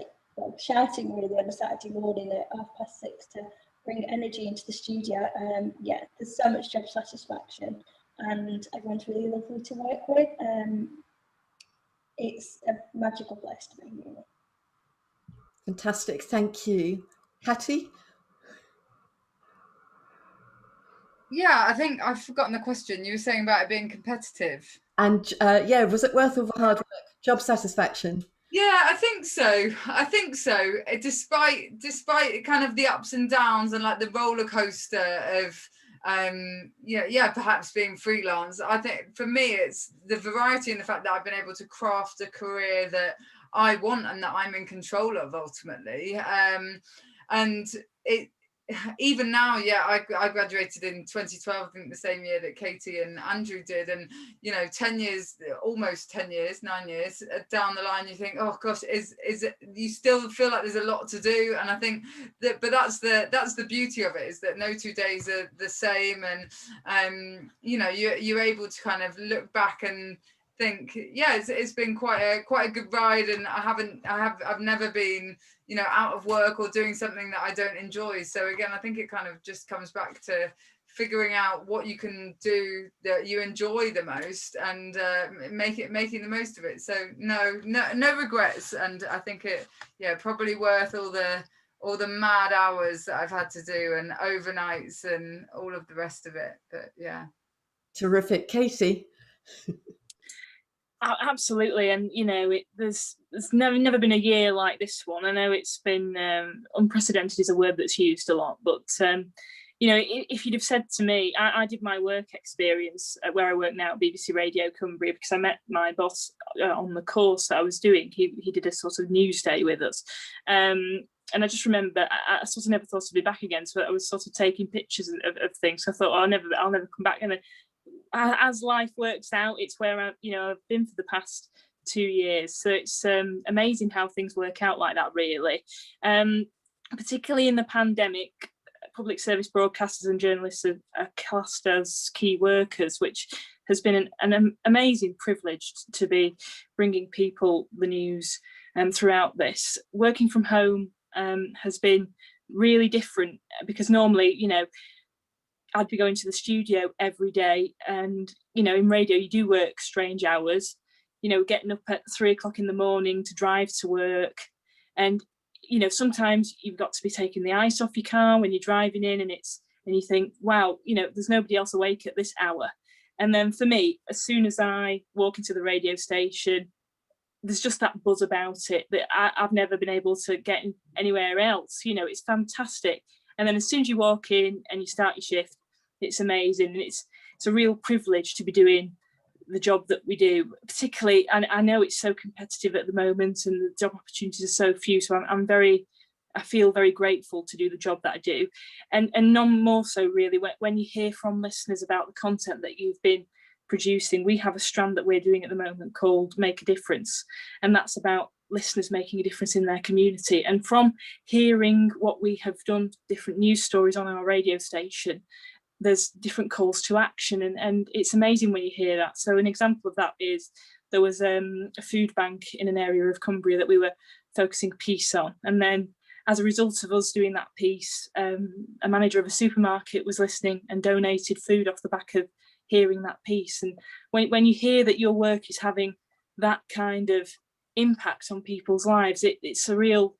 shouting really on a Saturday morning at 6:30 to bring energy into the studio. Yeah, there's so much job satisfaction, and everyone's really lovely to work with. It's a magical place to be, really. Fantastic, thank you. Hattie? Yeah, I think I've forgotten the question. You were saying about it being competitive. And yeah, was it worth all the hard work? Job satisfaction? Yeah, I think so. I think so. Despite kind of the ups and downs and like the roller coaster of perhaps being freelance. I think for me it's the variety and the fact that I've been able to craft a career that I want and that I'm in control of ultimately. And it even now, yeah, I graduated in 2012, I think the same year that Katie and Andrew did. And, 10 years, almost 10 years, 9 years down the line, you think, oh gosh, is it, you still feel like there's a lot to do. And I think that, but that's the beauty of it, is that no 2 days are the same. And, you're able to kind of look back and think, yeah, it's been quite a good ride. And I've never been, out of work or doing something that I don't enjoy. So again, I think it kind of just comes back to figuring out what you can do that you enjoy the most and making the most of it. So no regrets. And I think it, probably worth all the mad hours that I've had to do and overnights and all of the rest of it. But yeah. Terrific. Katie? Absolutely, and there's never been a year like this one. I know it's been unprecedented is a word that's used a lot, but if you'd have said to me, I did my work experience where I work now at BBC Radio Cumbria because I met my boss on the course that I was doing. He did a sort of news day with us, and I just remember I sort of never thought I'd be back again. So I was sort of taking pictures of things. So I thought, I'll never come back. And then, as life works out, it's where I've been for the past 2 years. So it's amazing how things work out like that, really. Particularly in the pandemic, public service broadcasters and journalists are classed as key workers, which has been an amazing privilege to be bringing people the news throughout this. Working from home has been really different because normally, I'd be going to the studio every day, and in radio you do work strange hours, getting up at 3 o'clock in the morning to drive to work, and sometimes you've got to be taking the ice off your car when you're driving in, and you think, wow, there's nobody else awake at this hour. And then for me, as soon as I walk into the radio station, there's just that buzz about it that I've never been able to get anywhere else. It's fantastic. And then as soon as you walk in and you start your shift, it's amazing. And it's a real privilege to be doing the job that we do, particularly, and I know it's so competitive at the moment and the job opportunities are so few. So I feel very grateful to do the job that I do. And none more so really when you hear from listeners about the content that you've been producing. We have a strand that we're doing at the moment called Make a Difference. And that's about listeners making a difference in their community. And from hearing what we have done, different news stories on our radio station, there's different calls to action, and it's amazing when you hear that. So an example of that is there was a food bank in an area of Cumbria that we were focusing a piece on, and then as a result of us doing that piece, a manager of a supermarket was listening and donated food off the back of hearing that piece. And when you hear that your work is having that kind of impact on people's lives, it's a real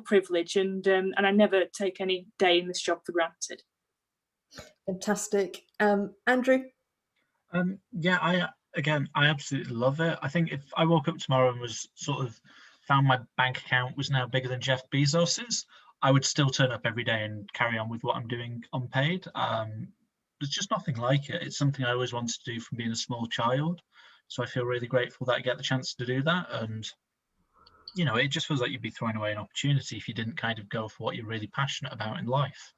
privilege, and I never take any day in this job for granted. Fantastic. Andrew? I absolutely love it. I think if I woke up tomorrow and was sort of found my bank account was now bigger than Jeff Bezos's, I would still turn up every day and carry on with what I'm doing unpaid. There's just nothing like it. It's something I always wanted to do from being a small child. So I feel really grateful that I get the chance to do that. And, it just feels like you'd be throwing away an opportunity if you didn't kind of go for what you're really passionate about in life.